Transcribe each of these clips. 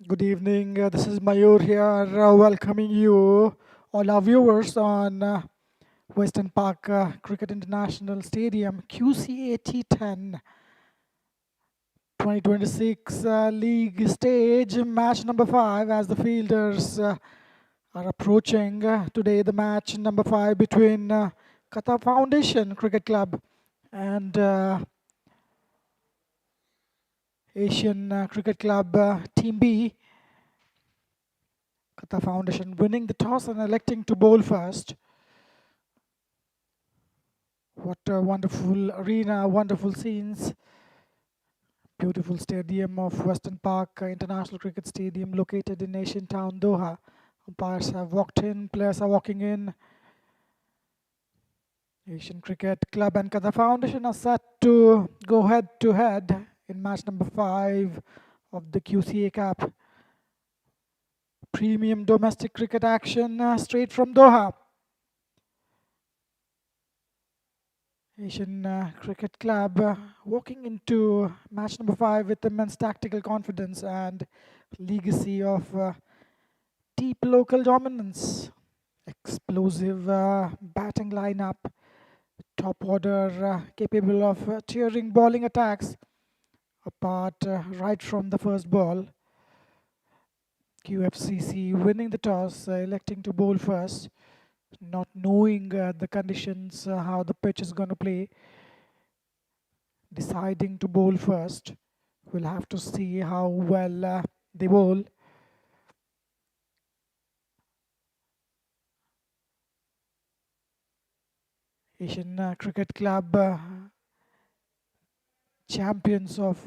Good evening. This is Mayur here, welcoming you, all our viewers, on Western Park Cricket International Stadium, QCA T10 2026 League Stage, match number 5, as the fielders are approaching. Today, the match number 5 between Qatar Foundation Cricket Club and Asian Cricket Club Team B. Qatar Foundation winning the toss and electing to bowl first. What a wonderful arena, wonderful scenes. Beautiful stadium of Western Park International Cricket Stadium located in Asian town Doha. Umpires have walked in, players are walking in. Asian Cricket Club and Qatar Foundation are set to go head to head in match number 5 of the QCA Cup. Premium domestic cricket action straight from Doha. Asian Cricket Club walking into match number 5 with immense tactical confidence and legacy of deep local dominance. Explosive batting lineup, top order capable of tearing bowling attacks apart right from the first ball. QFCC winning the toss, electing to bowl first, not knowing the conditions, how the pitch is going to play, deciding to bowl first. We'll have to see how well they bowl. Asian Cricket Club champions of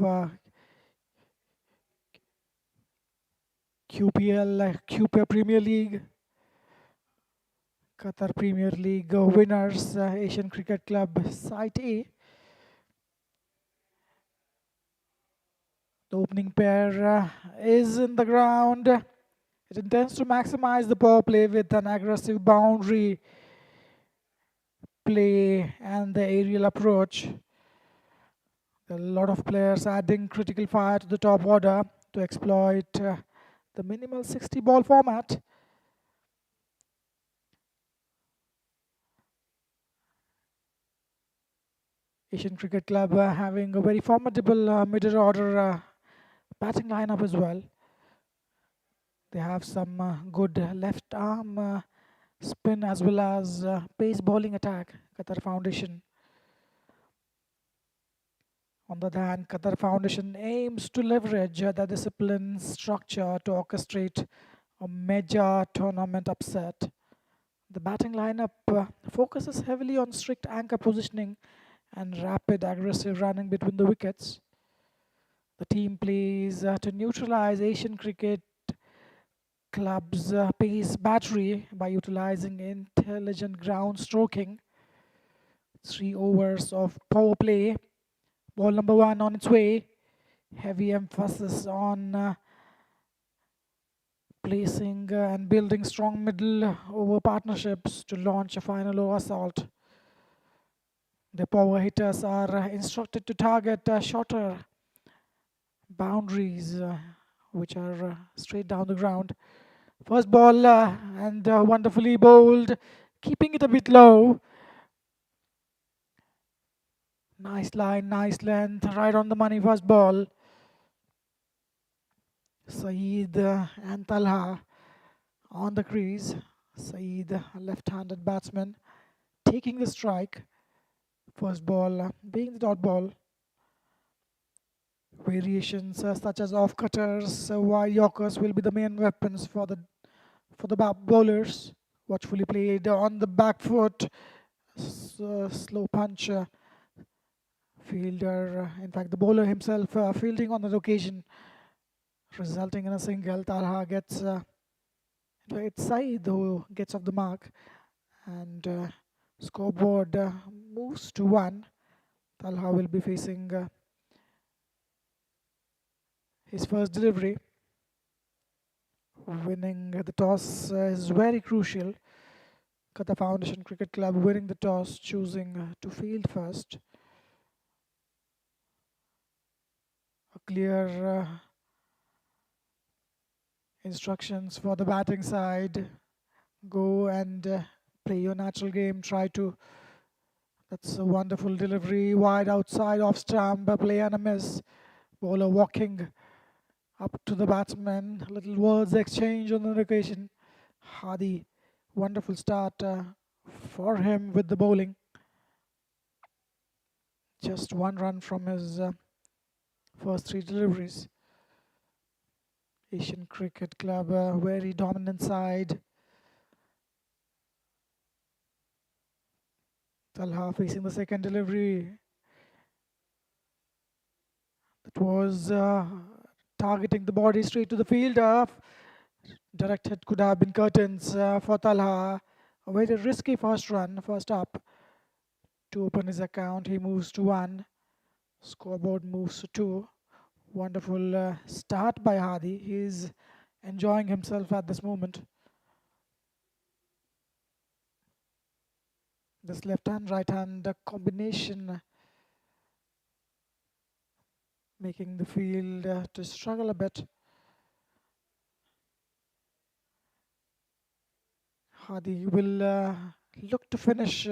QPL Premier League, Qatar Premier League winners, Asian Cricket Club Site A. The opening pair is in the ground. It intends to maximize the power play with an aggressive boundary play and the aerial approach. There are a lot of players adding critical fire to the top order to exploit the minimal 60 ball format. Asian Cricket Club having a very formidable middle order batting lineup as well. They have some good left arm spin as well as pace bowling attack, Qatar Foundation. On the other hand, Qatar Foundation aims to leverage the discipline structure to orchestrate a major tournament upset. The batting lineup focuses heavily on strict anchor positioning and rapid aggressive running between the wickets. The team plays to neutralize Asian Cricket Club's pace battery by utilizing intelligent ground stroking. 3 overs of power play. Ball number 1 on its way. Heavy emphasis on placing and building strong middle over partnerships to launch a final over assault. The power hitters are instructed to target shorter boundaries which are straight down the ground. First ball and wonderfully bowled, keeping it a bit low. Nice line, nice length, right on the money first ball. Saeed and Talha on the crease. Saeed, a left-handed batsman, taking the strike. First ball being the dot ball. Variations such as off-cutters, wide yorkers will be the main weapons for the bowlers. Watchfully played on the back foot. Slow punch. Fielder, in fact, the bowler himself fielding on that occasion, resulting in a single. Talha gets, it's Saeed who gets off the mark, and scoreboard moves to 1. Talha will be facing his first delivery. Winning the toss is very crucial. Qatar Foundation Cricket Club winning the toss, choosing to field first. A clear Instructions for the batting side: go and play your natural game. Try to. That's a wonderful delivery, wide outside off stump, a play and a miss. Bowler walking up to the batsman. Little words exchange on the occasion. Hadi, wonderful start for him with the bowling. Just one run from his first three deliveries. Asian Cricket Club, a very dominant side. Talha facing the second delivery. That was targeting the body straight to the fielder. Direct hit could have been curtains for Talha. A very risky first run, first up. To open his account, he moves to 1. Scoreboard moves to 2. Wonderful start by Hadi. He's enjoying himself at this moment. This left hand, right hand combination making the field to struggle a bit. Hadi will look to finish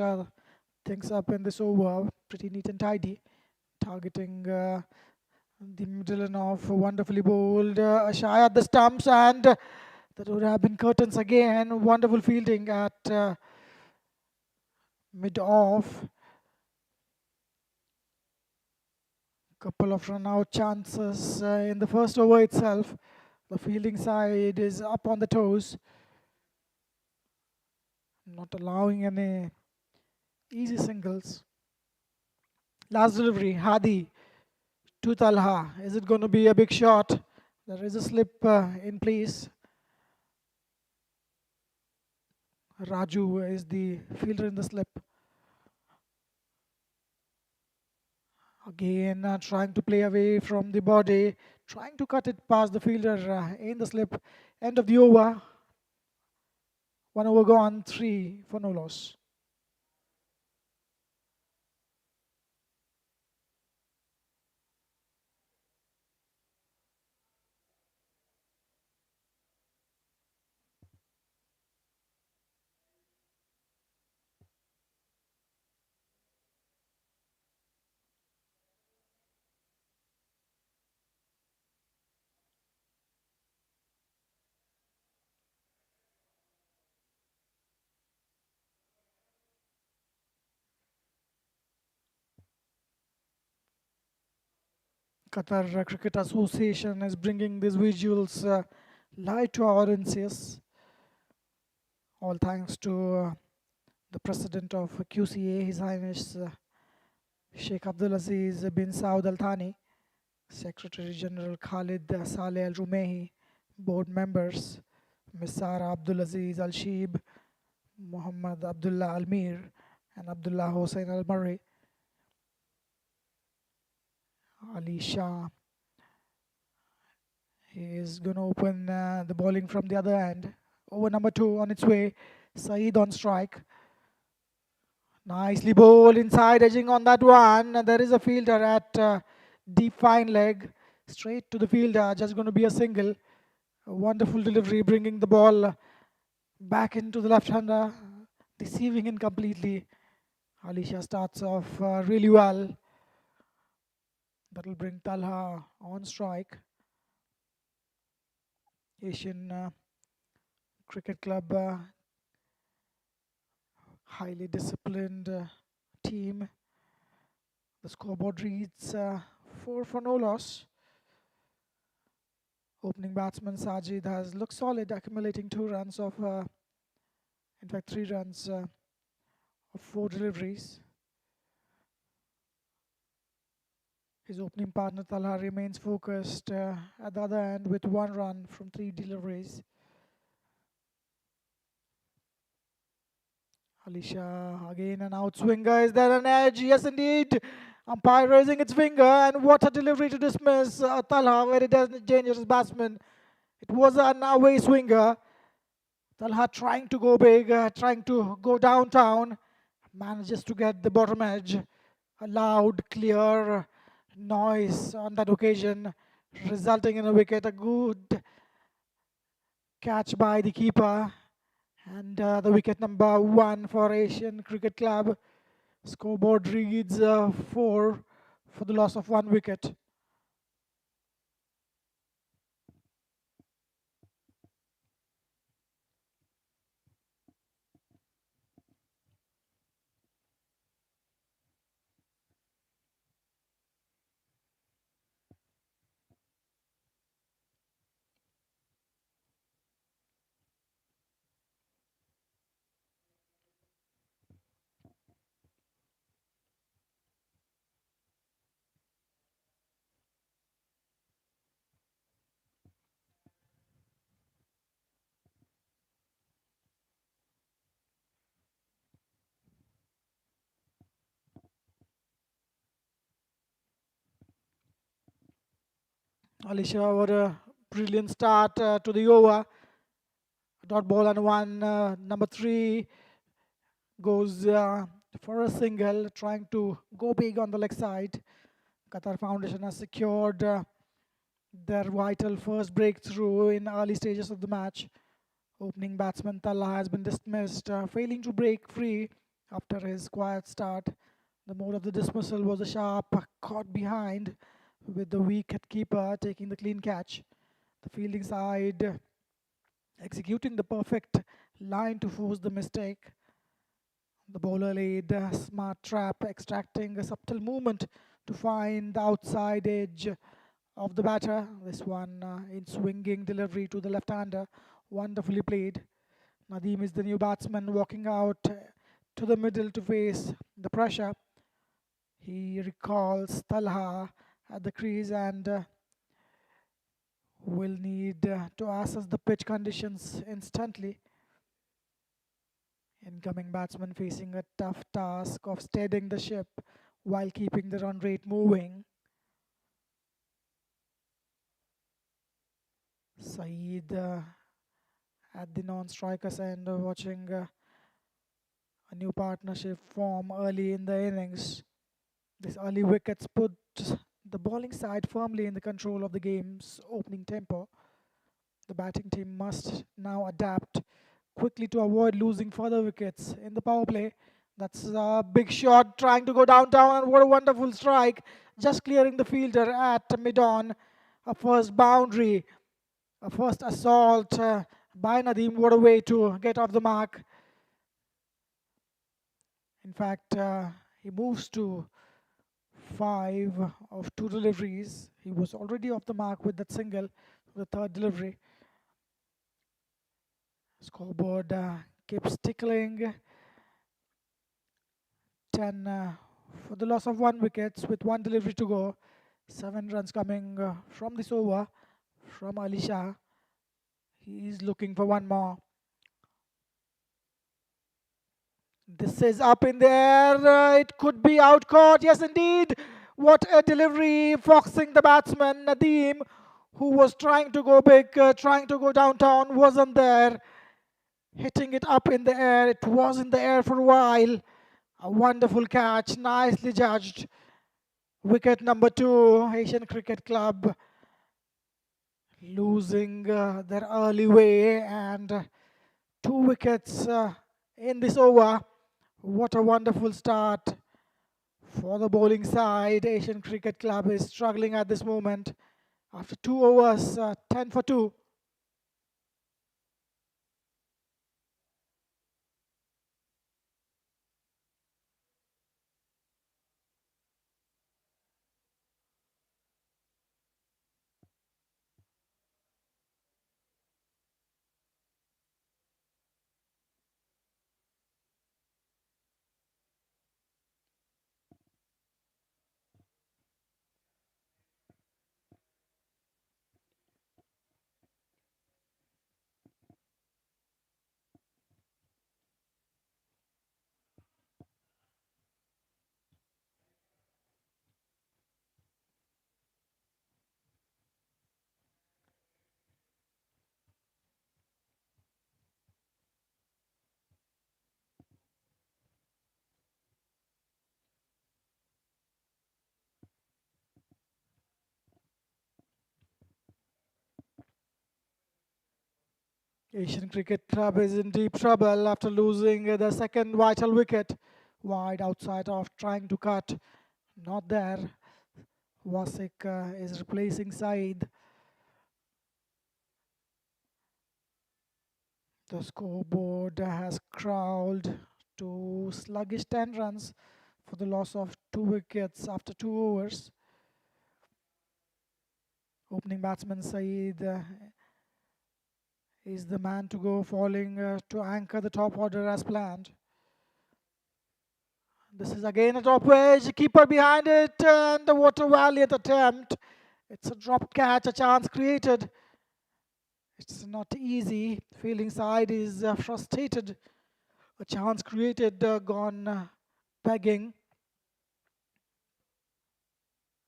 things up in this over. Pretty neat and tidy. Targeting the middle and off, wonderfully bowled. Shy at the stumps, and that would have been curtains again. Wonderful fielding at mid-off. Couple of run-out chances in the first over itself. The fielding side is up on the toes, not allowing any easy singles. Last delivery, Hadi to Talha. Is it going to be a big shot? There is a slip in place. Raju is the fielder in the slip. Again, trying to play away from the body, trying to cut it past the fielder in the slip. End of the over. 1 over gone, 3 for no loss. Qatar Cricket Association is bringing these visuals live to our audiences. All thanks to the president of QCA, His Highness Sheikh Abdul Aziz bin Saud Al Thani, Secretary General Khalid Saleh Al Rumehi, board members Ms. Sara Abdul Aziz Al Sheeb, Muhammad Abdullah Al Mir, and Abdullah Hossain Al Murray. Ali Shah, he is going to open the bowling from the other end. Over number 2 on its way. Saeed on strike. Nicely bowled inside, edging on that one. There is a fielder at deep fine leg. Straight to the fielder, just going to be a single. A wonderful delivery, bringing the ball back into the left-hander. Deceiving him completely. Ali Shah starts off really well. That will bring Talha on strike. Asian Cricket Club, highly disciplined team. The scoreboard reads 4 for no loss. Opening batsman Sajid has looked solid, accumulating 2 runs of, in fact 3 runs of 4 deliveries. His opening partner Talha remains focused at the other end with 1 run from 3 deliveries. Ali Shah again, an outswinger. Is there an edge? Yes, indeed. Umpire raising its finger, and what a delivery to dismiss Talha, very dangerous batsman. It was an away swinger. Talha trying to go big, trying to go downtown, manages to get the bottom edge. A loud, clear noise on that occasion, resulting in a wicket. A good Catch by the keeper. And the wicket number 1 for Asian Cricket Club. Scoreboard reads 4 for the loss of 1 wicket. Alisha, what a brilliant start to the over. Dot ball and 1. Number 3 goes for a single, trying to go big on the leg side. Qatar Foundation has secured their vital first breakthrough in early stages of the match. Opening batsman Talha has been dismissed, failing to break free after his quiet start. The mode of the dismissal was a sharp caught behind, with the wicket keeper taking the clean catch. The fielding side executing the perfect line to force the mistake. The bowler laid a smart trap, extracting a subtle movement to find the outside edge of the batter. This one in swinging delivery to the left-hander, wonderfully played. Nadeem is the new batsman walking out to the middle to face the pressure. He recalls Talha at the crease and will need to assess the pitch conditions instantly. Incoming batsman facing a tough task of steadying the ship while keeping the run rate moving. Saeed at the non-strikers end, watching a new partnership form early in the innings. These early wickets put the bowling side firmly in the control of the game's opening tempo. The batting team must now adapt quickly to avoid losing further wickets in the power play. That's a big shot trying to go downtown, and what a wonderful strike, just clearing the fielder at mid-on. A first boundary, a first assault by Nadeem. What a way to get off the mark. In fact, he moves to 5 of 2 deliveries. He was already off the mark with that single, the third delivery. Scoreboard keeps tickling. 10 for the loss of 1 wicket with 1 delivery to go. 7 runs coming from this over from Alisha. He is looking for 1 more. This is up in the air. It could be out caught. Yes, indeed. What a delivery, foxing the batsman Nadeem, who was trying to go big, trying to go downtown, wasn't there. Hitting it up in the air. It was in the air for a while. A wonderful catch, nicely judged. Wicket number 2, Asian Cricket Club losing their early way, and 2 wickets in this over. What a wonderful start for the bowling side. Asian Cricket Club is struggling at this moment. After 2 overs, 10 for 2. Asian Cricket Club is in deep trouble after losing the second vital wicket. Wide outside of trying to cut. Not there. Wasik is replacing Saeed. The scoreboard has crawled to sluggish 10 runs for the loss of 2 wickets after 2 overs. Opening batsman Saeed is the man to go, falling to anchor the top order as planned. This is again a drop wedge, keeper behind it, and what a valiant attempt. It's a drop catch, a chance created. It's not easy. Fielding side is frustrated. A chance created, gone begging.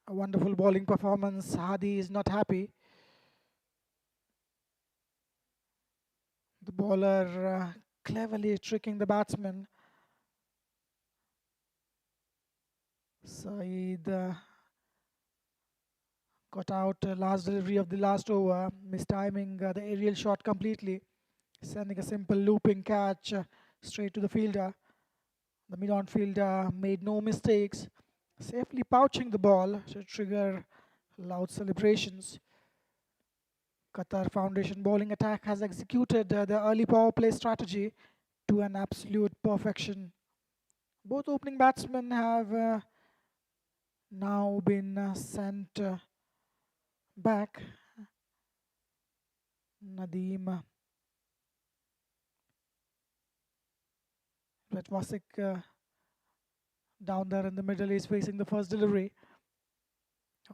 A wonderful bowling performance. Hadi is not happy. The bowler cleverly tricking the batsman. Saeed got out last delivery of the last over, mistiming the aerial shot completely, sending a simple looping catch straight to the fielder. The mid-on fielder made no mistakes, safely pouching the ball to trigger loud celebrations. Qatar Foundation bowling attack has executed the early power play strategy to an absolute perfection. Both opening batsmen have now been sent back. Nadeem Retwasik down there in the middle is facing the first delivery.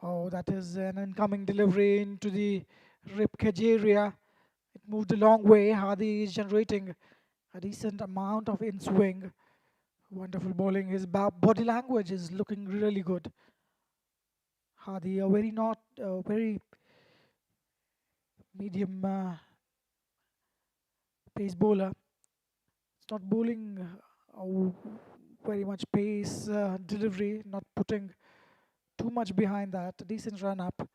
Oh, that is an incoming delivery into the rib cage area. It moved a long way. Hadi is generating a decent amount of in swing. Wonderful bowling. His body language is looking really good. Hadi, a very medium pace bowler. It's not bowling very much pace delivery, not putting too much behind that. A decent run up.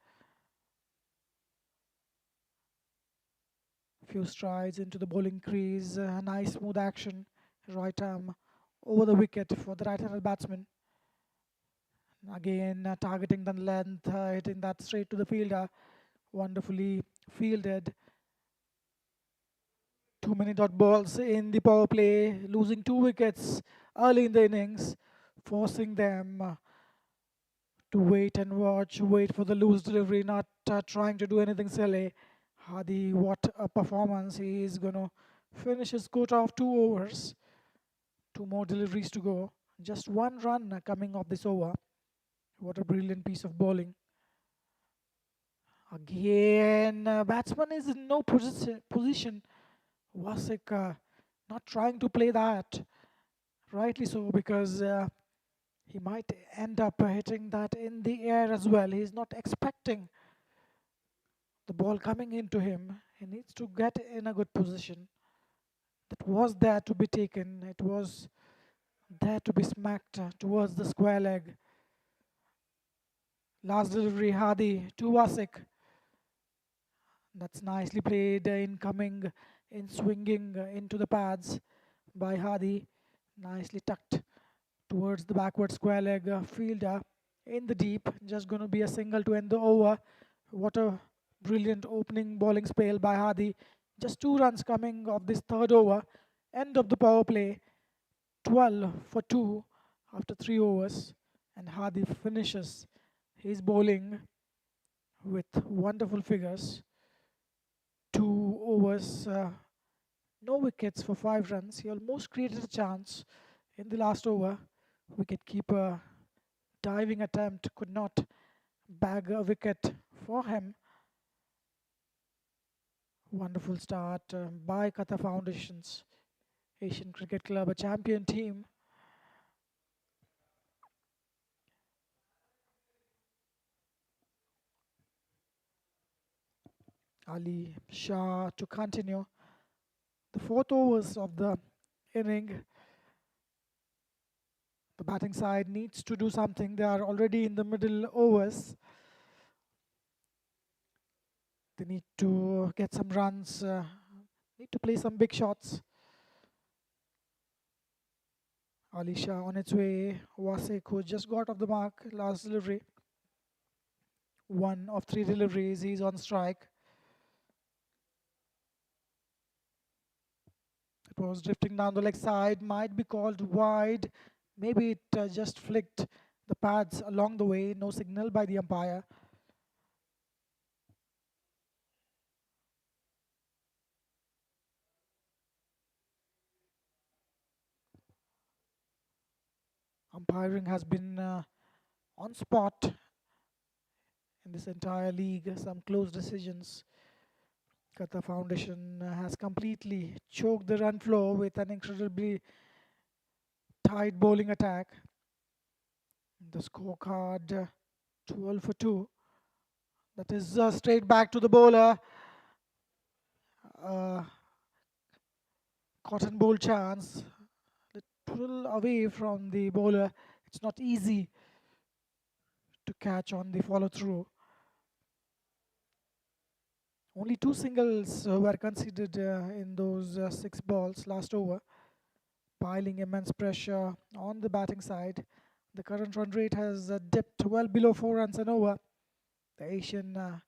Few strides into the bowling crease. Nice smooth action. Right arm over the wicket for the right-handed batsman. Again, targeting the length, hitting that straight to the fielder. Wonderfully fielded. Too many dot balls in the power play, losing 2 wickets early in the innings, forcing them to wait and watch, wait for the loose delivery, not trying to do anything silly. Hadi, what a performance. He is going to finish his quota of 2 overs. 2 more deliveries to go. Just 1 run coming off this over. What a brilliant piece of bowling. Again, batsman is in no position. Wasik not trying to play that. Rightly so, because he might end up hitting that in the air as well. He's not expecting the ball coming into him. He needs to get in a good position. That was there to be taken. It was there to be smacked towards the square leg. Last delivery, Hadi to Wasik. That's nicely played, incoming, in swinging into the pads by Hadi. Nicely tucked towards the backward square leg fielder in the deep. Just going to be a single to end the over. What a brilliant opening bowling spell by Hadi. Just 2 runs coming of this third over. End of the power play. 12 for 2 after 3 overs. And Hadi finishes his bowling with wonderful figures. 2 overs, no wickets for 5 runs. He almost created a chance in the last over. Wicketkeeper diving attempt could not bag a wicket for him. Wonderful start by Qatar Foundation's Asian Cricket Club, a champion team. Ali Shah to continue the 4th overs of the inning. The batting side needs to do something. They are already in the middle overs. They need to get some runs Need to play some big shots. Alisha on its way. Waseko just got off the mark. Last delivery. One of three deliveries. He's on strike. It was drifting down the leg side. Might be called wide. Maybe it just flicked the pads along the way. No signal by the umpire. Umpiring has been on spot in this entire league. Some close decisions. Qatar Foundation has completely choked the run flow with an incredibly tight bowling attack. The scorecard 12 for 2. That is straight back to the bowler. Cotton bowl chance. Little away from the bowler. It's not easy to catch on the follow through. Only 2 singles were conceded in those 6 balls last over, piling immense pressure on the batting side. The current run rate has dipped well below 4 runs an over. The Asian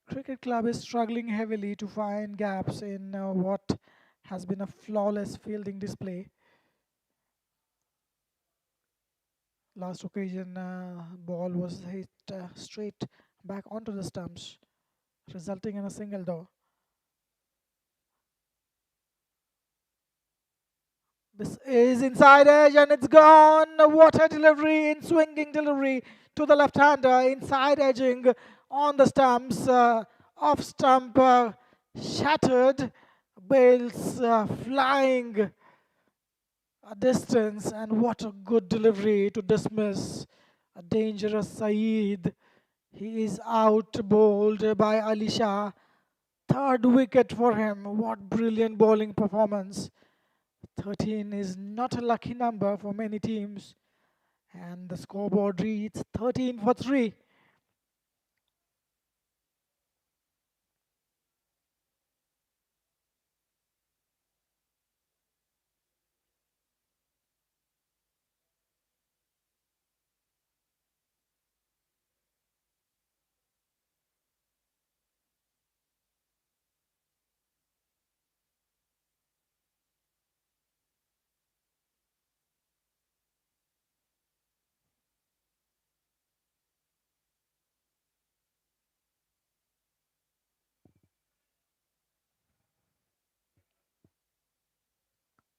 Cricket Club is struggling heavily to find gaps in what has been a flawless fielding display. Last occasion, ball was hit straight back onto the stumps, resulting in a single though. This is inside edge and it's gone. What a delivery in swinging delivery to the left-hander. Inside edging on the stumps. Off stump shattered. Bales flying a distance. And what a good delivery to dismiss a dangerous Saeed. He is out bowled by Ali Shah. Third wicket for him. What brilliant bowling performance. 13 is not a lucky number for many teams, and the scoreboard reads 13 for 3.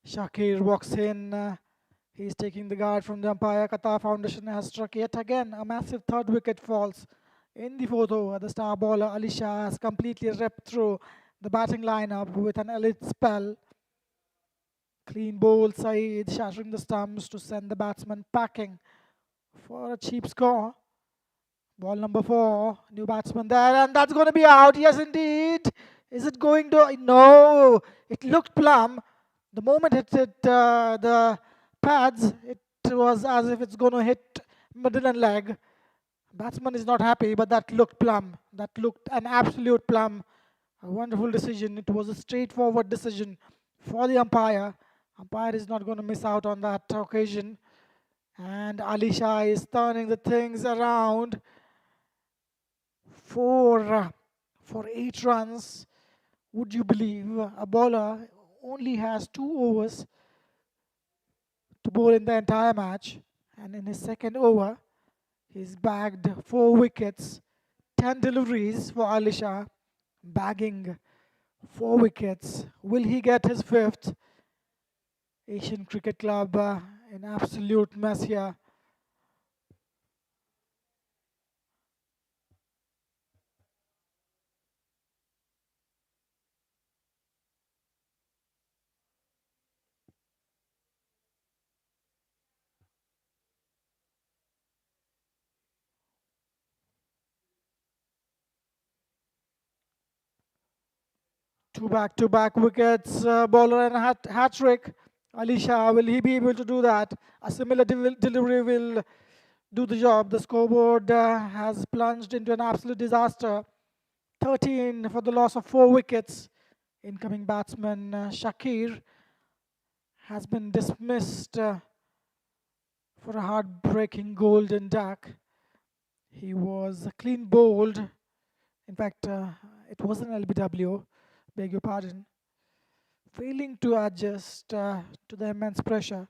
Shakir walks in. He's taking the guard from the umpire. Qatar Foundation has struck yet again. A massive third wicket falls in the fourth over. The star bowler Ali Shah has completely ripped through the batting lineup with an elite spell. Clean bowl Saeed shattering the stumps to send the batsman packing for a cheap score. Ball number 4, new batsman there, and that's going to be out. Yes, indeed. Is it going to? No, it looked plumb. The moment it hit the pads, it was as if it's going to hit middle and leg. Batsman is not happy, but that looked plumb. That looked an absolute plumb. A wonderful decision. It was a straightforward decision for the umpire. Umpire is not going to miss out on that occasion. And Ali Shah is turning the things around for 8 runs. Would you believe a bowler only has 2 overs to bowl in the entire match, and in his second over he's bagged 4 wickets, 10 deliveries for Ali Shah, bagging 4 wickets. Will he get his 5th? Asian Cricket Club in absolute mess here. Two back-to-back wickets, bowler and hat trick. Ali Shah, will he be able to do that? A similar delivery will do the job. The scoreboard has plunged into an absolute disaster. 13 for the loss of 4 wickets incoming batsman Shakir has been dismissed for a heartbreaking golden duck. He was clean bowled. In fact, it was an LBW, beg your pardon, failing to adjust to the immense pressure.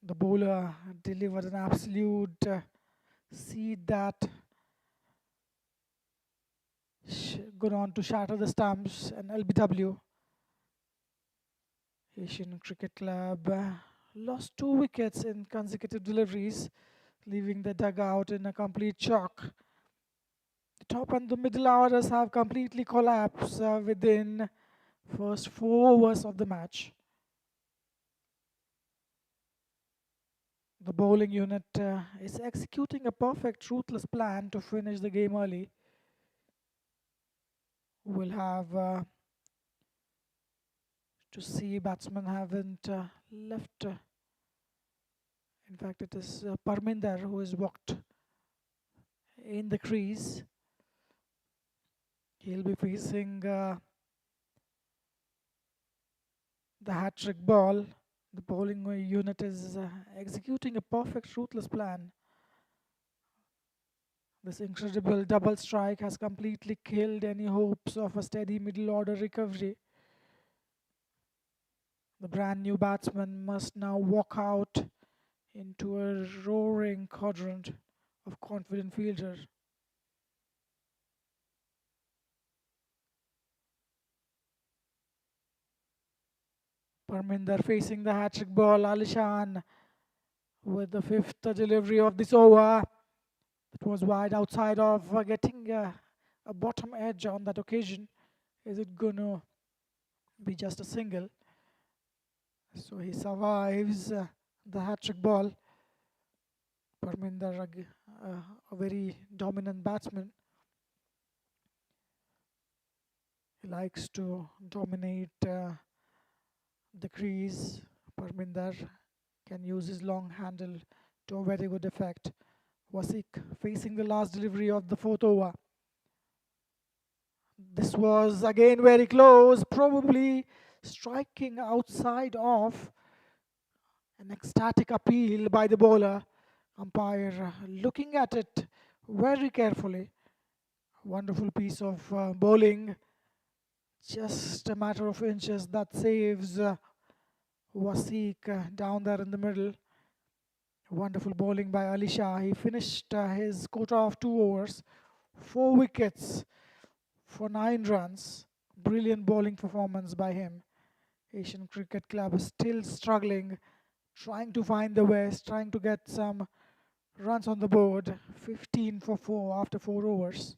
The bowler delivered an absolute seed that gone on to shatter the stumps. And LBW, Asian Cricket Club, lost 2 wickets in consecutive deliveries, leaving the dugout in a complete shock. The top and the middle orders have completely collapsed within first 4 overs of the match. The bowling unit is executing a perfect ruthless plan to finish the game early. We'll have to see batsmen haven't left. In fact, it is Parminder who is walked in the crease. He'll be facing the hat-trick ball. The bowling unit is executing a perfect ruthless plan. This incredible double strike has completely killed any hopes of a steady middle order recovery. The brand new batsman must now walk out into a roaring quadrant of confident fielder. Parminder facing the hat-trick ball. Alishan with the fifth delivery of this over. It was wide outside of getting a bottom edge on that occasion. Is it going to be just a single? So he survives the hat-trick ball. Parminder, a very dominant batsman. He likes to dominate the crease. Parminder can use his long handle to a very good effect. Wasik facing the last delivery of the fourth over. This was again very close, probably striking outside of an ecstatic appeal by the bowler. Umpire looking at it very carefully. Wonderful piece of bowling. Just a matter of inches that saves Wasik down there in the middle. Wonderful bowling by Ali Shah. He finished his quota of 2 overs, 4 wickets for 9 runs. Brilliant bowling performance by him. Asian Cricket Club is still struggling, trying to find the ways, trying to get some runs on the board. 15 for 4 after 4 overs.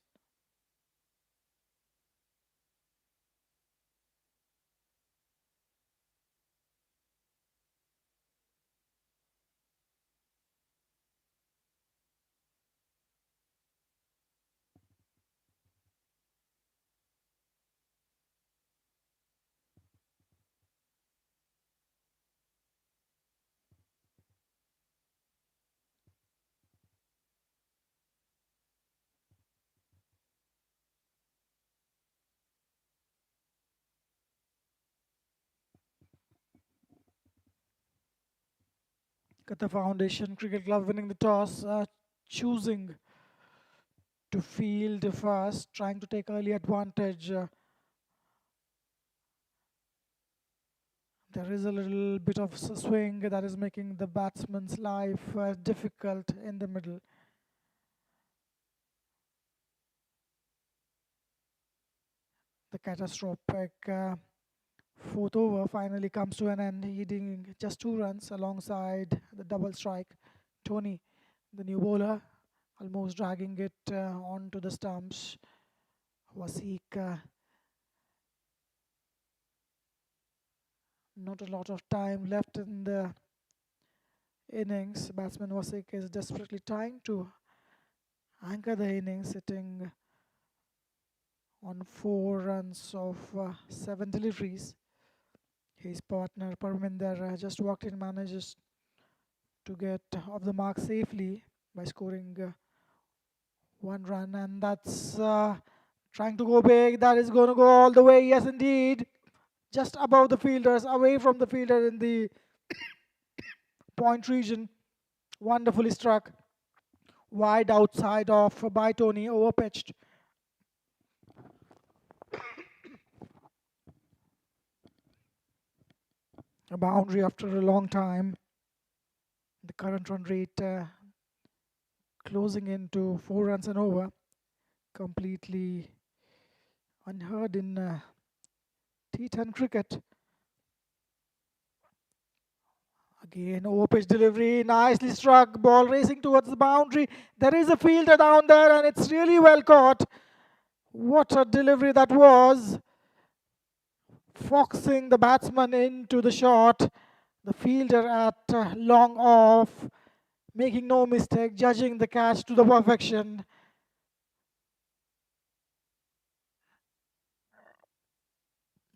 Qatar Foundation Cricket Club winning the toss, choosing to field first, trying to take early advantage. There is a little bit of swing that is making the batsman's life difficult in the middle. The catastrophic fourth over finally comes to an end, needing just 2 runs alongside the double strike. Tony, the new bowler, almost dragging it onto the stumps. Wasik, not a lot of time left in the innings. Batsman Wasik is desperately trying to anchor the innings, sitting on 4 runs of 7 deliveries. His partner Parminder just walked in, manages to get off the mark safely by scoring 1 run, and that's Trying to go big. That is going to go all the way. Yes, indeed. Just above the fielders, away from the fielder in the point region. Wonderfully struck. Wide outside off by Tony. Overpitched. A boundary after a long time. The current run rate closing into 4 runs and over. Completely unheard in T10 cricket. Again, over-pitch delivery, nicely struck, ball racing towards the boundary. There is a fielder down there and it's really well caught. What a delivery that was. Foxing the batsman into the shot. The fielder at long off, making no mistake, judging the catch to the perfection.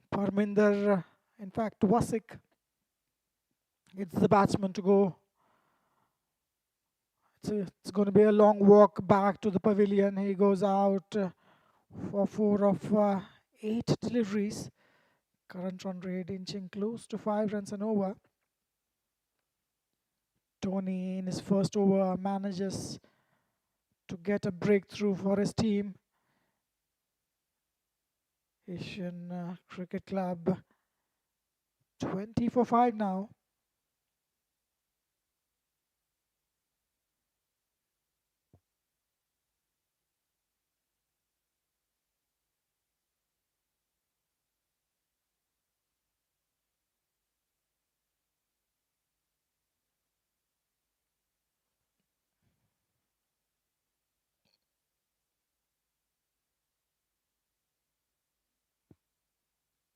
Parminder, in fact, Wasik, it's the batsman to go. It's going to be a long walk back to the pavilion. He goes out for 4 of 8 deliveries. Current run rate inching close to 5 runs and over. Tony, in his first over, manages to get a breakthrough for his team. Asian Cricket Club 20 for 5 now.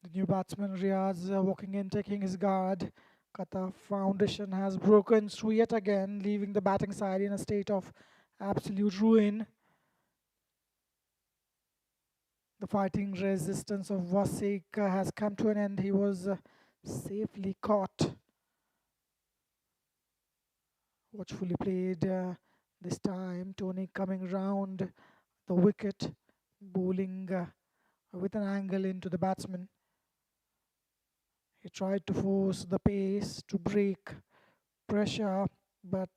The new batsman Riaz walking in, taking his guard. Qatar Foundation has broken through yet again, leaving the batting side in a state of absolute ruin. The fighting resistance of Wasik has come to an end. He was safely caught. Watchfully played this time. Tony coming round the wicket, bowling with an angle into the batsman. He tried to force the pace to break pressure, but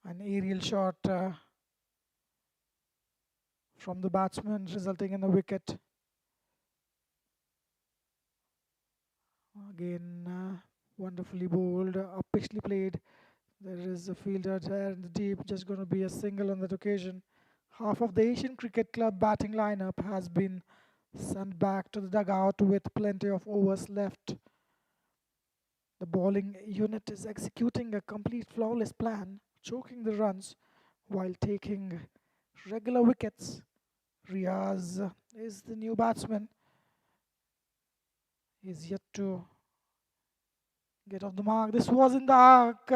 an aerial shot from the batsman resulting in a wicket. Again, wonderfully bowled, upishly played. There is a fielder there in the deep, just going to be a single on that occasion. Half of the Asian Cricket Club batting lineup has been sent back to the dugout with plenty of overs left. The bowling unit is executing a complete flawless plan, choking the runs while taking regular wickets. Riaz is the new batsman. He's yet to get off the mark. This was in the arc.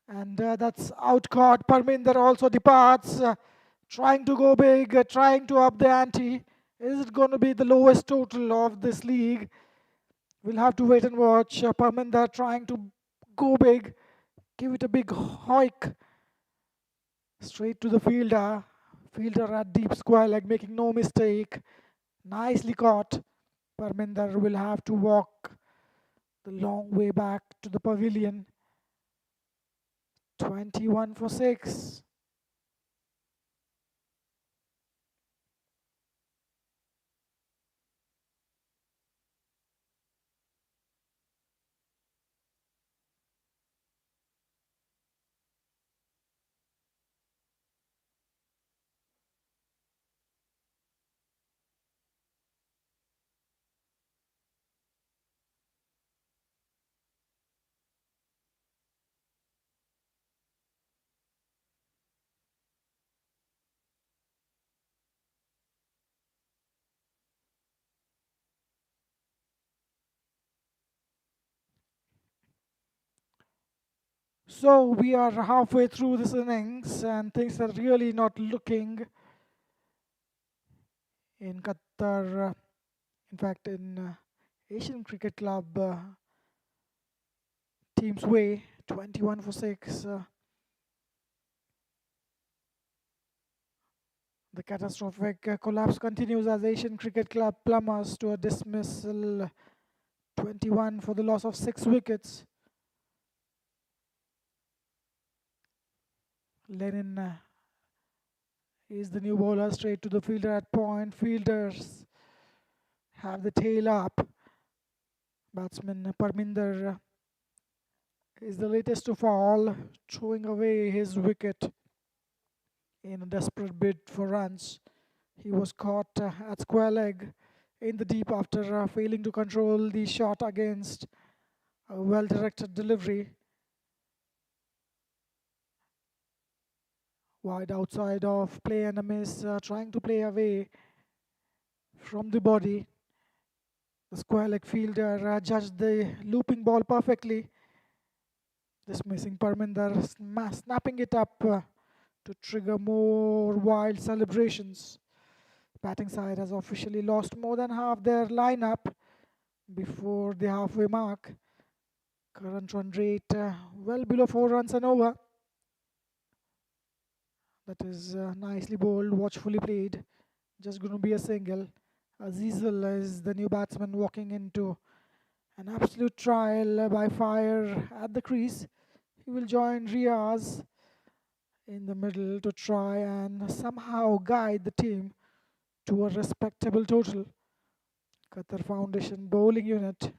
And that's out caught. Parminder also departs, trying to go big, trying to up the ante. Is it going to be the lowest total of this league? We'll have to wait and watch. Parminder trying to go big, give it a big hoik straight to the fielder. Fielder at deep square leg, making no mistake. Nicely caught. Parminder will have to walk the long way back to the pavilion. 21 for 6. So we are halfway through this innings and things are really not looking in Qatar, in fact in Asian Cricket Club team's way. 21 for 6. The catastrophic collapse continues as Asian Cricket Club plummets to a dismissal 21 for the loss of 6 wickets. Lennon is the new bowler straight to the fielder at point. Fielders have the tail up. Batsman Parminder is the latest to fall, throwing away his wicket in a desperate bid for runs. He was caught at square leg in the deep after failing to control the shot against a well-directed delivery. Wide outside of play and a miss, trying to play away from the body. The square leg fielder judged the looping ball perfectly, dismissing Parminder, snapping it up to trigger more wild celebrations. Batting side has officially lost more than half their lineup before the halfway mark. Current run rate well below 4 runs an over. That is nicely bowled, watchfully played. Just going to be a single. Azizul is the new batsman walking into an absolute trial by fire at the crease. He will join Riaz in the middle to try and somehow guide the team to a respectable total. Qatar Foundation bowling unit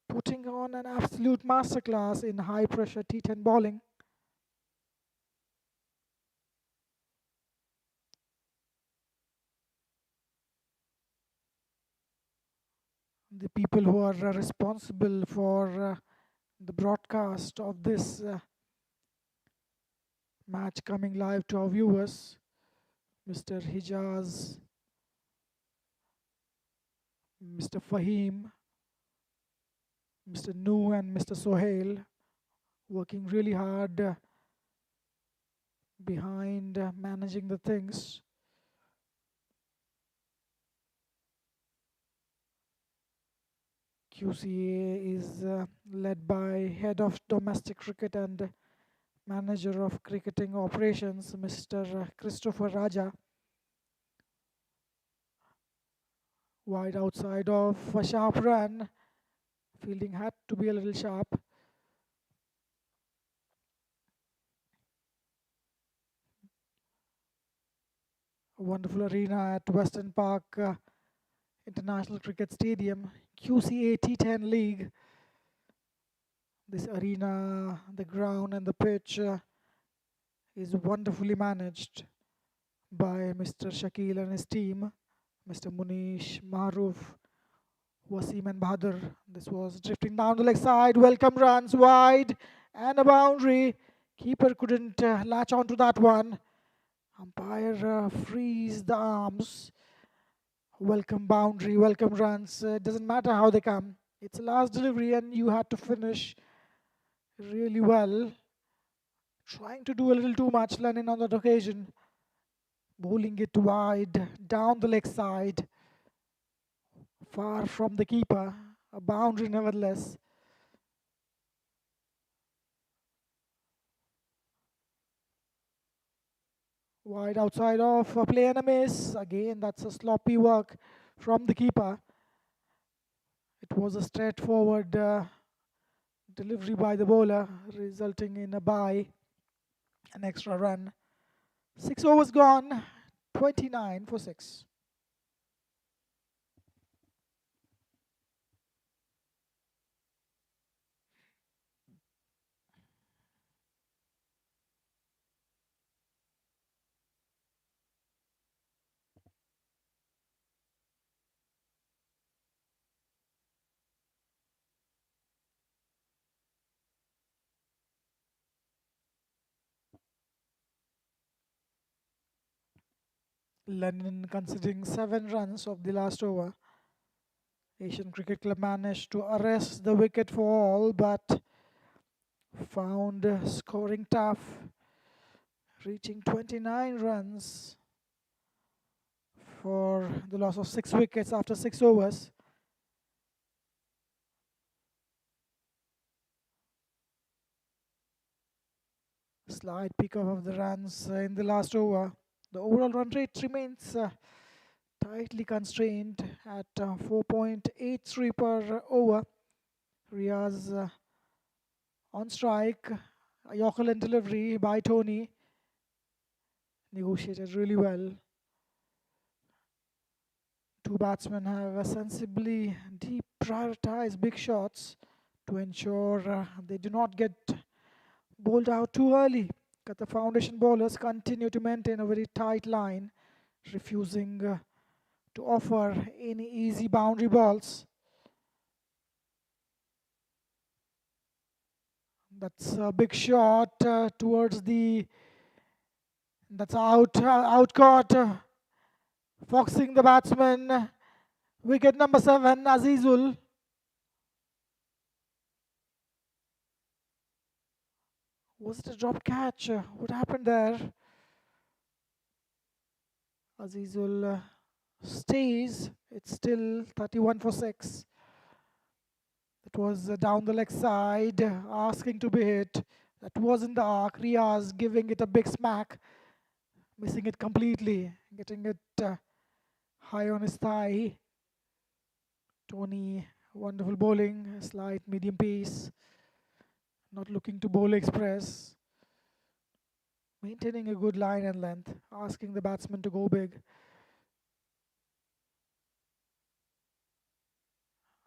putting on an absolute masterclass in high pressure T10 bowling. The people who are responsible for the broadcast of this match coming live to our viewers, Mr. Hijaz, Mr. Fahim, Mr. Nu and Mr. Sohail, working really hard behind managing the things. QCA is led by Head of Domestic Cricket and Manager of Cricketing Operations, Mr. Christopher Raja. Wide outside of a sharp run. Fielding had to be a little sharp. A wonderful arena at Western Park International Cricket Stadium, QCA T10 League. This arena, the ground and the pitch is wonderfully managed by Mr. Shakil and his team, Mr. Munish, Maruf, Wasim and Bahadur. This was drifting down the leg side, welcome runs wide and a boundary. Keeper couldn't latch onto that one. Umpire frees the arms. Welcome boundary, welcome runs. Doesn't matter how they come. It's a last delivery and you had to finish really well. Trying to do a little too much, Lennon, on that occasion. Bowling it wide, down the leg side. Far from the keeper. A boundary nevertheless. Wide outside of play and a miss. Again, that's a sloppy work from the keeper. It was a straightforward delivery by the bowler, resulting in a bye, an extra run. 6 overs gone, 29 for 6. London considering 7 runs of the last over. Asian Cricket Club managed to arrest the wicket for all, but found scoring tough, reaching 29 runs for the loss of 6 wickets after 6 overs. Slight pick up of the runs in the last over. The overall run rate remains tightly constrained at 4.83 per over. Riaz on strike. A Yorker delivery by Tony. Negotiated really well. Two batsmen have sensibly deprioritized big shots to ensure they do not get bowled out too early. Qatar Foundation bowlers continue to maintain a very tight line, refusing to offer any easy boundary balls. That's a big shot towards the. That's out caught, foxing the batsman. Wicket number 7, Azizul. Was it a drop catch? What happened there? Azizul stays. It's still 31 for 6. It was down the leg side, asking to be hit. That wasn't the arc. Riaz giving it a big smack, missing it completely, getting it high on his thigh. Tony, wonderful bowling, slight medium pace, not looking to bowl express, maintaining a good line and length, asking the batsman to go big.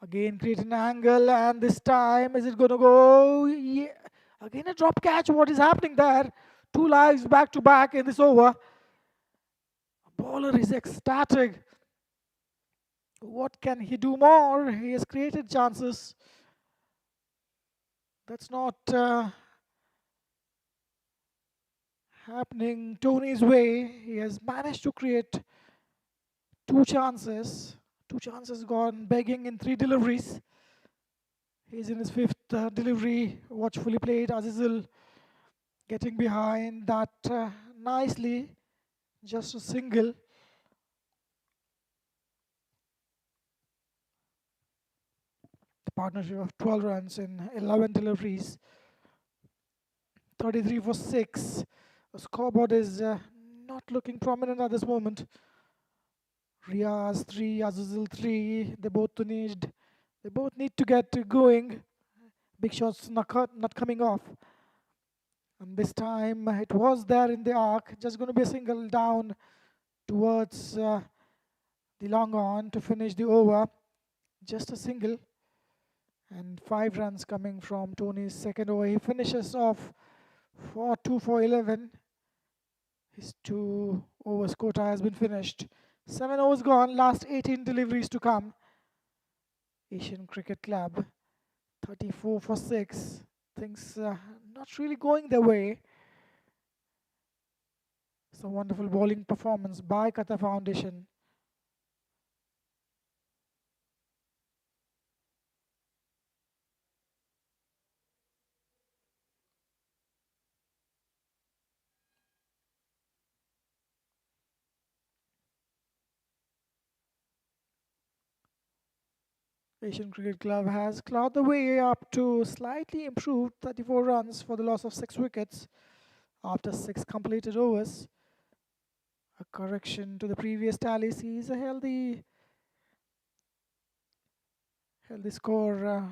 Again, create an angle, and this time, is it going to go? Yeah. Again, a drop catch. What is happening there? 2 lives back to back in this over. Bowler is ecstatic. What can he do more? He has created chances. That's not happening Tony's way. He has managed to create 2 chances. 2 chances gone begging in 3 deliveries. He's in his 5th delivery. Watchfully played. Azizul getting behind that nicely. Just a single. The partnership of 12 runs in 11 deliveries. 33 for 6. The scoreboard is not looking prominent at this moment. Riaz 3, Azizul 3. They both need to get going. Big shots not coming off. And this time it was there in the arc. Just going to be a single down towards the long on to finish the over. Just a single. And 5 runs coming from Tony's second over. He finishes off for 2 for 11. His 2 overs quota has been finished. 7 overs gone. Last 18 deliveries to come. Asian Cricket Club 34 for 6. Things not really going their way. Some wonderful bowling performance by Qatar Foundation. Asian Cricket Club has clawed the way up to slightly improved 34 runs for the loss of 6 wickets after 6 completed overs. A correction to the previous tally sees a healthy score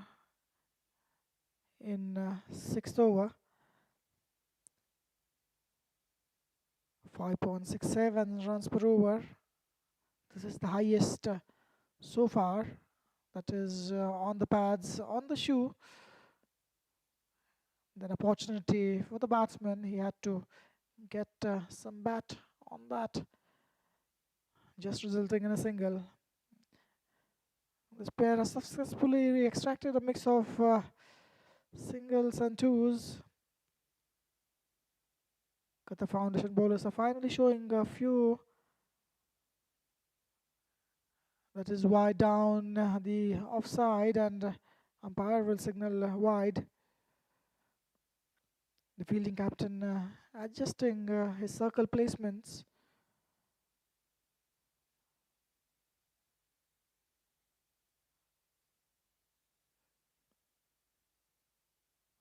in 6th over. 5.67 runs per over. This is the highest so far. That is on the pads, on the shoe. Then opportunity for the batsman. He had to get some bat on that, just resulting in a single. This pair has successfully extracted a mix of singles and twos. Qatar Foundation bowlers are finally showing a few. That is wide down the offside, and umpire will signal wide. The fielding captain adjusting his circle placements.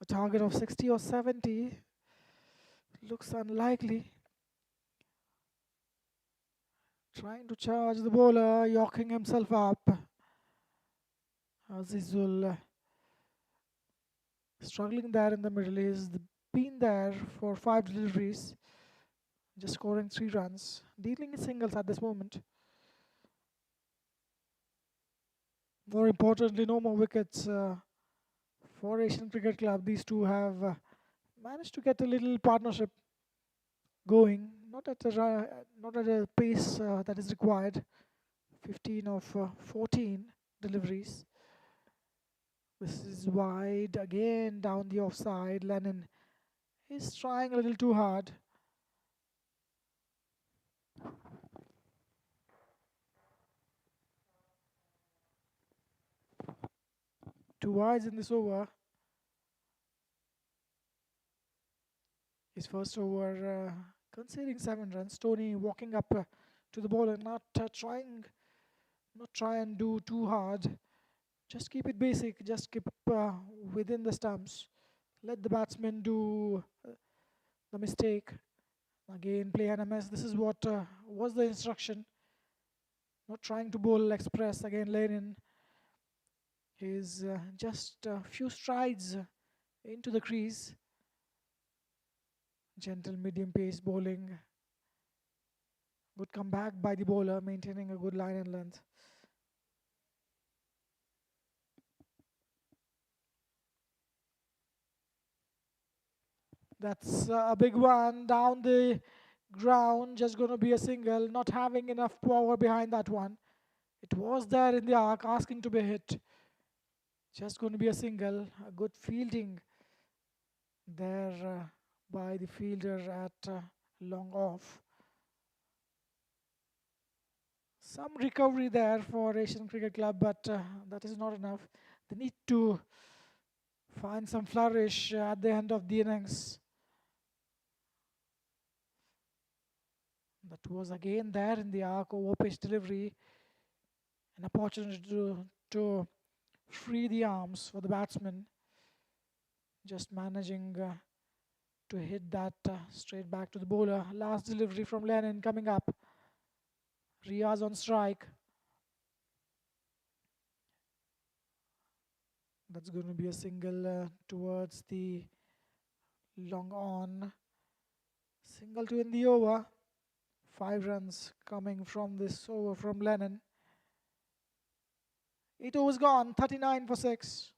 A target of 60 or 70 looks unlikely. Trying to charge the bowler, yocking himself up. Azizul struggling there in the middle. He's been there for 5 deliveries, just scoring 3 runs, dealing in singles at this moment. More importantly, no more wickets for Asian Cricket Club. These two have managed to get a little partnership going, not at a pace that is required. 15 of 14 deliveries. This is wide again down the offside. Lennon is trying a little too hard. Two wides in this over. His first over, conceding 7 runs. Tony walking up to the ball and not try and do too hard. Just keep it basic. Just keep within the stumps. Let the batsman do the mistake. Again, play NMS. This is what was the instruction. Not trying to bowl express. Again, Lennon. He's just a few strides into the crease. Gentle medium pace bowling. Good comeback by the bowler, maintaining a good line and length. That's a big one down the ground. Just going to be a single. Not having enough power behind that one. It was there in the arc, asking to be hit. Just going to be a single. A good fielding there by the fielder at long off. Some recovery there for Asian Cricket Club, but that is not enough. They need to find some flourish at the end of the innings. That was again there in the arc, over pitch delivery. An opportunity to free the arms for the batsman. Just managing to hit that straight back to the bowler. Last delivery from Lennon coming up. Riaz on strike. That's going to be a single towards the long on. Single to end the over. 5 runs coming from this over from Lennon. 8 overs gone, 39 for 6.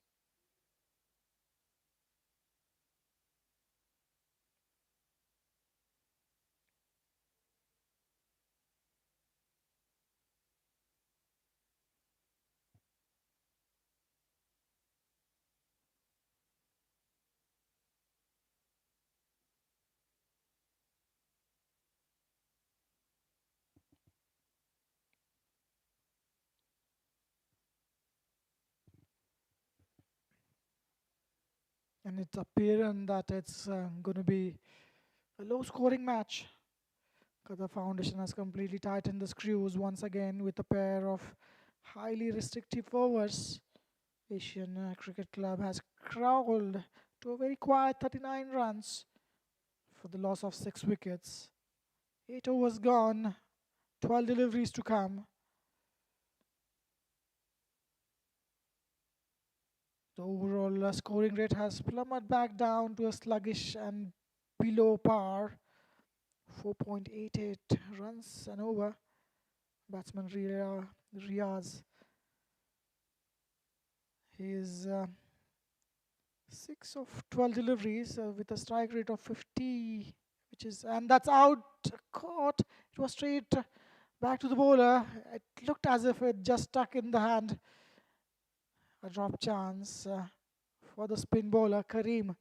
And it's apparent that it's going to be a low scoring match. Qca Foundation has completely tightened the screws once again with a pair of highly restrictive overs. Asian Cricket Club has crawled to a very quiet 39 runs for the loss of 6 wickets. 8 overs gone, 12 deliveries to come. The overall scoring rate has plummeted back down to a sluggish and below par. 4.88 runs and over. Batsman Riaz. He's 6 of 12 deliveries with a strike rate of 50, and that's out, caught. It was straight back to the bowler. It looked as if it just stuck in the hand. A drop chance for the spin bowler Kareem,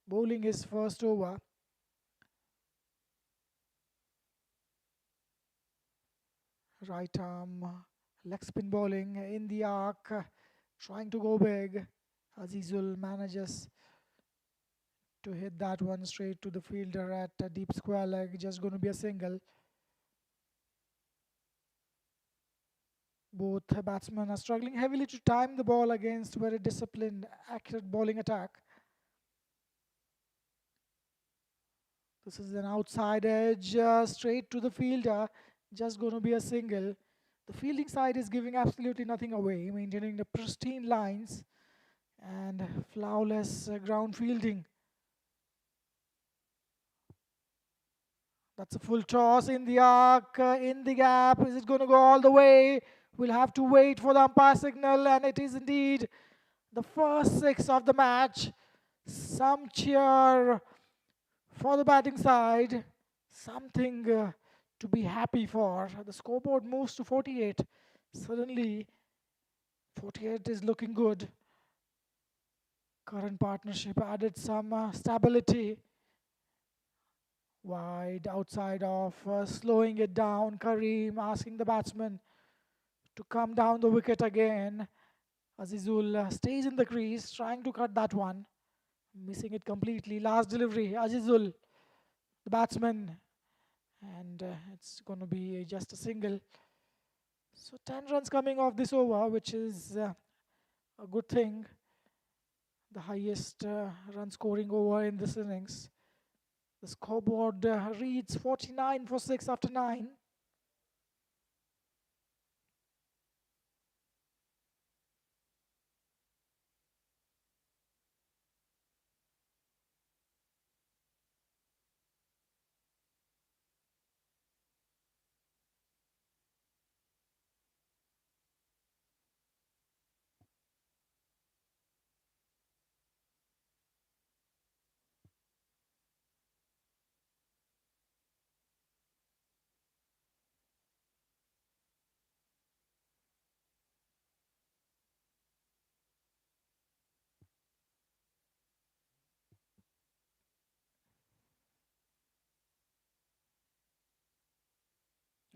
bowling his first over. Right arm leg spin bowling in the arc, trying to go big. Azizul manages to hit that one straight to the fielder at a deep square leg. Just going to be a single. Both batsmen are struggling heavily to time the ball against very disciplined, accurate bowling attack. This is an outside edge, straight to the fielder. just going to be a single. The fielding side is giving absolutely nothing away, maintaining the pristine lines and flawless ground fielding. That's a full toss in the arc, in the gap. Is it going to go all the way? We'll have to wait for the umpire signal, and it is indeed the first six of the match. Some cheer for the batting side, something to be happy for. The scoreboard moves to 48. Suddenly, 48 is looking good. Current partnership added some stability. Wide outside of slowing it down. Kareem asking the batsman to come down the wicket again. Azizul stays in the crease, trying to cut that one. Missing it completely. Last delivery. Azizul, the batsman. And it's going to be just a single. So 10 runs coming off this over, which is a good thing. The highest run scoring over in this innings. The scoreboard reads 49 for 6 after 9.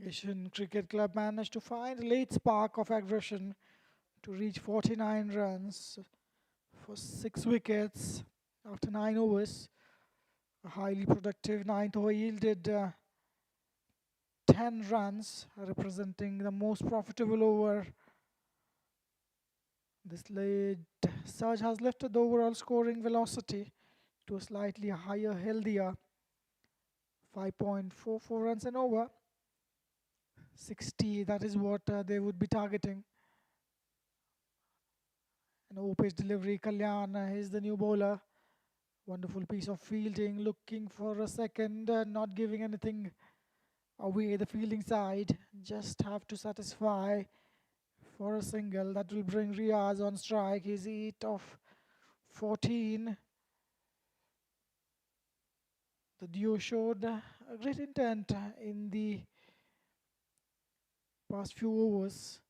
Asian Cricket Club managed to find a late spark of aggression to reach 49 runs for 6 wickets after 9 overs. A highly productive ninth over yielded 10 runs, representing the most profitable over. This late surge has lifted the overall scoring velocity to a slightly higher, healthier 5.44 runs an over. 60, that is what they would be targeting. An over-pitch delivery. Kalyan is the new bowler. Wonderful piece of fielding, looking for a second, not giving anything away. The fielding side just have to satisfy for a single. That will bring Riaz on strike. He's 8 of 14. The duo showed a great intent in the past few overs.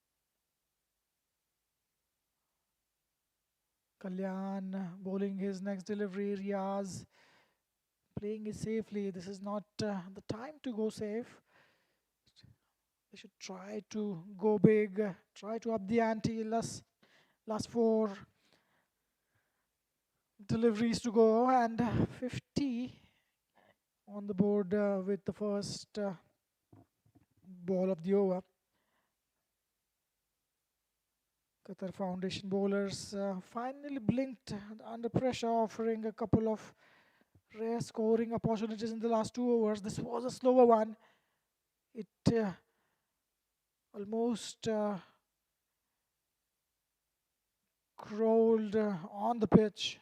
Kalyan bowling his next delivery. Riaz playing it safely. This is not the time to go safe. They should try to go big, try to up the ante. Last 4 deliveries to go, and 50 on the board with the first ball of the over. Qatar Foundation bowlers finally blinked under pressure, offering a couple of rare scoring opportunities in the last 2 overs. This was a slower one. It almost crawled on the pitch.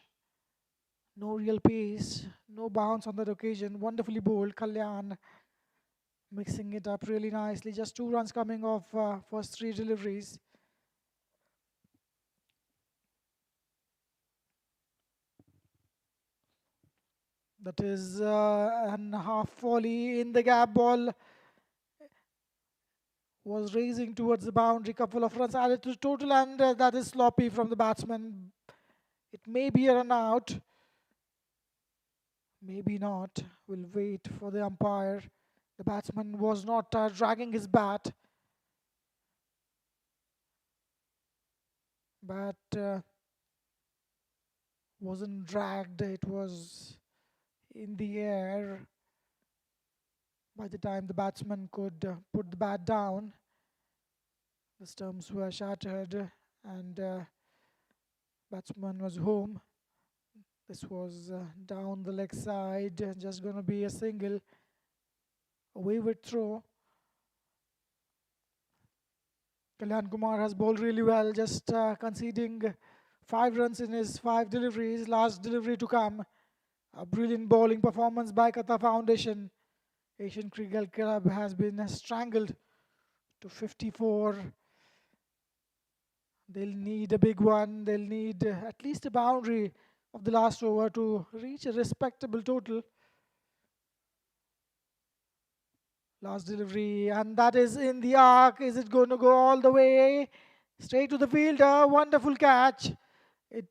No real pace, no bounce on that occasion. Wonderfully bowled. Kalyan mixing it up really nicely. Just 2 runs coming off first 3 deliveries. That is an half volley in the gap. Ball was raising towards the boundary. Couple of runs added to the total, and that is sloppy from the batsman. It may be a run out. Maybe not. We'll wait for the umpire. The batsman was not dragging his bat. Bat wasn't dragged. It was in the air. By the time the batsman could put the bat down, the stumps were shattered and batsman was home. This was down the leg side, just going to be a single, a wayward throw. Kalyan Kumar has bowled really well, just conceding 5 runs in his 5 deliveries. Last delivery to come. A brilliant bowling performance by Qatar Foundation. Asian Cricket Club has been strangled to 54. They'll need a big one. They'll need at least a boundary of the last over to reach a respectable total. Last delivery, and that is in the arc. Is it going to go all the way? Straight to the fielder. Wonderful catch. It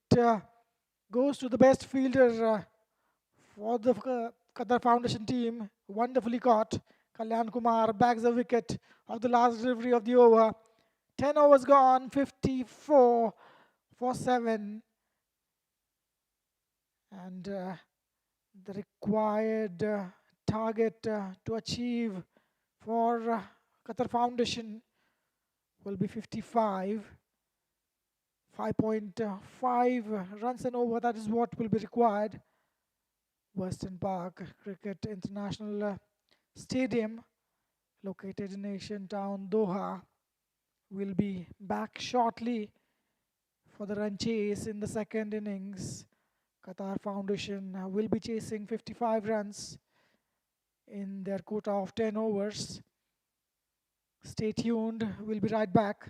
goes to the best fielder for the Qatar Foundation team. Wonderfully caught. Kalyan Kumar bags a wicket of the last delivery of the over. 10 overs gone, 54 for 7. And the required target to achieve for Qatar Foundation will be 55. 5.5 runs and over, that is what will be required. Western Park Cricket International Stadium, located in Asian town Doha, will be back shortly for the run chase in the second innings. Qatar Foundation will be chasing 55 runs in their quota of 10 overs. Stay tuned, we'll be right back.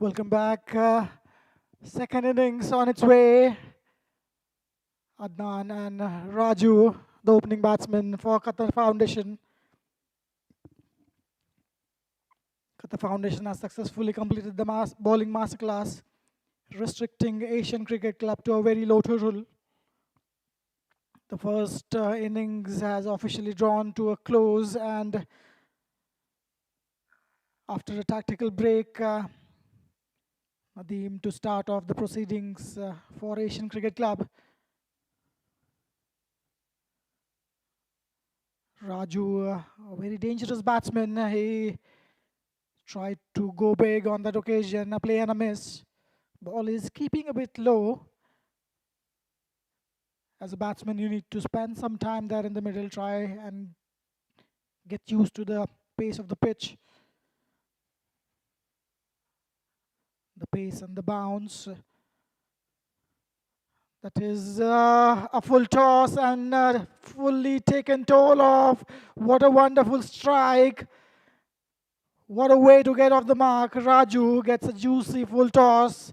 Welcome back. Second innings on its way. Adnan and Raju, the opening batsmen for Qatar Foundation. Qatar Foundation has successfully completed the bowling masterclass, restricting Asian Cricket Club to a very low total. The first innings has officially drawn to a close, and after a tactical break, Nadeem to start off the proceedings for Asian Cricket Club. Raju, a very dangerous batsman. He tried to go big on that occasion, a play and a miss. Ball is keeping a bit low. As a batsman, you need to spend some time there in the middle, try and get used to the pace of the pitch. The pace and the bounce. That is a full toss and fully taken toll of. What a wonderful strike. What a way to get off the mark. Raju gets a juicy full toss.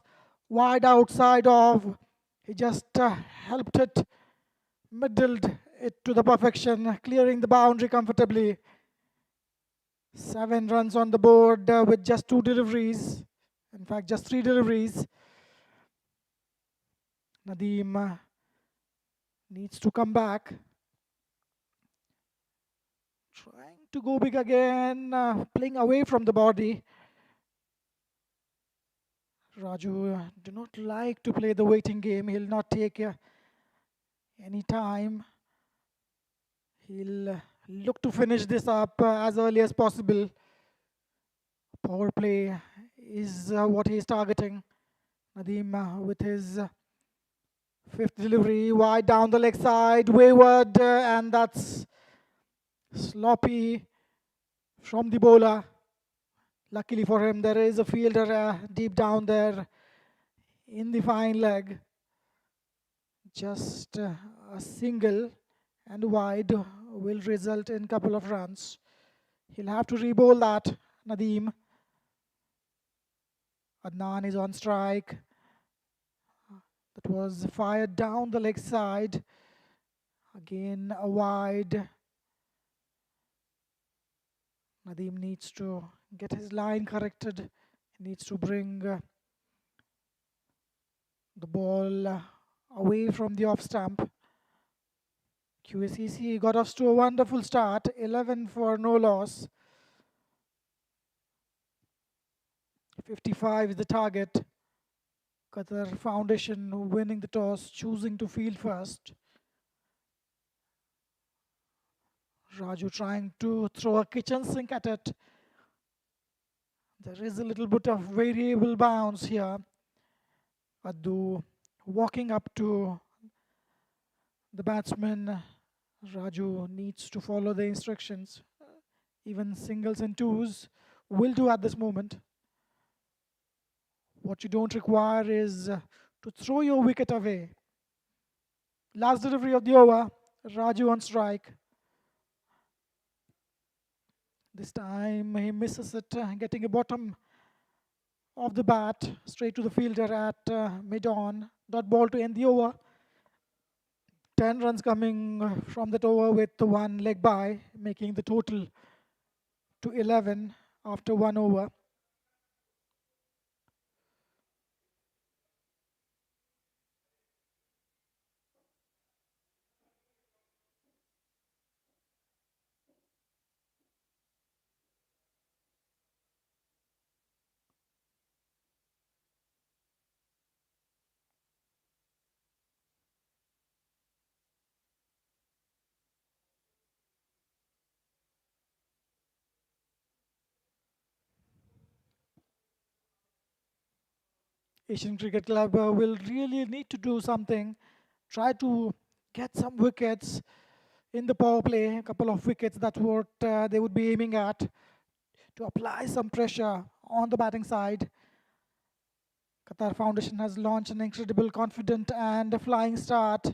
Wide outside of. He just helped it, middled it to the perfection, clearing the boundary comfortably. 7 runs on the board with just 2 deliveries. In fact, just 3 deliveries. Nadeem needs to come back. Trying to go big again, playing away from the body. Raju do not like to play the waiting game. He'll not take any time. He'll look to finish this up as early as possible. Power play is what he's targeting. Nadeem with his 5th delivery, wide down the leg side, wayward, and that's sloppy from the bowler. Luckily for him, there is a fielder deep down there in the fine leg. Just a single and wide will result in a couple of runs. He'll have to re-bowl that, Nadeem. Adnan is on strike. That was fired down the leg side. Again, a wide. Nadeem needs to get his line corrected. He needs to bring the ball away from the off stump. QIECO got off to a wonderful start. 11 for no loss. 55 is the target. Qatar Foundation winning the toss, choosing to field first. Raju trying to throw a kitchen sink at it. There is a little bit of variable bounce here. Addu walking up to the batsman. Raju needs to follow the instructions. Even singles and twos will do at this moment. What you don't require is to throw your wicket away. Last delivery of the over. Raju on strike. This time he misses it, getting a bottom of the bat straight to the fielder at mid-on. Dot ball to end the over. 10 runs coming from that over with the 1 leg by, making the total to 11 after 1 over. Asian Cricket Club will really need to do something, try to get some wickets in the power play, a couple of wickets. That's what they would be aiming at, to apply some pressure on the batting side. Qatar Foundation has launched an incredible, confident and flying start.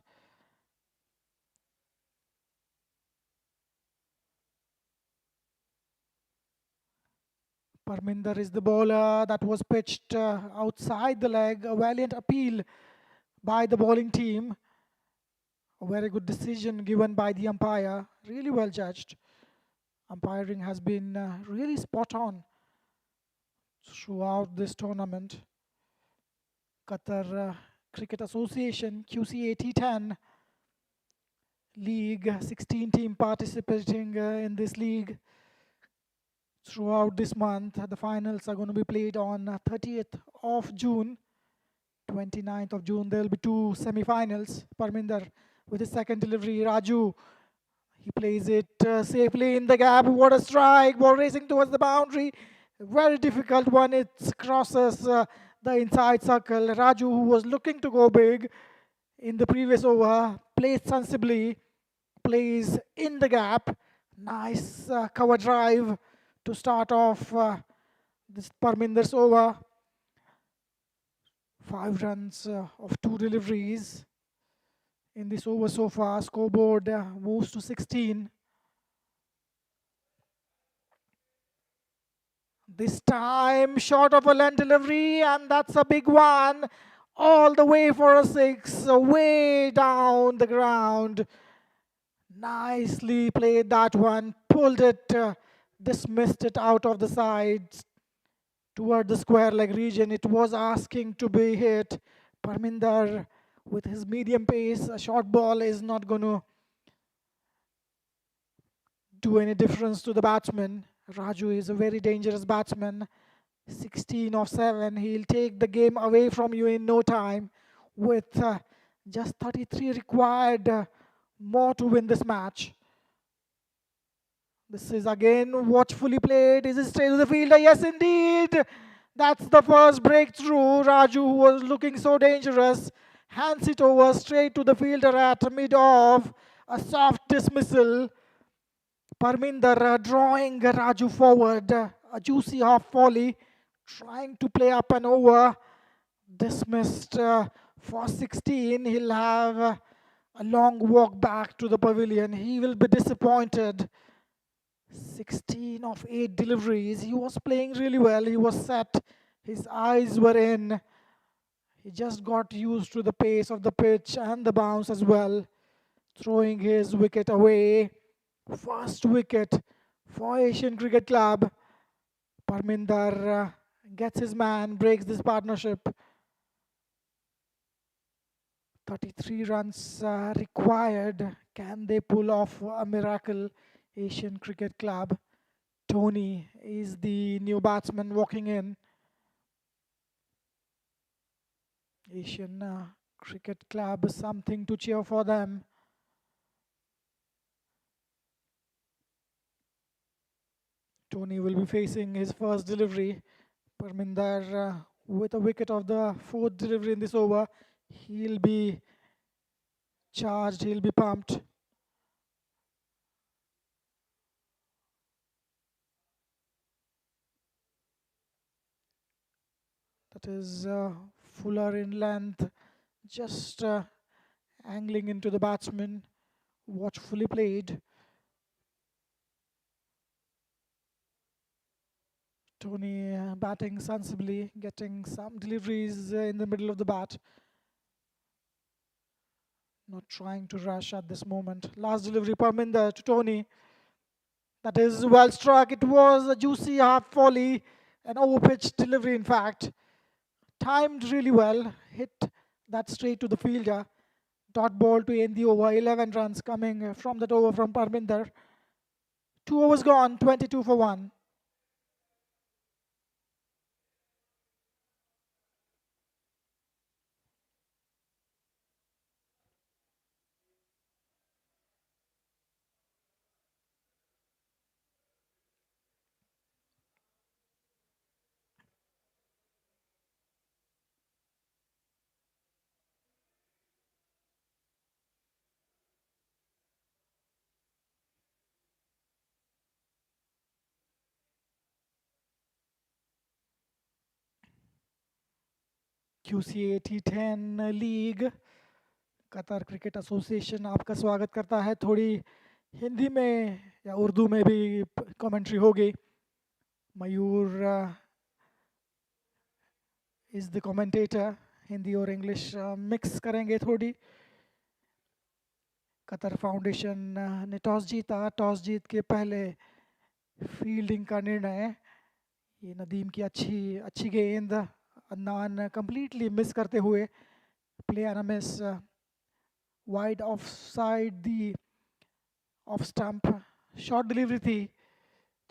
Parminder is the bowler that was pitched outside the leg. A valiant appeal by the bowling team. A very good decision given by the umpire. Really well judged. Umpiring has been really spot on throughout this tournament. Qatar Cricket Association, QCA T10 League, 16 team participating in this league throughout this month. The finals are going to be played on 30th of June. 29th of June, there will be two semi-finals. Parminder with his second delivery. Raju, he plays it safely in the gap. What a strike. Ball racing towards the boundary. Very difficult one. It crosses the inside circle. Raju, who was looking to go big in the previous over, plays sensibly. Plays in the gap. Nice cover drive to start off this Parminder's over. 5 runs of 2 deliveries in this over so far. Scoreboard moves to 16. This time short of a length delivery, and that's a big one. All the way for a 6, way down the ground. Nicely played that one. Pulled it, dismissed it out of the sides toward the square leg region. It was asking to be hit. Parminder with his medium pace, a short ball is not going to do any difference to the batsman. Raju is a very dangerous batsman. 16 of 7. He'll take the game away from you in no time with just 33 required more to win this match. This is again watchfully played. Is it straight to the fielder? Yes, indeed. That's the first breakthrough. Raju, who was looking so dangerous, hands it over straight to the fielder at mid-off. A soft dismissal. Parminder drawing Raju forward. A juicy half volley. Trying to play up and over. Dismissed for 16. He'll have a long walk back to the pavilion. He will be disappointed. 16 of 8 deliveries. He was playing really well. He was set. His eyes were in. He just got used to the pace of the pitch and the bounce as well. Throwing his wicket away. First wicket for Asian Cricket Club. Parminder gets his man, breaks this partnership. 33 runs required. Can they pull off a miracle? Asian Cricket Club. Tony is the new batsman walking in. Asian Cricket Club, something to cheer for them. Tony will be facing his first delivery. Parminder with a wicket of the 4th delivery in this over. He'll be charged, he'll be pumped. That is fuller in length, just angling into the batsman. Watchfully played. Tony batting sensibly, getting some deliveries in the middle of the bat. Not trying to rush at this moment. Last delivery, Parminder to Tony. That is well struck. It was a juicy half volley, an over-pitched delivery in fact. Timed really well. Hit that straight to the fielder. Dot ball to end the over. 11 runs coming from that over from Parminder. 2 overs gone, 22 for 1. QCA T10 league Qatar cricket association आपका स्वागत करता है. थोड़ी हिंदी में या उर्दू में भी commentary होगी. मयूर इज द कमेंटेटर. हिंदी और इंग्लिश मिक्स करेंगे थोड़ी. कतर फाउंडेशन ने टॉस जीता. टॉस जीत के पहले फील्डिंग का निर्णय. ये नदीम की अच्छी अच्छी गेंद. अदनान कंप्लीटली मिस करते हुए. Play an miss. Wide of side the off stump. Short delivery थी.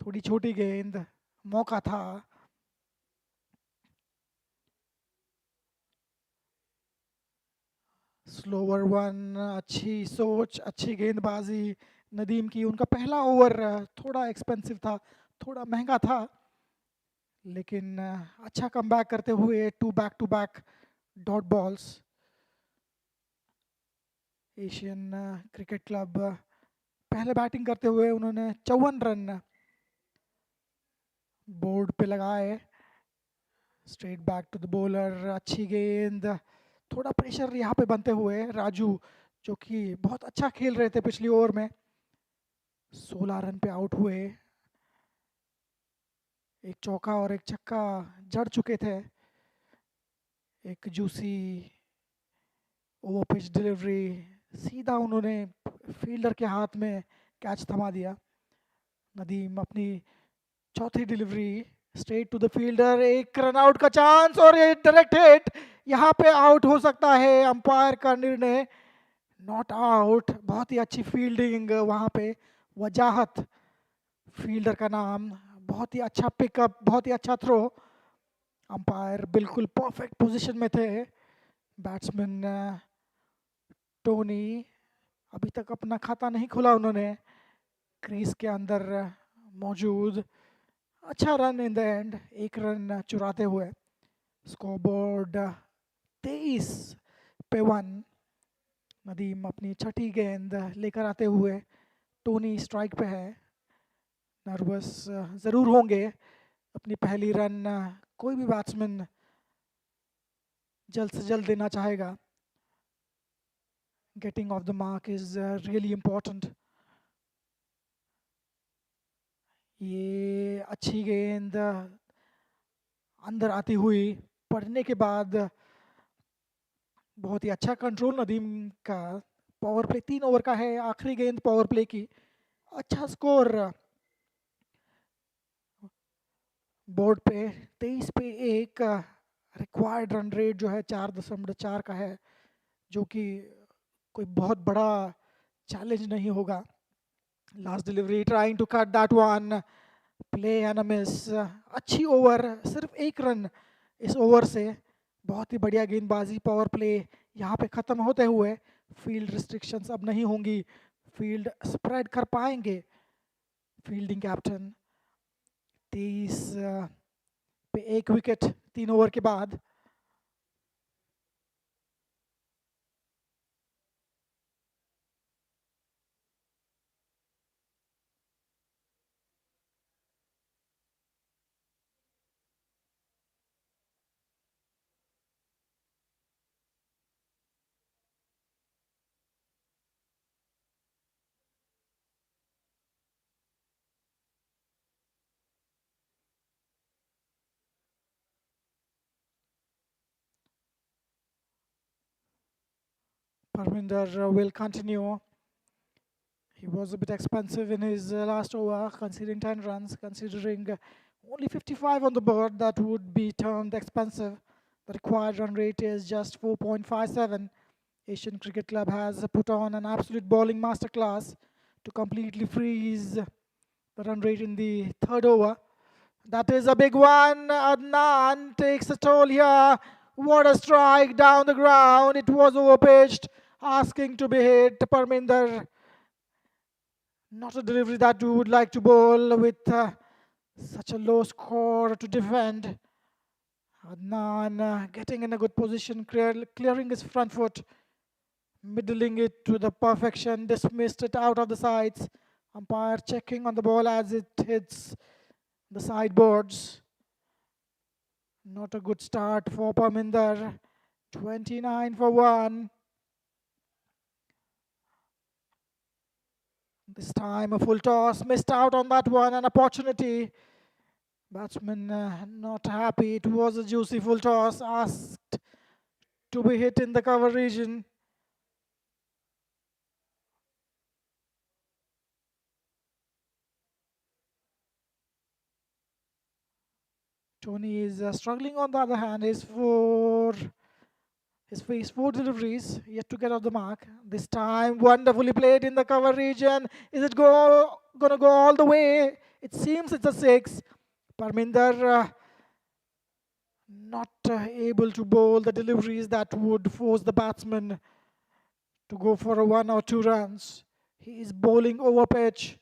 थोड़ी छोटी गेंद. मौका था. Slower one. अच्छी सोच, अच्छी गेंदबाजी नदीम की. उनका पहला ओवर थोड़ा एक्सपेंसिव था, थोड़ा महंगा था, लेकिन अच्छा कमबैक करते हुए two back dot balls. Asian cricket club पहले बैटिंग करते हुए उन्होंने 54 रन बोर्ड पे लगाए. Straight back to the bowler. अच्छी गेंद. थोड़ा प्रेशर यहाँ पे बनते हुए राजू, जो कि बहुत अच्छा खेल रहे थे पिछली ओवर में, 16 रन पे आउट हुए. एक चौका और एक छक्का जड़ चुके थे. एक जूसी ओवर पिच डिलीवरी. सीधा उन्होंने फील्डर के हाथ में कैच थमा दिया. नदीम अपनी चौथी delivery straight to the fielder. एक रन आउट का चांस और ये डायरेक्ट हिट. यहाँ पे आउट हो सकता है. अंपायर का निर्णय नॉट आउट. बहुत ही अच्छी फील्डिंग वहाँ पे. वजाहत फील्डर का नाम. बहुत ही अच्छा पिकअप, बहुत ही अच्छा थ्रो. अंपायर बिल्कुल परफेक्ट पोजीशन में थे. बैट्समैन टोनी अभी तक अपना खाता नहीं खोला उन्होंने. क्रीज के अंदर मौजूद. अच्छा रन इन द एंड. एक रन चुराते हुए. स्कोरबोर्ड 23 पे 1. नदीम अपनी छठी गेंद लेकर आते हुए. टोनी स्ट्राइक पे है. नर्वस ज़रूर होंगे. अपनी पहली रन कोई भी बैट्समैन जल्द से जल्द देना चाहेगा. Getting off the mark is really important. ये अच्छी गेंद अंदर आती हुई. पढ़ने के बाद बहुत ही अच्छा कंट्रोल नदीम का. पावर प्ले 3 ओवर का है. आखिरी गेंद पावर प्ले की. अच्छा स्कोर बोर्ड पे 23 पे 1. रिक्वायर्ड रन रेट जो है 4.4 का है, जो कि कोई बहुत बड़ा चैलेंज नहीं होगा. Last delivery trying to cut that one. Play and a miss. अच्छी ओवर. सिर्फ एक रन इस ओवर से. बहुत ही बढ़िया गेंदबाजी. पावर प्ले यहाँ पे ख़त्म होते हुए. फील्ड रिस्ट्रिक्शंस अब नहीं होंगी. फील्ड स्प्रेड कर पाएंगे फील्डिंग कैप्टन. 23 पे 1 विकेट 3 ओवर के बाद. Parminder will continue. He was a bit expensive in his last over, conceding 10 runs. Considering only 55 on the board, that would be termed expensive. The required run rate is just 4.57. Asian Cricket Club has put on an absolute bowling masterclass to completely freeze the run rate in the third over. That is a big one. Adnan takes a toll here. What a strike down the ground. It was overpitched, asking to be hit. Parminder, not a delivery that you would like to bowl with such a low score to defend. Adnan getting in a good position, clearing his front foot, middling it to the perfection, dismissed it out of the sides. Umpire checking on the ball as it hits the sideboards. Not a good start for Parminder. 29 for 1. This time a full toss. Missed out on that one. An opportunity. Batsman not happy. It was a juicy full toss, asked to be hit in the cover region. Tony is struggling on the other hand. His face four deliveries yet to get off the mark. This time wonderfully played in the cover region. Is it gonna go all the way? It seems it's a six. Parminder not able to bowl the deliveries that would force the batsman to go for a 1 or 2 runs. He is bowling over pitch.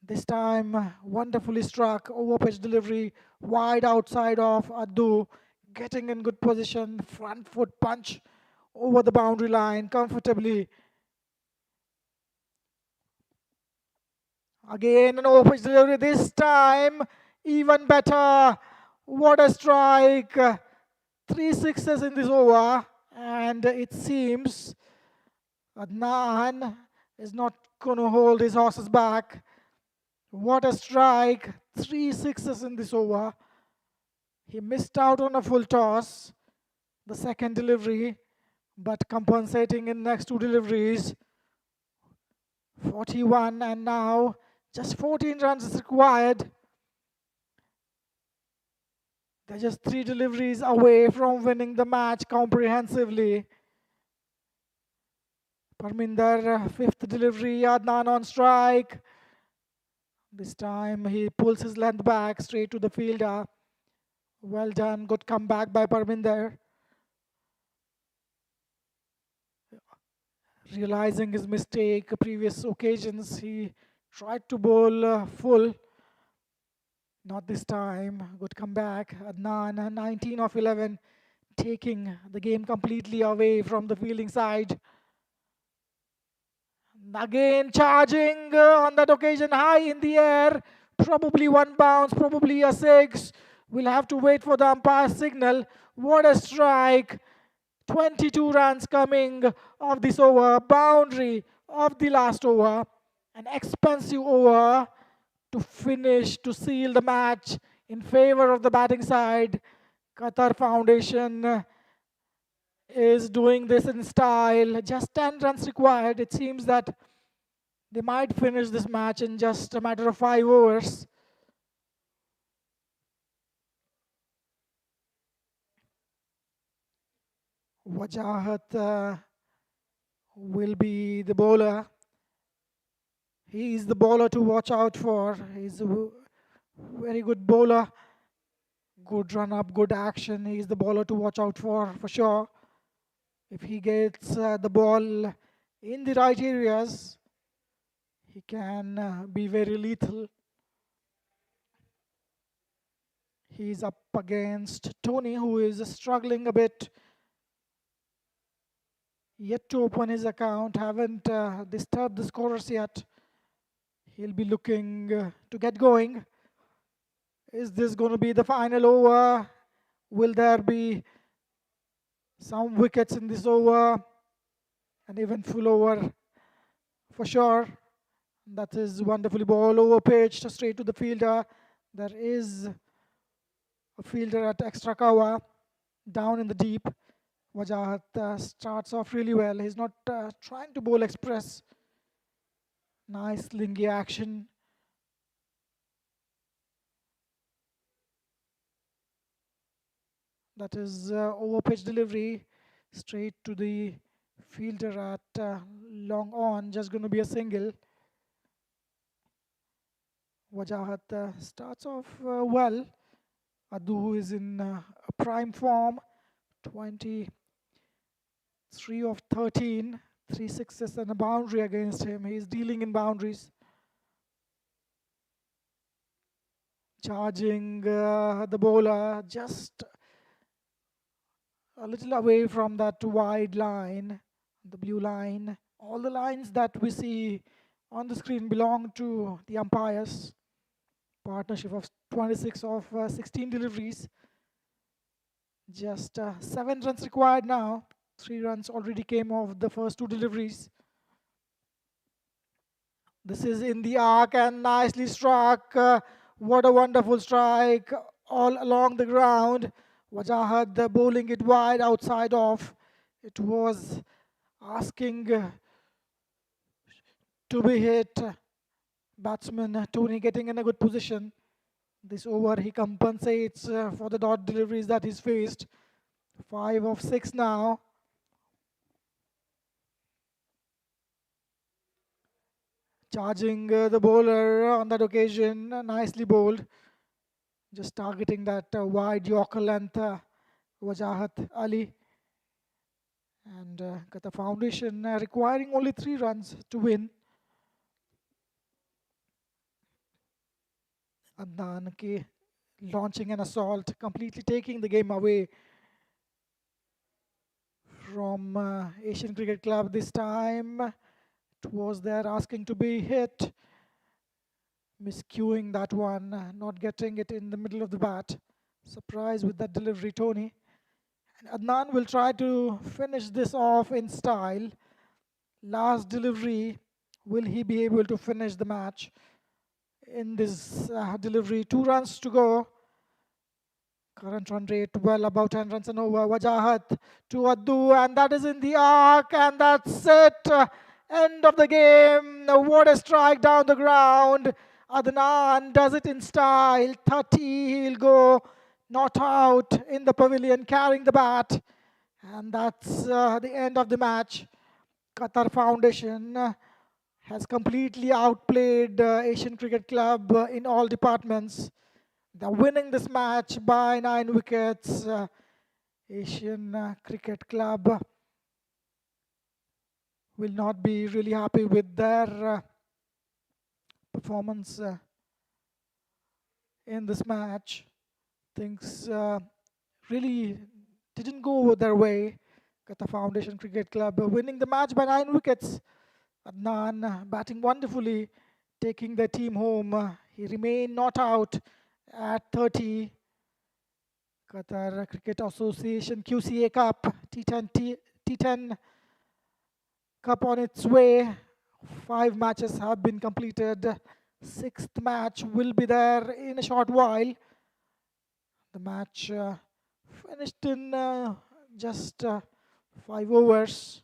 This time wonderfully struck over pitch delivery wide outside of Addu, getting in good position, front foot punch over the boundary line comfortably. Again an over pitch delivery, this time even better. What a strike. 3 sixes in this over, and it seems Adnan is not going to hold his horses back. What a strike. 3 sixes in this over. He missed out on a full toss, the second delivery, but compensating in next two deliveries. 41, and now just 14 runs is required. They're just 3 deliveries away from winning the match comprehensively. Parminder, fifth delivery, Adnan on strike. This time he pulls his length back straight to the fielder. Well done, good comeback by Parminder. Realizing his mistake previous occasions, he tried to bowl full. Not this time. Good comeback. Adnan, 19 of 11, taking the game completely away from the fielding side. Again charging on that occasion high in the air. Probably one bounce, probably a six. We'll have to wait for the umpire's signal. What a strike. 22 runs coming of this over. Boundary of the last over. An expensive over to finish, to seal the match in favor of the batting side. Qatar Foundation is doing this in style. Just 10 runs required. It seems that they might finish this match in just a matter of 5 overs. Wajahat will be the bowler. He is the bowler to watch out for. He's a very good bowler. Good run up, good action. He's the bowler to watch out for sure. If he gets the ball in the right areas, he can be very lethal. He's up against Tony, who is struggling a bit. Yet to open his account, haven't disturbed the scorers yet. He'll be looking to get going. Is this going to be the final over? Will there be some wickets in this over? An even full over for sure. That is wonderfully ball over pitched straight to the fielder. There is a fielder at extra cover down in the deep. Wajahat starts off really well. He's not trying to bowl express. Nice lingy action. That is over pitch delivery straight to the fielder at long on. Just going to be a single. Wajahat starts off well. Addu is in prime form. 23 of 13. 3 sixes and a boundary against him. He's dealing in boundaries. Charging the bowler just a little away from that wide line, the blue line. All the lines that we see on the screen belong to the umpires. Partnership of 26 of 16 deliveries. Just 7 runs required now. 3 runs already came off the first 2 deliveries. This is in the arc and nicely struck. What a wonderful strike all along the ground. Wajahat bowling it wide outside off. It was asking to be hit. Batsman Tony getting in a good position. This over he compensates for the dot deliveries that he's faced. 5 of 6 now. Charging the bowler on that occasion, nicely bowled. Just targeting that wide Yorker length, Wajahat Ali. And Qatar Foundation requiring only 3 runs to win. Adnan K launching an assault, completely taking the game away from Asian Cricket Club this time. It was there asking to be hit. Miscuing that one, not getting it in the middle of the bat. Surprise with that delivery, Tony. And Adnan will try to finish this off in style. Last delivery, will he be able to finish the match in this delivery? 2 runs to go. Current run rate well above 10 runs and over. Wajahat to Addu, and that is in the arc, and that's it. End of the game. What a strike down the ground. Adnan does it in style. 30, he'll go not out in the pavilion carrying the bat. And that's the end of the match. Qatar Foundation has completely outplayed Asian Cricket Club in all departments. They're winning this match by 9 wickets. Asian Cricket Club will not be really happy with their performance in this match. Things really didn't go their way. Qatar Foundation Cricket Club winning the match by 9 wickets. Adnan batting wonderfully, taking the team home. He remained not out at 30. Qatar Cricket Association QCA Cup T10 Cup on its way. 5 matches have been completed. 6th match will be there in a short while. The match finished in just 5 overs.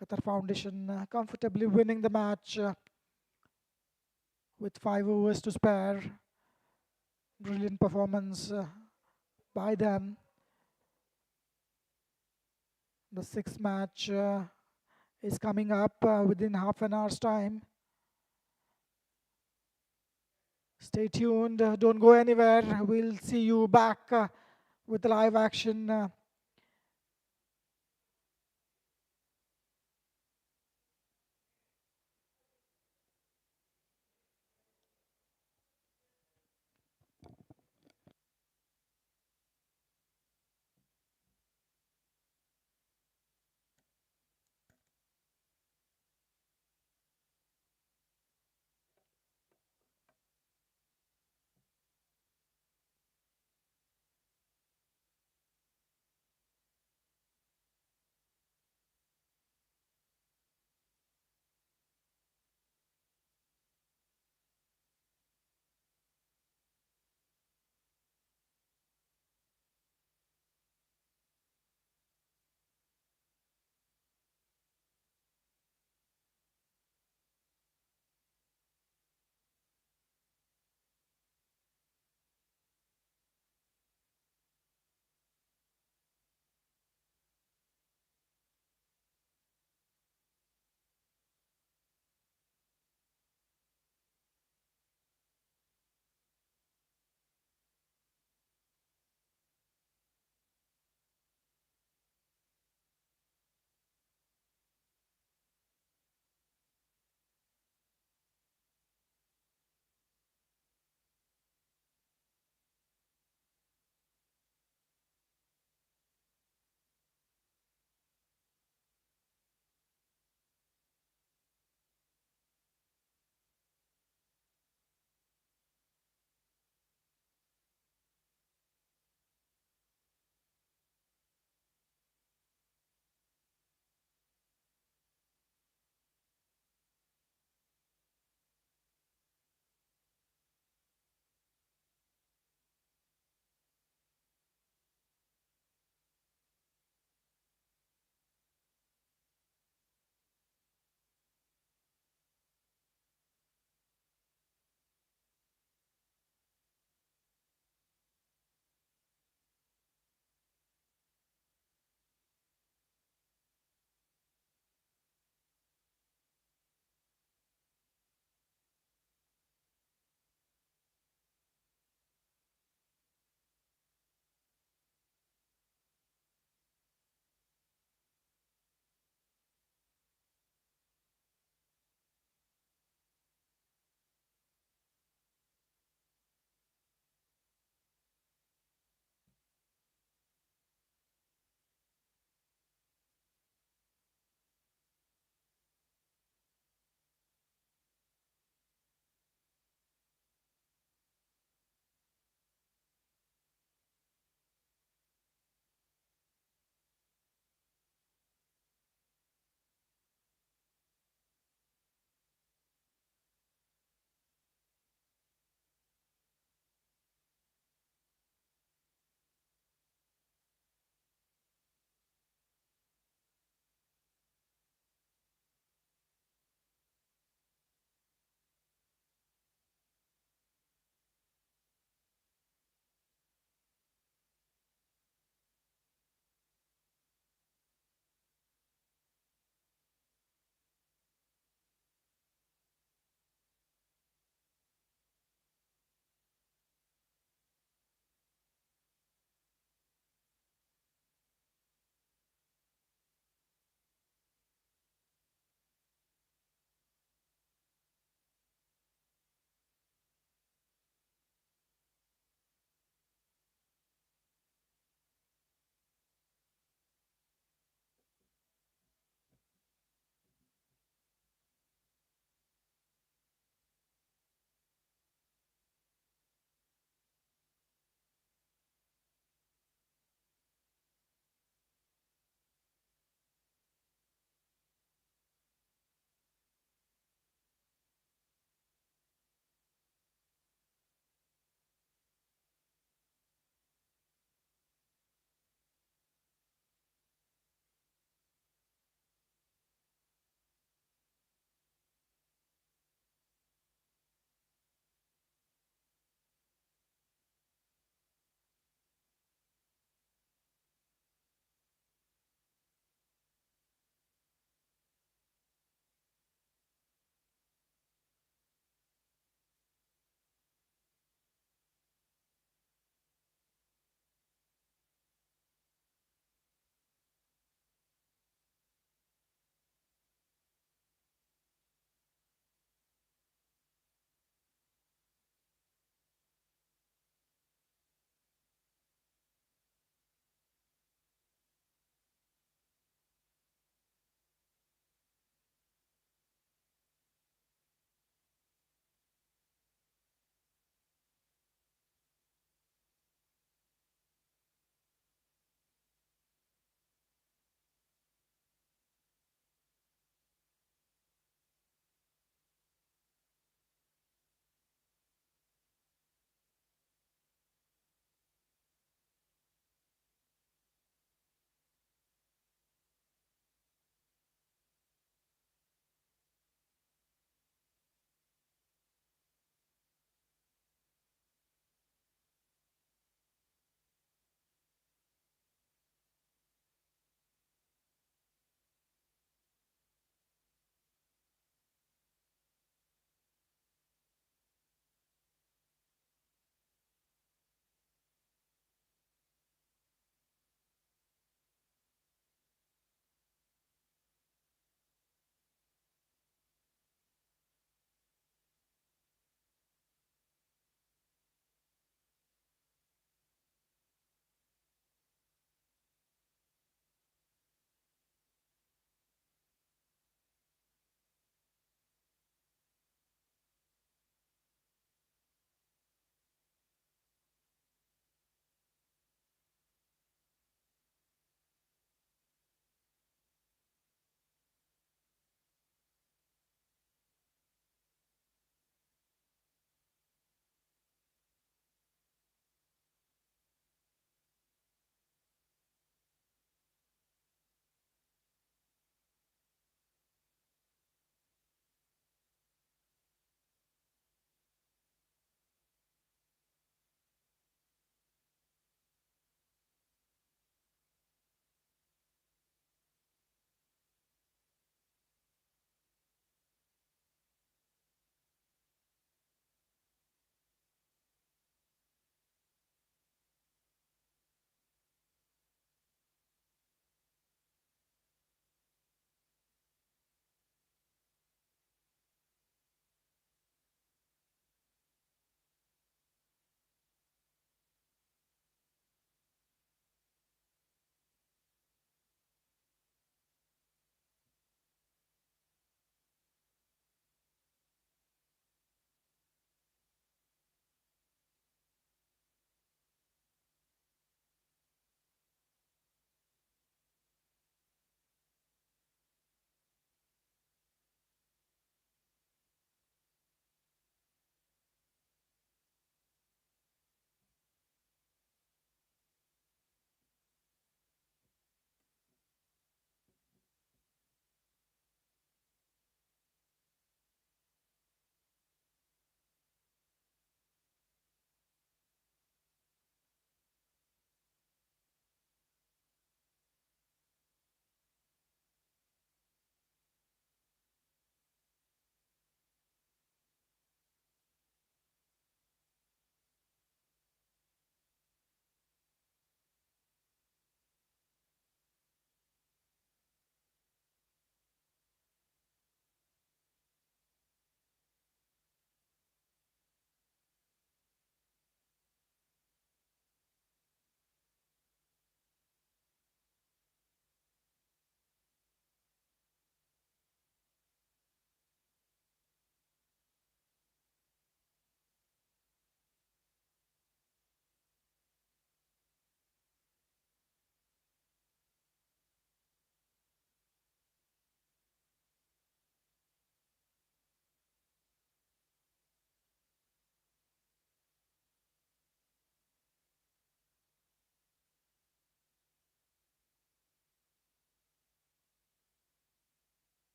Qatar Foundation comfortably winning the match with 5 overs to spare. Brilliant performance by them. The 6th match is coming up within half an hour's time. Stay tuned, don't go anywhere. We'll see you back with the live action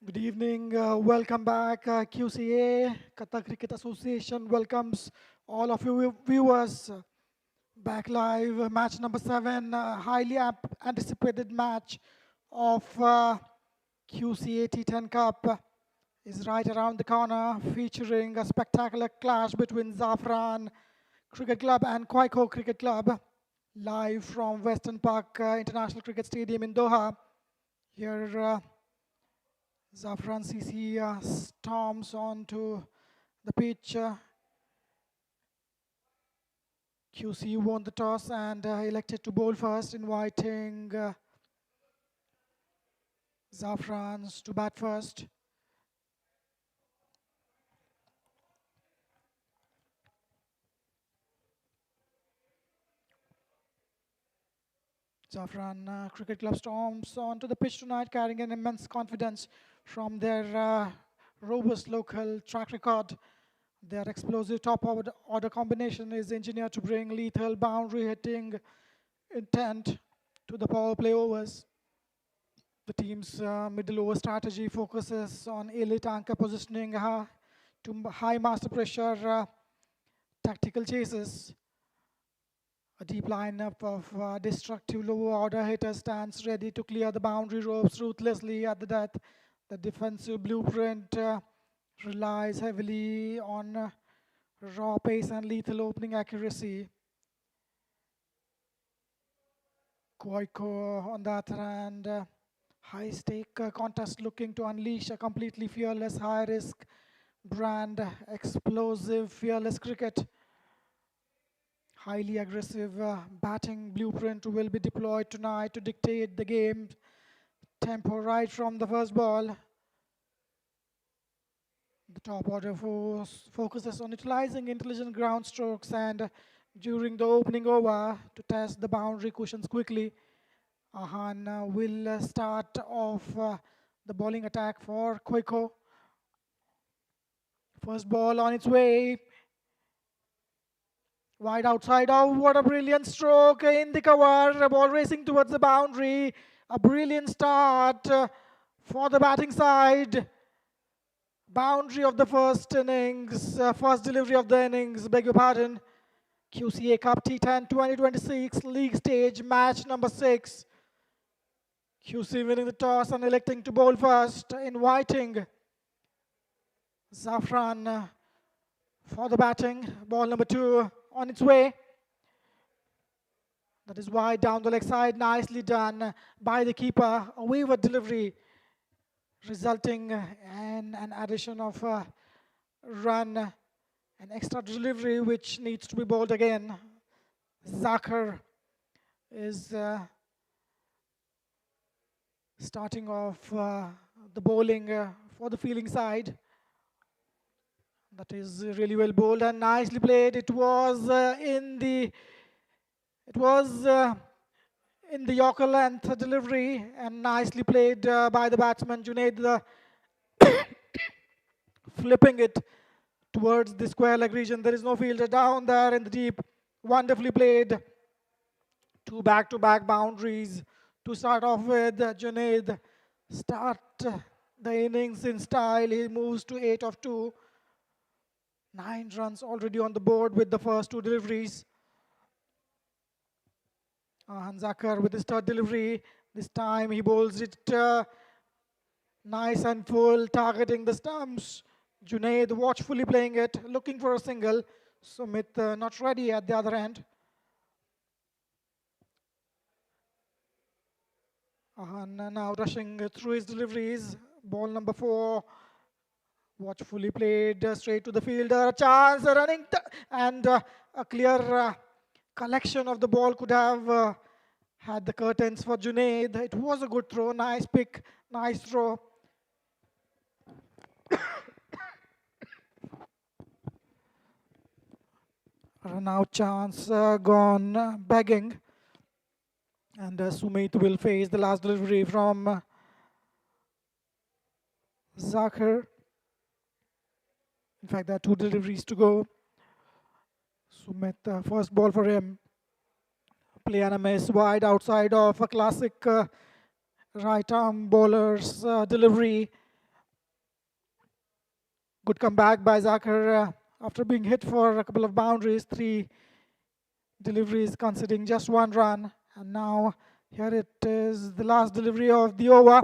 Good evening. Welcome back. QCA, Qatar Cricket Association, welcomes all of you viewers back live. Match number 7, highly anticipated match of QCA T10 Cup is right around the corner, featuring a spectacular clash between Zafran Cricket Club and QIECO Cricket Club, live from Western Park International Cricket Stadium in Doha. Here, Zafran CC storms onto the pitch. QC won the toss and elected to bowl first, inviting Zafran to bat first. Zafran Cricket Club storms onto the pitch tonight, carrying an immense confidence from their robust local track record. Their explosive top order combination is engineered to bring lethal boundary hitting intent to the power play overs. The team's middle over strategy focuses on elite anchor positioning to high master pressure tactical chases. A deep lineup of destructive lower order hitters stands ready to clear the boundary ropes ruthlessly at the death. The defensive blueprint relies heavily on raw pace and lethal opening accuracy. QIECO, on the other hand, high-stake contest looking to unleash a completely fearless, high-risk brand, explosive, fearless cricket. Highly aggressive batting blueprint will be deployed tonight to dictate the game tempo right from the first ball. The top order focuses on utilizing intelligent ground strokes and during the opening over to test the boundary cushions quickly. Asain will start off the bowling attack for QIECO. First ball on its way. Wide outside. Oh, what a brilliant stroke in the cover. A ball racing towards the boundary. A brilliant start for the batting side. Boundary of the first innings, first delivery of the innings, beg your pardon. QCA Cup T10 2026 league stage, match number 6. QC winning the toss and electing to bowl first, inviting Zafran for the batting. Ball number 2 on its way. That is wide down the leg side, nicely done by the keeper. A wayward delivery resulting in an addition of a run, an extra delivery which needs to be bowled again. Zakir is starting off the bowling for the fielding side. That is really well bowled and nicely played. It was in the Yorker length delivery and nicely played by the batsman Junaid, flipping it towards the square leg region. There is no fielder down there in the deep. Wonderfully played. 2 back-to-back boundaries to start off with. Junaid start the innings in style. He moves to 8 of 2. 9 runs already on the board with the first 2 deliveries. Zakir with his third delivery. This time he bowls it nice and full, targeting the stumps. Junaid watchfully playing it, looking for a single. Sumit not ready at the other end. Now rushing through his deliveries. Ball number 4. Watchfully played straight to the fielder. A chance, a running, and a clear collection of the ball could have had the curtains for Junaid. It was a good throw, nice pick, nice throw. Run out chance gone begging. And Sumit will face the last delivery from Zakir. In fact, there are 2 deliveries to go. Sumit, first ball for him. Play and a miss wide outside of a classic right arm bowler's delivery. Good comeback by Zakir after being hit for a couple of boundaries, 3 deliveries, conceding just 1 run. And now here it is, the last delivery of the over.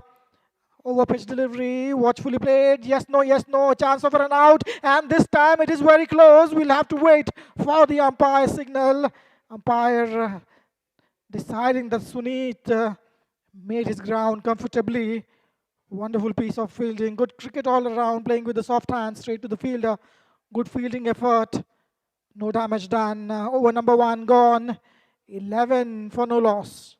Over pitch delivery, watchfully played. Yes, no, chance of a run out. And this time it is very close. We'll have to wait for the umpire signal. Umpire deciding that Suneet made his ground comfortably. Wonderful piece of fielding. Good cricket all around, playing with the soft hands straight to the fielder. Good fielding effort. No damage done. Over number 1 gone. 11 for no loss.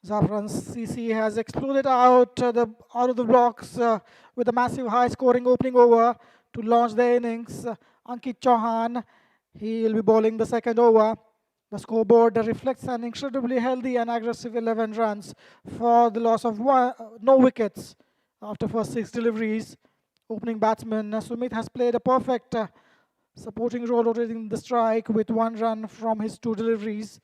Zafran CC has exploded out of the blocks with a massive high-scoring opening over to launch the innings. Ankit Chauhan, he will be bowling the second over. The scoreboard reflects an incredibly healthy and aggressive 11 runs for the loss of no wickets after first 6 deliveries. Opening batsman Sumit has played a perfect supporting role rotating the strike with 1 run from his 2 deliveries.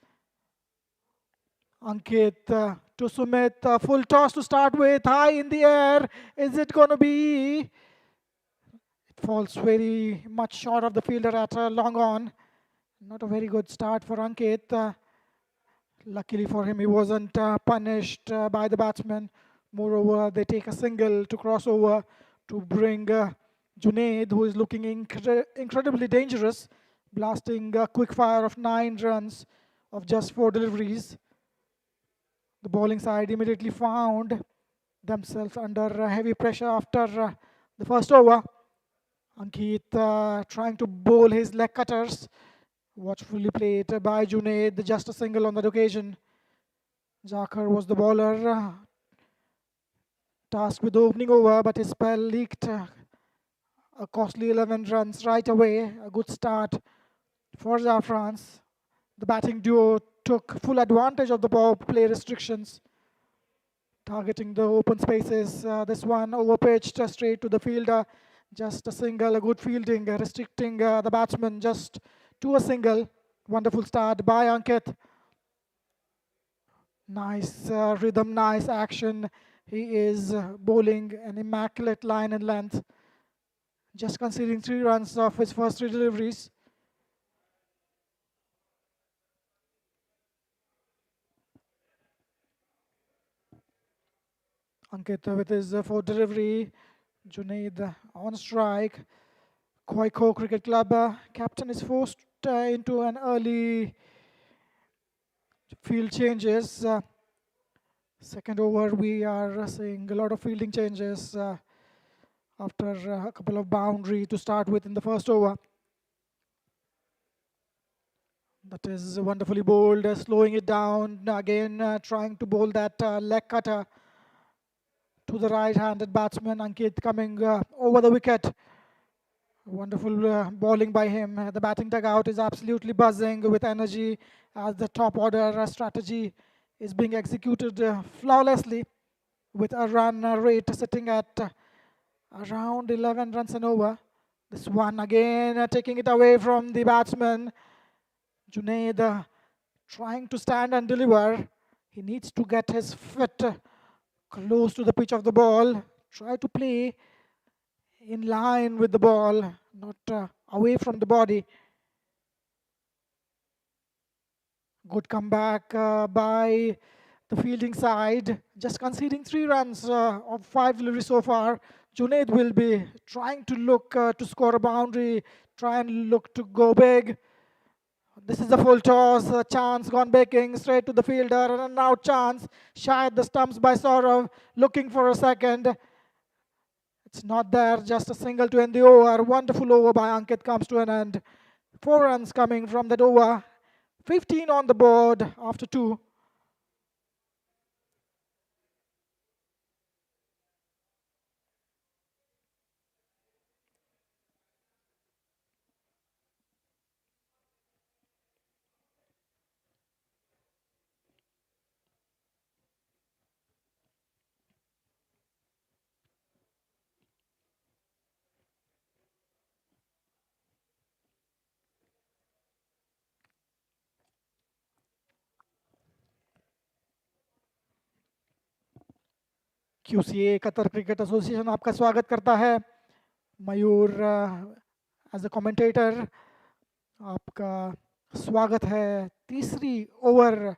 Ankit to Sumit, full toss to start with, high in the air. Is it going to be? It falls very much short of the fielder at long on. Not a very good start for Ankit. Luckily for him, he wasn't punished by the batsman. Moreover, they take a single to cross over to bring Junaid, who is looking incredibly dangerous, blasting a quick fire of 9 runs of just 4 deliveries. The bowling side immediately found themselves under heavy pressure after the first over. Ankit trying to bowl his leg cutters. Watchfully played by Junaid, just a single on that occasion. Zakir was the bowler, tasked with the opening over, but his spell leaked a costly 11 runs right away. A good start for Zafran. The batting duo took full advantage of the power play restrictions, targeting the open spaces. This one overpitched straight to the fielder. Just a single, a good fielding, restricting the batsman just to a single. Wonderful start by Ankit. Nice rhythm, nice action. He is bowling an immaculate line and length, just conceding 3 runs off his first 3 deliveries. Ankit with his 4th delivery. Junaid on strike. QIECO Cricket Club captain is forced into an early field changes. Second over, we are seeing a lot of fielding changes after a couple of boundaries to start with in the first over. That is wonderfully bowled, slowing it down again, trying to bowl that leg cutter to the right-handed batsman. Ankit coming over the wicket. Wonderful bowling by him. The batting dugout is absolutely buzzing with energy as the top order strategy is being executed flawlessly, with a run rate sitting at around 11 runs and over. This one again taking it away from the batsman. Junaid trying to stand and deliver. He needs to get his foot close to the pitch of the ball. Try to play in line with the ball, not away from the body. Good comeback by the fielding side, just conceding 3 runs of 5 deliveries so far. Junaid will be trying to look to score a boundary, try and look to go big. This is a full toss, a chance gone baking straight to the fielder, and now chance shy at the stumps by Saurav, looking for a second. It's not there, just a single to end the over. Wonderful over by Ankit comes to an end. 4 runs coming from that over. 15 on the board after 2. QCA Qatar cricket association आपका स्वागत करता है। मयूर as a commentator आपका स्वागत है। तीसरी over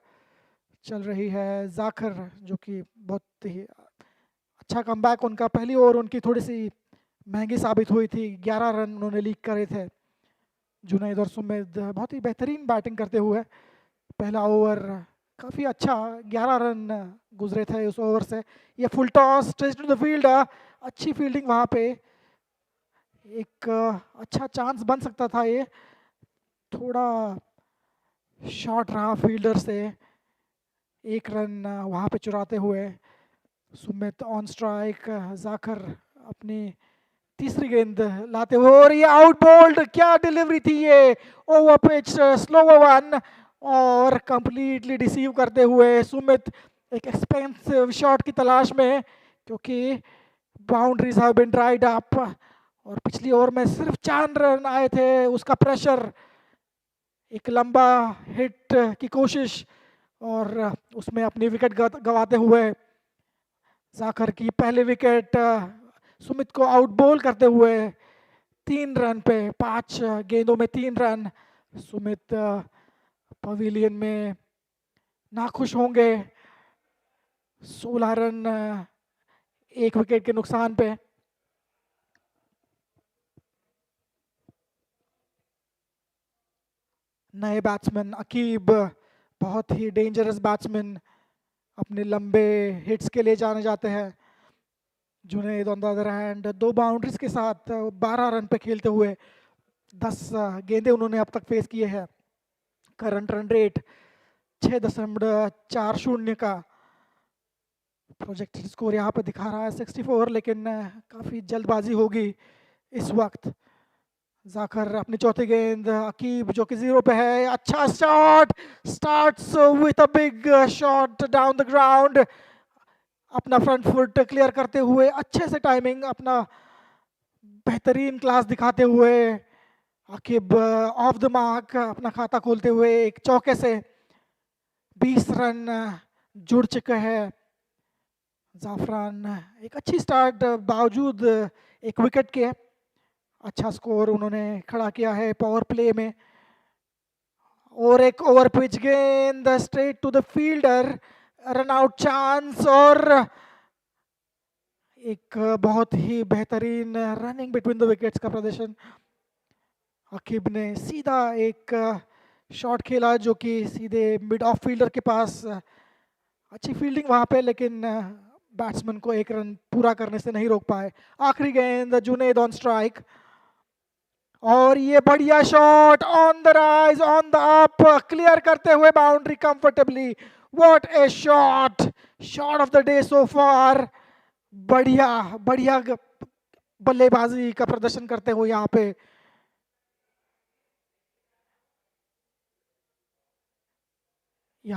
चल रही है। जाखर जो कि बहुत ही अच्छा कमबैक उनका। पहली ओवर उनकी थोड़ी सी महंगी साबित हुई थी। 11 रन उन्होंने लीक करे थे। जुनैद और सुमेद बहुत ही बेहतरीन बैटिंग करते हुए पहला ओवर काफ़ी अच्छा 11 रन गुजरे थे उस ओवर से। ये full toss straight to the field, अच्छी फील्डिंग वहाँ पे। एक अच्छा चांस बन सकता था। ये थोड़ा शॉट रहा फील्डर से। 1 रन वहाँ पे चुराते हुए सुमित ऑन स्ट्राइक। जाखर अपनी तीसरी गेंद लाते हुए और ये आउट बोल्ड। क्या डिलीवरी थी ये, ओवर पिच स्लोवर वन और कंप्लीटली डिसीव करते हुए सुमित एक एक्सपेंसिव शॉट की तलाश में, क्योंकि boundaries have been dried up और पिछली ओवर में सिर्फ 4 रन आए थे। उसका प्रेशर, एक लंबा हिट की कोशिश और उसमें अपनी विकेट गंवाते हुए जाखर की पहले विकेट सुमित को आउट बॉल करते हुए 3 रन पे 5 गेंदों में 3 रन। सुमित पवेलियन में नाखुश होंगे। 16 रन 1 विकेट के नुकसान पे। नए बैट्समैन अकीब, बहुत ही डेंजरस बैट्समैन, अपने लंबे हिट्स के लिए जाने जाते हैं। Junaid on the other hand 2 boundaries के साथ 12 रन पे खेलते हुए 10 गेंदे उन्होंने अब तक फेस किए हैं। करंट रन रेट 6.40 का। प्रोजेक्टेड स्कोर यहाँ पर दिखा रहा है 64, लेकिन काफ़ी जल्दबाजी होगी इस वक्त। जाखर अपनी चौथी गेंद, अकीब जो कि 0 पे है। अच्छा shot, starts with a big shot down the ground. अपना फ्रंट फुट क्लियर करते हुए अच्छे से टाइमिंग, अपना बेहतरीन क्लास दिखाते हुए अकीब ऑफ द मार्क अपना खाता खोलते हुए एक चौके से 20 रन जुड़ चुके हैं। जाफरान एक अच्छी स्टार्ट बावजूद एक विकेट के अच्छा स्कोर उन्होंने खड़ा किया है पावर प्ले में। और एक ओवर पिच गेंद straight to the fielder, run out chance और एक बहुत ही बेहतरीन रनिंग बिटवीन द विकेट्स का प्रदर्शन। अकीब ने सीधा एक शॉट खेला जो कि सीधे मिड ऑफ फील्डर के पास। अच्छी फील्डिंग वहां पे, लेकिन बैट्समैन को 1 रन पूरा करने से नहीं रोक पाए। आखिरी गेंद जुनैद ऑन स्ट्राइक और ये बढ़िया shot on the rise on the up, clear करते हुए boundary comfortably. What a shot, shot of the day so far. बढ़िया बढ़िया बल्लेबाजी का प्रदर्शन करते हुए यहाँ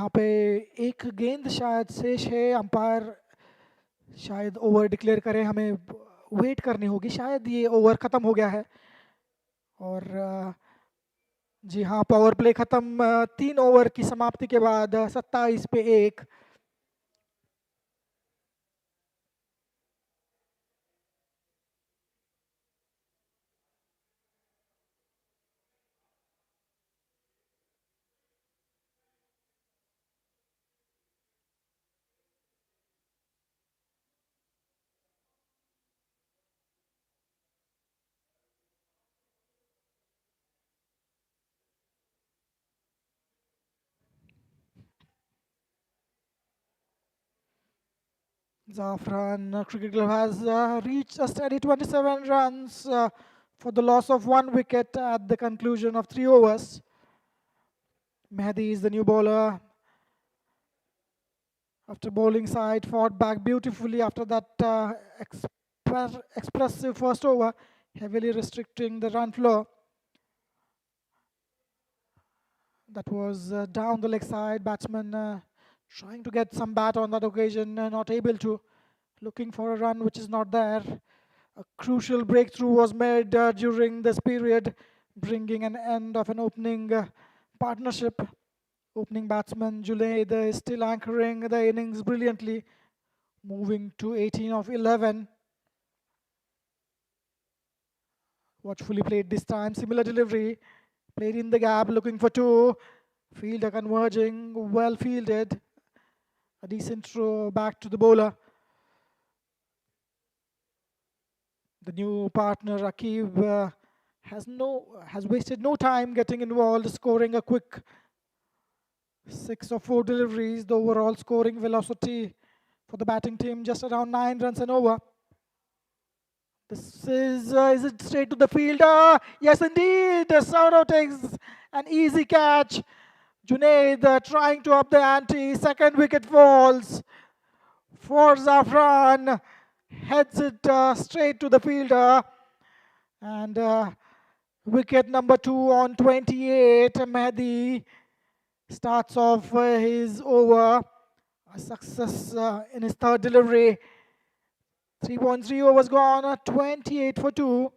पे एक गेंद शायद शेष है। अंपायर शायद ओवर डिक्लेयर करें, हमें वेट करनी होगी। शायद ये ओवर खत्म हो गया है। और जी हाँ, पावर प्ले खत्म। 3 ओवर की समाप्ति के बाद 27 पे 1। Zafran Cricket Club has reached a steady 27 runs for the loss of 1 wicket at the conclusion of 3 overs. Mehdi is the new bowler. After bowling side, fought back beautifully after that expressive first over, heavily restricting the run flow. That was down the leg side. Batsman trying to get some bat on that occasion, not able to. Looking for a run which is not there. A crucial breakthrough was made during this period, bringing an end of an opening partnership. Opening batsman Junaid is still anchoring the innings brilliantly, moving to 18 of 11. Watchfully played this time, similar delivery, played in the gap, looking for two. Fielder converging, well fielded. A decent throw back to the bowler. The new partner Rakib has wasted no time getting involved, scoring a quick 6 of 4 deliveries. The overall scoring velocity for the batting team just around 9 runs and over. This is it straight to the fielder? Yes, indeed. Saurabh takes an easy catch. Junaid trying to up the ante. Second wicket falls for Zafran. Heads it straight to the fielder. And wicket number 2 on 28. Mehdi starts off his over. A success in his third delivery. 3.3 overs gone. 28 for 2.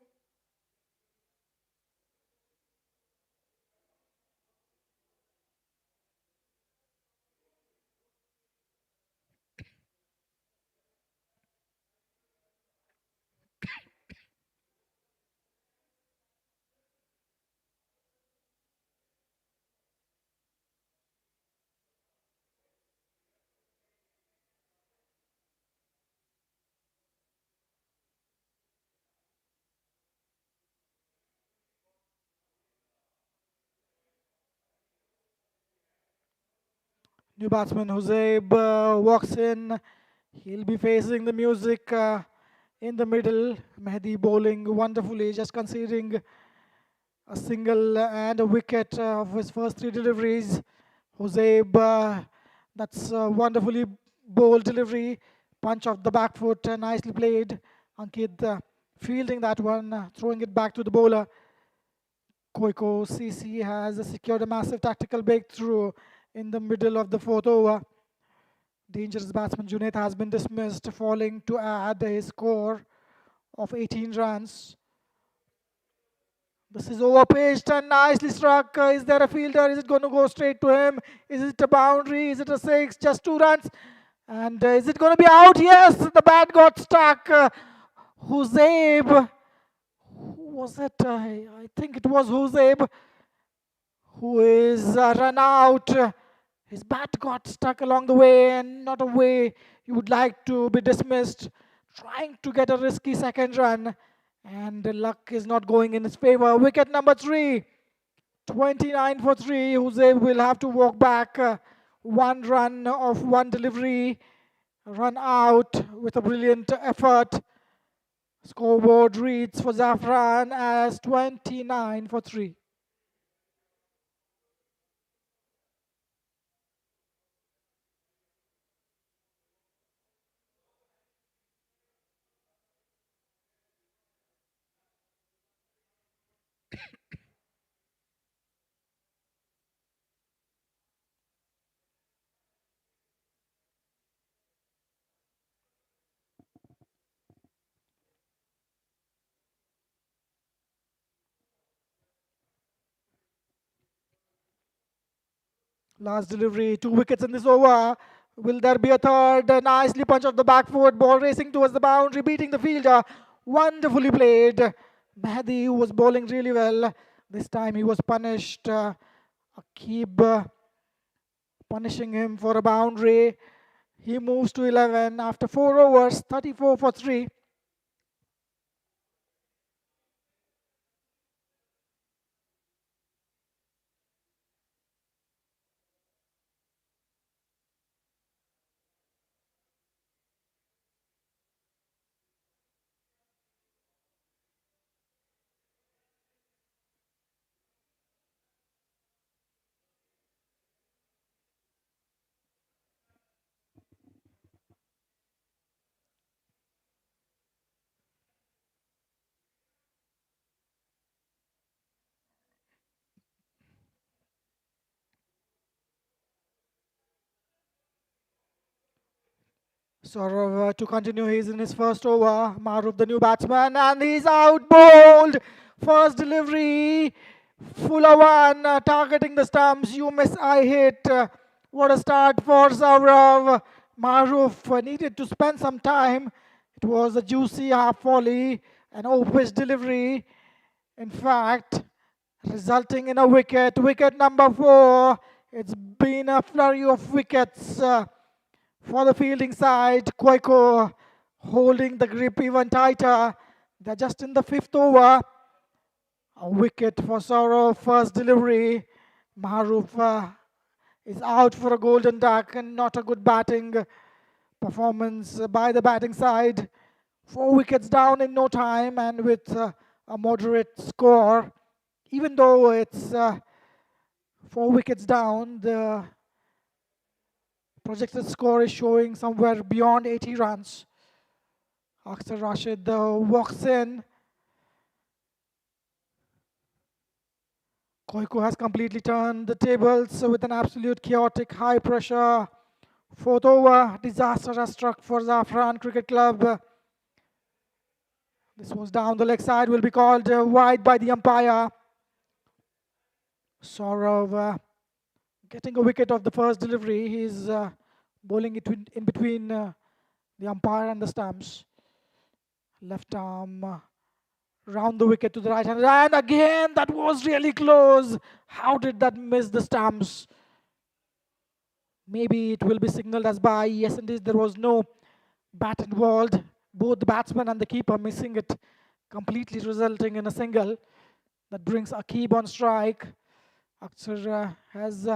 New batsman Huzaib walks in. He'll be facing the music in the middle. Mehdi bowling wonderfully, just conceding a single and a wicket of his first 3 deliveries. Huzaib, that's a wonderfully bowled delivery. Punch off the back foot, nicely played. Ankit fielding that one, throwing it back to the bowler. QIECO CC has secured a massive tactical breakthrough in the middle of the 4th over. Dangerous batsman Junaid has been dismissed, falling to add his score of 18 runs. This is overpitched and nicely struck. Is there a fielder? Is it going to go straight to him? Is it a boundary? Is it a 6? Just 2 runs. And is it going to be out? Yes, the bat got stuck. Huzaib. Who was it? I think it was Huzaib who is run out. His bat got stuck along the way, and not a way you would like to be dismissed. Trying to get a risky second run, and the luck is not going in his favor. Wicket number 3, 29 for 3. Huzaib will have to walk back. 1 run of 1 delivery, run out with a brilliant effort. Scoreboard reads for Zafran as 29 for 3. Last delivery, 2 wickets in this over. Will there be a third? Nicely punch off the back foot, ball racing towards the boundary, beating the fielder. Wonderfully played. Mehdi, who was bowling really well. This time he was punished. Akib punishing him for a boundary. He moves to 11 after 4 overs, 34 for 3. Saurav to continue. He's in his first over. Maruf, the new batsman, and he's out bowled. First delivery, fuller one, targeting the stumps. You miss, I hit. What a start for Saurav. Maruf needed to spend some time. It was a juicy half volley, an off-pitch delivery. In fact, resulting in a wicket. Wicket number 4. It's been a flurry of wickets for the fielding side. QIECO holding the grip even tighter. They're just in the 5th over. A wicket for Saurav, first delivery. Maruf is out for a golden duck, and not a good batting performance by the batting side. 4 wickets down in no time, and with a moderate score. Even though it's 4 wickets down, the projected score is showing somewhere beyond 80 runs. Akhtar Rashid walks in. QIECO has completely turned the tables with an absolute chaotic high pressure 4th over. Disaster has struck for Zafran Cricket Club. This was down the leg side, will be called wide by the umpire. Saurav getting a wicket of the first delivery. He's bowling it in between the umpire and the stumps. Left arm round the wicket to the right hand. And again, that was really close. How did that miss the stumps? Maybe it will be signaled as by. Yes, indeed, there was no bat involved. Both the batsman and the keeper missing it completely, resulting in a single. That brings Akib on strike. Akhtar has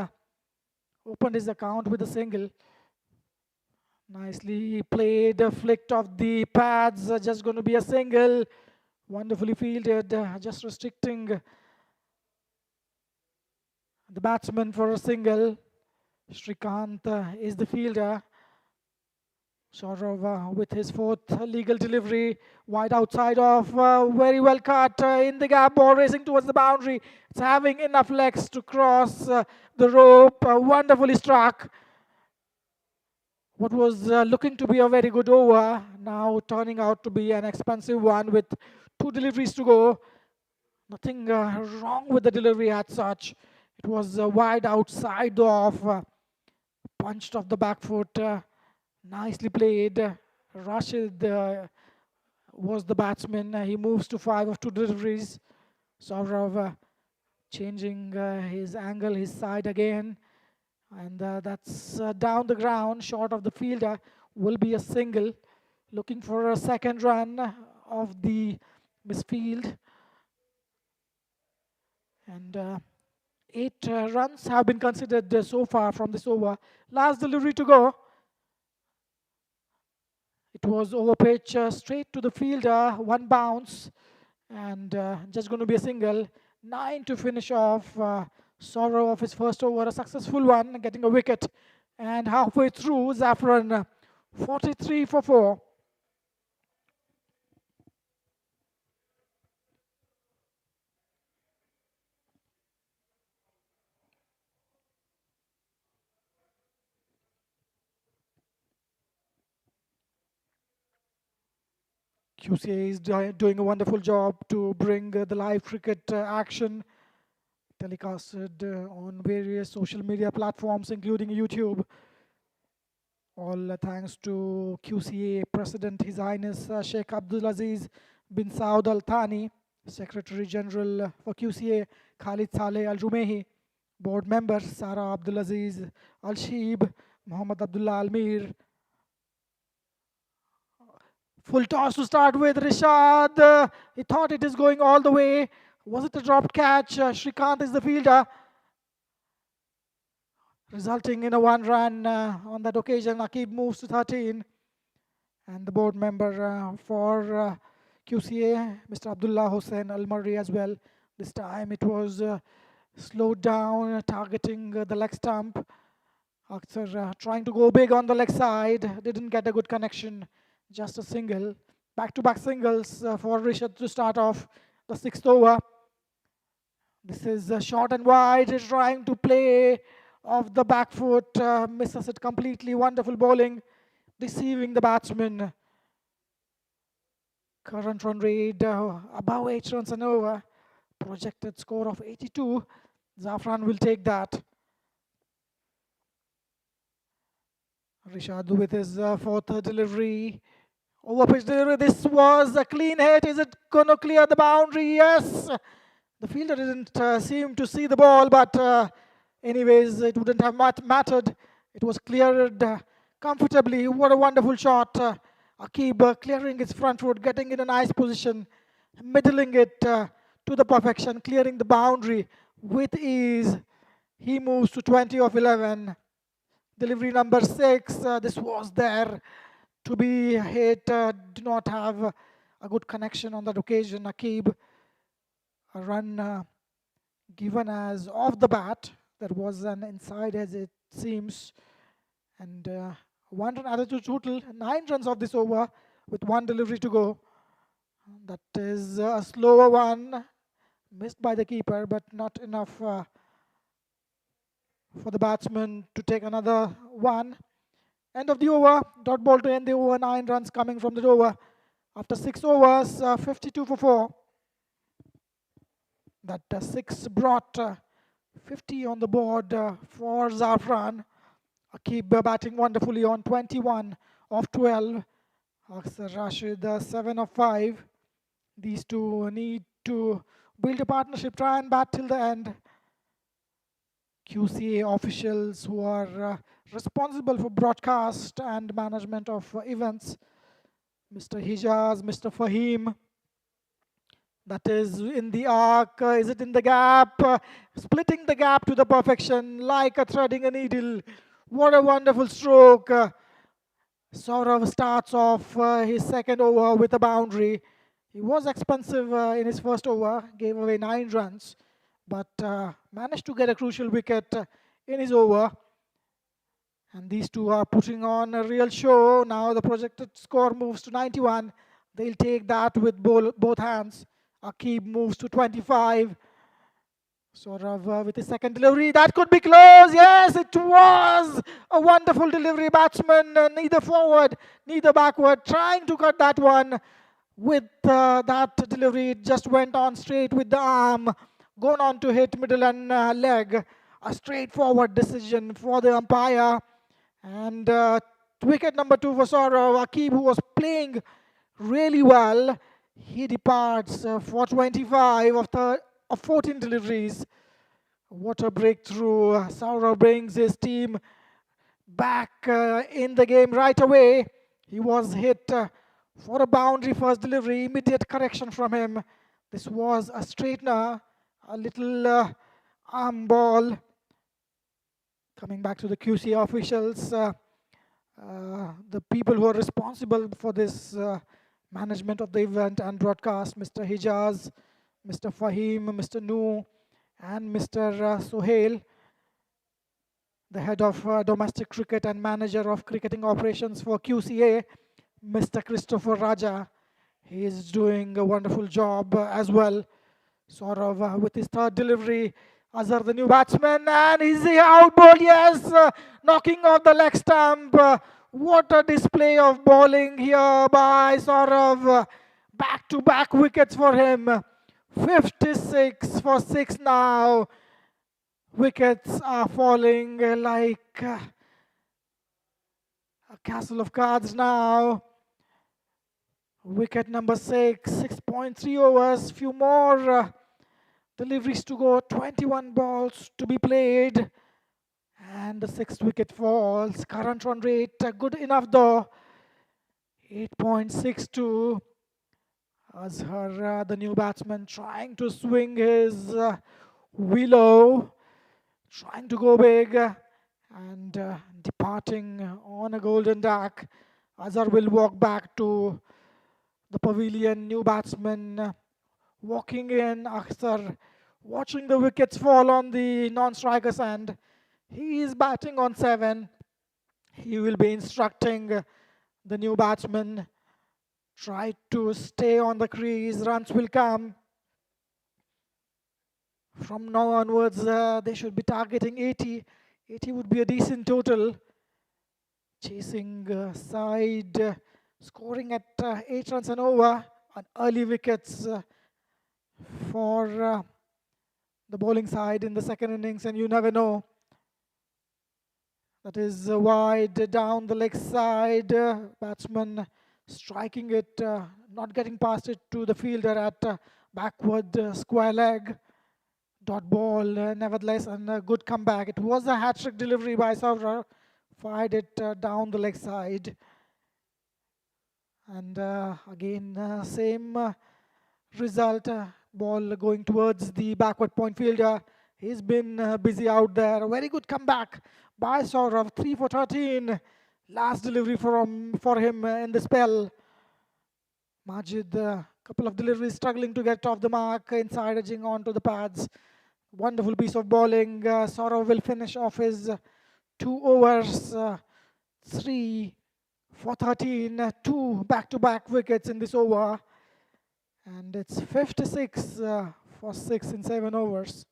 opened his account with a single. Nicely played, flicked off the pads, just going to be a single. Wonderfully fielded, just restricting the batsman for a single. Shrikant is the fielder. Saurav with his 4th legal delivery, wide outside off, very well cut in the gap, ball racing towards the boundary. It's having enough legs to cross the rope, wonderfully struck. What was looking to be a very good over, now turning out to be an expensive one with 2 deliveries to go. Nothing wrong with the delivery as such. It was wide outside off, punched off the back foot. Nicely played. Rashid was the batsman. He moves to 5 of 2 deliveries. Saurav changing his angle, his side again. And that's down the ground, short of the fielder. Will be a single. Looking for a second run of the misfield. And 8 runs have been considered so far from this over. Last delivery to go. It was over pitch, straight to the fielder, 1 bounce, and just going to be a single. 9 to finish off. Saurav of his first over, a successful one, getting a wicket. And halfway through, Zafran 43 for 4. QCA is doing a wonderful job to bring the live cricket action telecasted on various social media platforms, including YouTube. All thanks to QCA President His Highness Sheikh Abdulaziz bin Saud Al Thani, Secretary General for QCA Khalid Saleh Al Rumehi, Board Members Sara Abdulaziz Al Sheeb, Muhammad Abdullah Al Mir. Full toss to start with. Rishad, he thought it is going all the way. Was it a dropped catch? Shrikant is the fielder, resulting in a 1 run on that occasion. Akib moves to 13. And the board member for QCA, Mr. Abdullah Hussain Al Marri as well. This time it was slowed down, targeting the leg stump. Akhtar trying to go big on the leg side. Didn't get a good connection. Just a single. Back-to-back singles for Rishad to start off the 6th over. This is short and wide. He's trying to play off the back foot. Misses it completely. Wonderful bowling deceiving the batsman. Current run rate above 8 runs an over. Projected score of 82. Zafran will take that. Rishad with his fourth delivery. Over pitch delivery. This was a clean hit. Is it going to clear the boundary? Yes. The fielder didn't seem to see the ball, but anyways, it wouldn't have mattered. It was cleared comfortably. What a wonderful shot. Aqib clearing his front foot, getting in a nice position, middling it to the perfection, clearing the boundary with ease. He moves to 20 of 11. Delivery number 6. This was there to be hit. Do not have a good connection on that occasion. Aqib, a run given as off the bat. That was an inside as it seems. And 1 run added to total. 9 runs of this over with 1 delivery to go. That is a slower one. Missed by the keeper, but not enough for the batsman to take another one. End of the over. Dot ball to end the over. 9 runs coming from the over. After 6 overs, 52 for 4. That 6 brought 50 on the board for Zafran. Aqib batting wonderfully on 21 of 12. Aksar Rashid 7 of 5. These two need to build a partnership, try and bat till the end. QCA officials who are responsible for broadcast and management of events. Mr. Hijaz, Mr. Fahim. That is in the arc. Is it in the gap? Splitting the gap to the perfection like a threading a needle. What a wonderful stroke. Saurav starts off his second over with a boundary. He was expensive in his first over, gave away 9 runs, but managed to get a crucial wicket in his over. And these two are putting on a real show. Now the projected score moves to 91. They'll take that with both hands. Aqib moves to 25. Saurav with his second delivery. That could be close. Yes, it was a wonderful delivery. Batsman neither forward, neither backward, trying to cut that one. With that delivery, it just went on straight with the arm. Gone on to hit middle and leg. A straightforward decision for the umpire. And wicket number 2 for Saurav. Aqib, who was playing really well, he departs for 25 of 14 deliveries. What a breakthrough. Saurav brings his team back in the game right away. He was hit for a boundary first delivery. Immediate correction from him. This was a straightener, a little arm ball. Coming back to the QCA officials, the people who are responsible for this management of the event and broadcast, Mr. Hijaz, Mr. Fahim, Mr. Noo, and Mr. Sohail, the head of domestic cricket and manager of cricketing operations for QCA, Mr. Christopher Raja. He is doing a wonderful job as well. Saurav with his third delivery. Azhar, the new batsman, and is he out ball? Yes, knocking off the leg stump. What a display of bowling here by Saurav. Back-to-back wickets for him. 56 for 6 now. Wickets are falling like a castle of cards now. Wicket number 6, 6.3 overs, few more deliveries to go, 21 balls to be played. And the 6th wicket falls. Current run rate good enough though. 8.62. Azhar, the new batsman, trying to swing his willow, trying to go big and departing on a golden duck. Azhar will walk back to the pavilion. New batsman walking in. Akhtar watching the wickets fall on the non-striker's end. He is batting on 7. He will be instructing the new batsman. Try to stay on the crease. Runs will come. From now onwards, they should be targeting 80. 80 would be a decent total. chasing side, scoring at 8 runs and over on early wickets for the bowling side in the second innings, and you never know. That is wide down the leg side. Batsman striking it, not getting past it to the fielder at backward square leg. Dot ball, nevertheless, and a good comeback. It was a hat-trick delivery by Zafran. Fired it down the leg side. And again, same result. Ball going towards the backward point fielder. He's been busy out there. Very good comeback by Saurav. 3 for 13. Last delivery for him in the spell. Majid, couple of deliveries struggling to get off the mark. Inside edging onto the pads. Wonderful piece of bowling. Saurav will finish off his 2 overs. 3 for 13. 2 back-to-back wickets in this over. And it's 56 for 6 in 7 overs.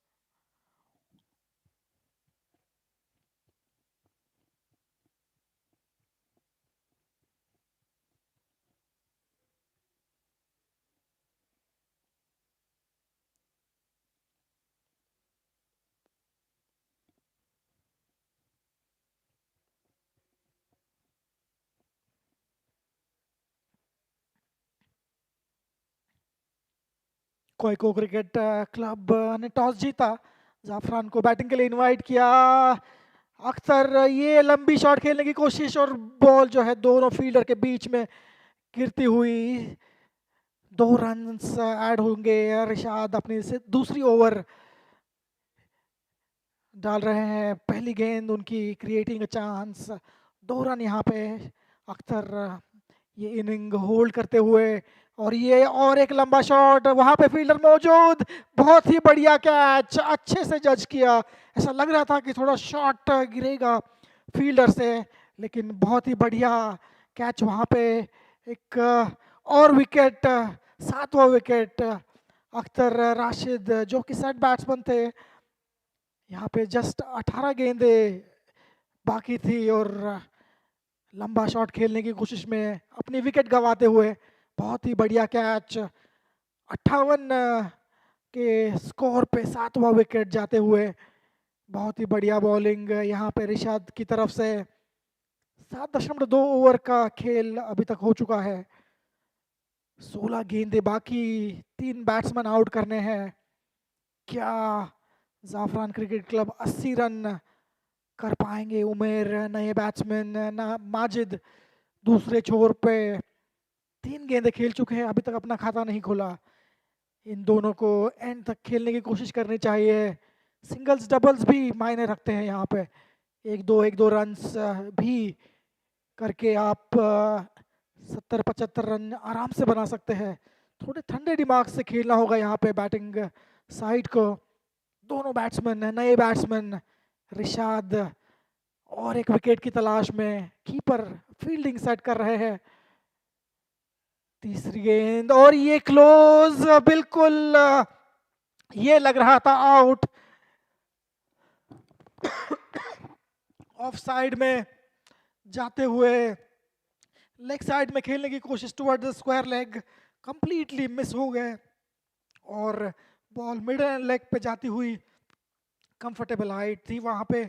QIECO cricket club ने toss जीता, जाफरान को batting के लिए invite किया। अख्तर ये लंबी shot खेलने की कोशिश और बॉल जो है दोनों फील्डर के बीच में गिरती हुई। 2 रन्स ऐड होंगे। रिशाद अपनी से दूसरी ओवर डाल रहे हैं। पहली गेंद उनकी, क्रिएटिंग अ चांस। 2 रन यहाँ पे। अख्तर ये इनिंग होल्ड करते हुए, और ये और एक लंबा शॉट, वहां पे फील्डर मौजूद। बहुत ही बढ़िया कैच, अच्छे से जज किया। ऐसा लग रहा था कि थोड़ा शॉट गिरेगा फील्डर से, लेकिन बहुत ही बढ़िया कैच वहां पे। एक और विकेट, 7वां विकेट। अख्तर राशिद जो कि सेट बैट्समैन थे, यहाँ पे जस्ट 18 गेंदें बाकी थी और लंबा शॉट खेलने की कोशिश में अपनी विकेट गंवाते हुए बहुत ही बढ़िया कैच। 58 के स्कोर पे 7वां विकेट जाते हुए बहुत ही बढ़िया बॉलिंग यहाँ पे रिशाद की तरफ से। 7.2 ओवर का खेल अभी तक हो चुका है। 16 गेंदें बाकी, 3 बैट्समैन आउट करने हैं। क्या जाफरान क्रिकेट क्लब 80 रन कर पाएंगे? उमेर नए बैट्समैन ना माजिद दूसरे छोर पे 3 गेंदें खेल चुके हैं, अभी तक अपना खाता नहीं खोला। इन दोनों को एंड तक खेलने की कोशिश करनी चाहिए। सिंगल्स डबल्स भी मायने रखते हैं यहाँ पे। 1-2 रन्स भी करके आप 70-75 रन आराम से बना सकते हैं। थोड़े ठंडे दिमाग से खेलना होगा यहाँ पे बैटिंग साइड को। दोनों बैट्समैन, नए बैट्समैन रिशाद और एक विकेट की तलाश में। कीपर फील्डिंग सेट कर रहे हैं। तीसरी गेंद और ये क्लोज, बिल्कुल ये लग रहा था आउट। ऑफ साइड में जाते हुए लेग साइड में खेलने की कोशिश toward the square leg, completely miss हो गए और बॉल मिड लेग पे जाती हुई कंफर्टेबल हाइट थी वहां पे।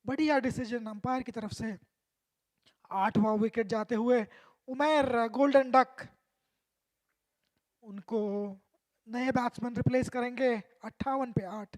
बढ़िया डिसीजन अंपायर की तरफ से। 8वां विकेट जाते हुए उमेर गोल्डन डक, उनको नए बैट्समैन रिप्लेस करेंगे। 58 पे 8।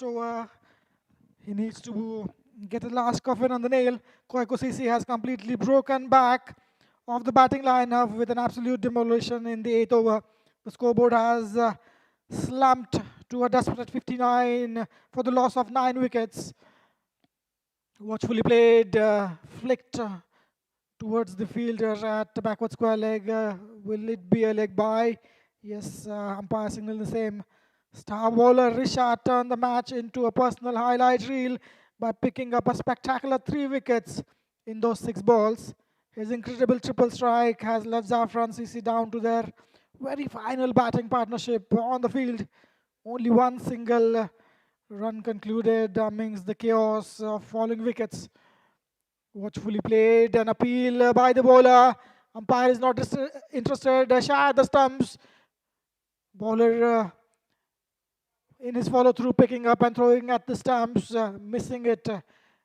last over. He needs to get the last coffin on the nail. QIECO has completely broken back of the batting lineup with an absolute demolition in the 8th over. The scoreboard has slumped to a desperate 59 for the loss of 9 wickets. Watchfully played, flicked towards the fielder at the backward square leg. Will it be a leg by? Yes, umpire signal the same. Star bowler Risha turned the match into a personal highlight reel by picking up a spectacular 3 wickets in those 6 balls. His incredible triple strike has left Zafran CC down to their very final batting partnership on the field. Only one single run concluded amidst the chaos of falling wickets. Watchfully played, an appeal by the bowler. Umpire is not interested. Shy at the stumps. Bowler in his follow through, picking up and throwing at the stumps, missing it.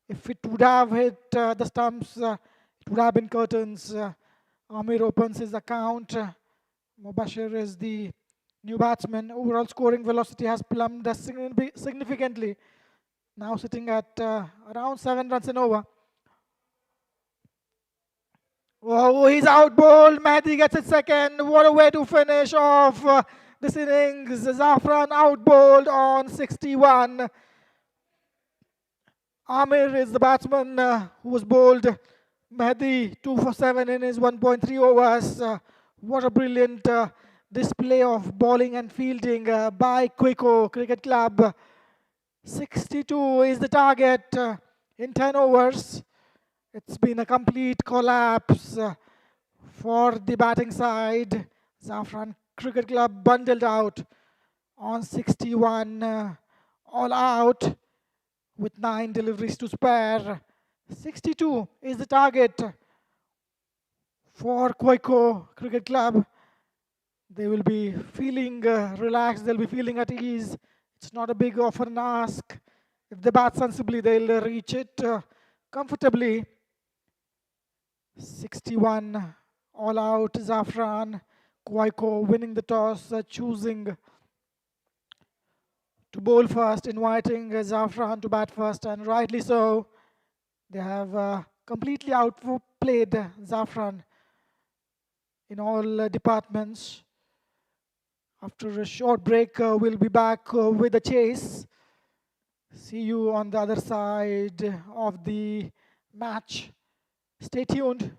If it would have hit the stumps, it would have been curtains. Amir opens his account. Mubashir is the new batsman. Overall scoring velocity has plumbed significantly. Now sitting at around 7 runs and over. Oh, he's out bowled. Mehdi gets it second. What a way to finish off this innings. Zafran out bowled on 61. Amir is the batsman who was bowled. Mehdi 2 for 7 in his 1.3 overs. What a brilliant display of bowling and fielding by QIECO Cricket Club. 62 is the target in 10 overs. It's been a complete collapse for the batting side. Zafran Cricket Club bundled out on 61, all out with 9 deliveries to spare. 62 is the target for QIECO Cricket Club. They will be feeling relaxed, they'll be feeling at ease. It's not a big of an ask. If they bat sensibly, they'll reach it comfortably. 61 all out. Zafran, QIECO winning the toss, choosing to bowl first, inviting Zafran to bat first, and rightly so. They have completely outplayed Zafran in all departments. After a short break, we'll be back with the chase. See you on the other side of the match. Stay tuned.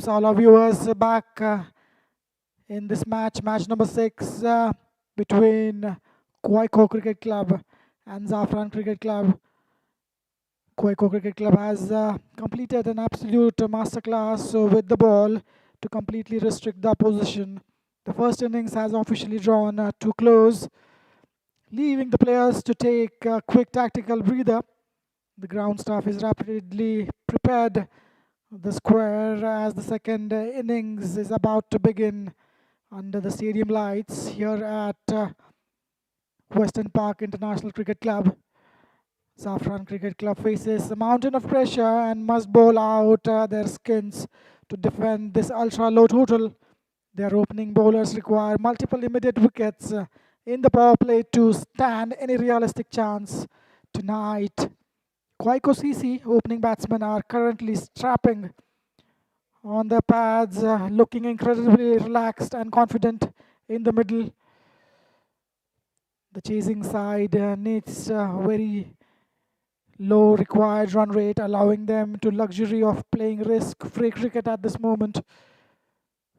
All our viewers back in this match number 6 between QIECO Cricket Club and Zafran Cricket Club. QIECO Cricket Club has completed an absolute masterclass with the ball to completely restrict the opposition. The first innings has officially drawn to close, leaving the players to take a quick tactical breather. The ground staff is rapidly prepared the square as the second innings is about to begin under the stadium lights here at Western Park International Cricket Club. Zafran Cricket Club faces a mountain of pressure and must bowl out their skins to defend this ultra low total. Their opening bowlers require multiple immediate wickets in the power play to stand any realistic chance tonight. QIECO CC opening batsmen are currently strapping on their pads, looking incredibly relaxed and confident in the middle. The chasing side needs very low required run rate, allowing them to luxury of playing risk-free cricket at this moment.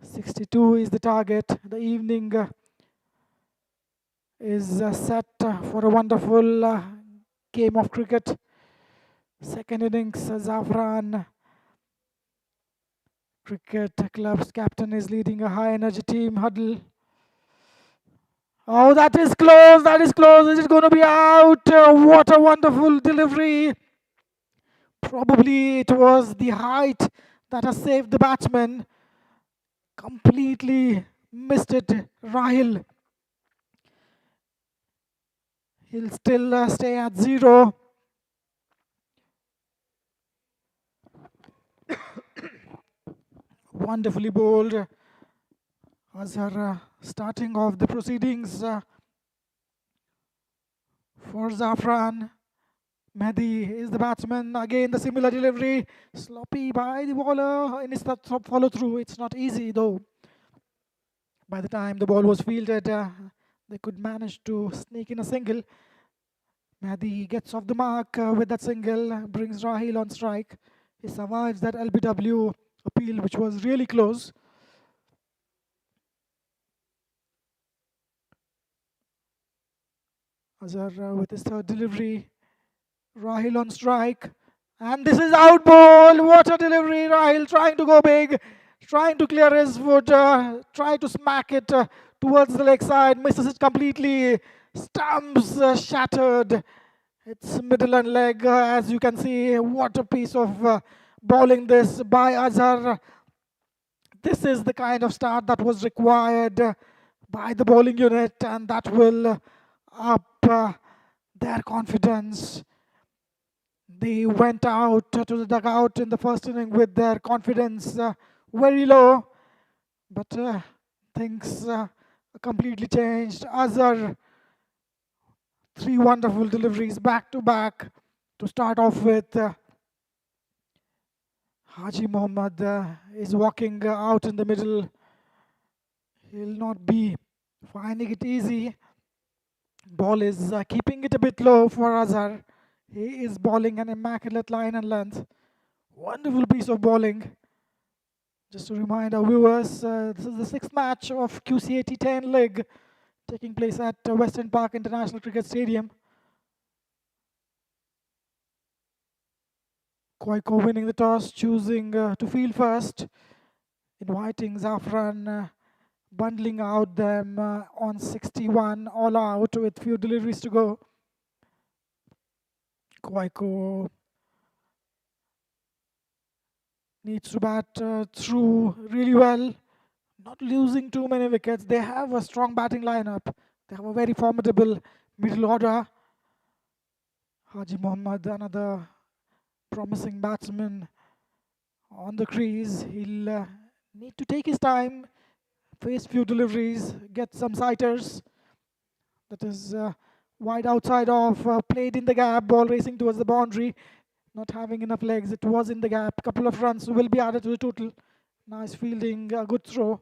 62 is the target. The evening is set for a wonderful game of cricket. Second innings, Zafran Cricket Club's captain is leading a high-energy team huddle. Oh, that is close. That is close. Is it going to be out? What a wonderful delivery. Probably it was the height that has saved the batsman. Completely missed it. Rahil. He'll still stay at 0. Wonderfully bowled. Azhar starting off the proceedings for Zafran. Mehdi is the batsman. Again, the similar delivery. Sloppy by the bowler in his follow through. It's not easy though. By the time the ball was fielded, they could manage to sneak in a single. Mehdi gets off the mark with that single, brings Rahil on strike. He survives that LBW appeal, which was really close. Azhar with his third delivery. Rahil on strike. And this is out ball. What a delivery. Rahil trying to go big. Trying to clear his foot. Try to smack it towards the leg side. Misses it completely. Stumps shattered. It's middle and leg. As you can see, what a piece of bowling this by Azhar. This is the kind of start that was required by the bowling unit, and that will up their confidence. They went out to the dugout in the first inning with their confidence very low, but things completely changed. Azhar, 3 wonderful deliveries back to back to start off with. Haji Mohammad is walking out in the middle. He'll not be finding it easy. Ball is keeping it a bit low for Azhar. He is bowling an immaculate line and length. Wonderful piece of bowling. Just to remind our viewers, this is the 6th match of Qca T10 League taking place at Western Park International Cricket Stadium. QIECO winning the toss, choosing to field first, inviting Zafran, bundling out them on 61 all out with few deliveries to go. QIECO needs to bat through really well, not losing too many wickets. They have a strong batting lineup. They have a very formidable middle order. Haji Mohammad, another promising batsman on the crease. He'll need to take his time, face few deliveries, get some sighters. That is wide outside off, played in the gap, ball racing towards the boundary. Not having enough legs, it was in the gap. Couple of runs will be added to the total. Nice fielding, a good throw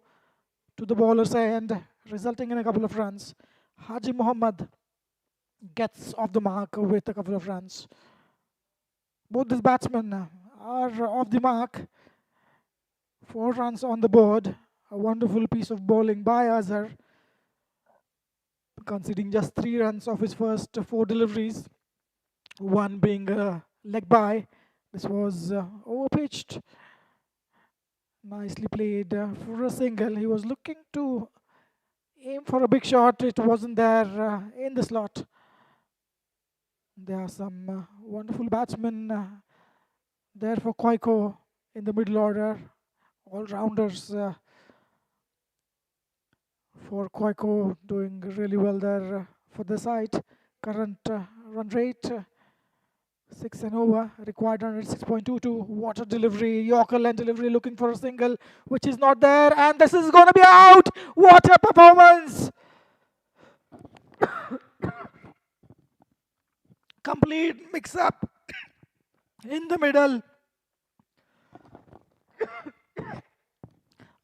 to the bowler's end, resulting in a couple of runs. Haji Mohammad gets off the mark with a couple of runs. Both these batsmen are off the mark 4 runs on the board. A wonderful piece of bowling by Azhar, conceding just 3 runs of his first 4 deliveries, one being a leg by. This was overpitched. Nicely played for a single. He was looking to aim for a big shot. It wasn't there in the slot. There are some wonderful batsmen there for QIECO in the middle order. All-rounders for QIECO doing really well there for the side. Current run rate 6 and over, required 106.22. Water delivery, Yorker length delivery, looking for a single, which is not there, and this is going to be out. What a performance! Complete mix-up in the middle.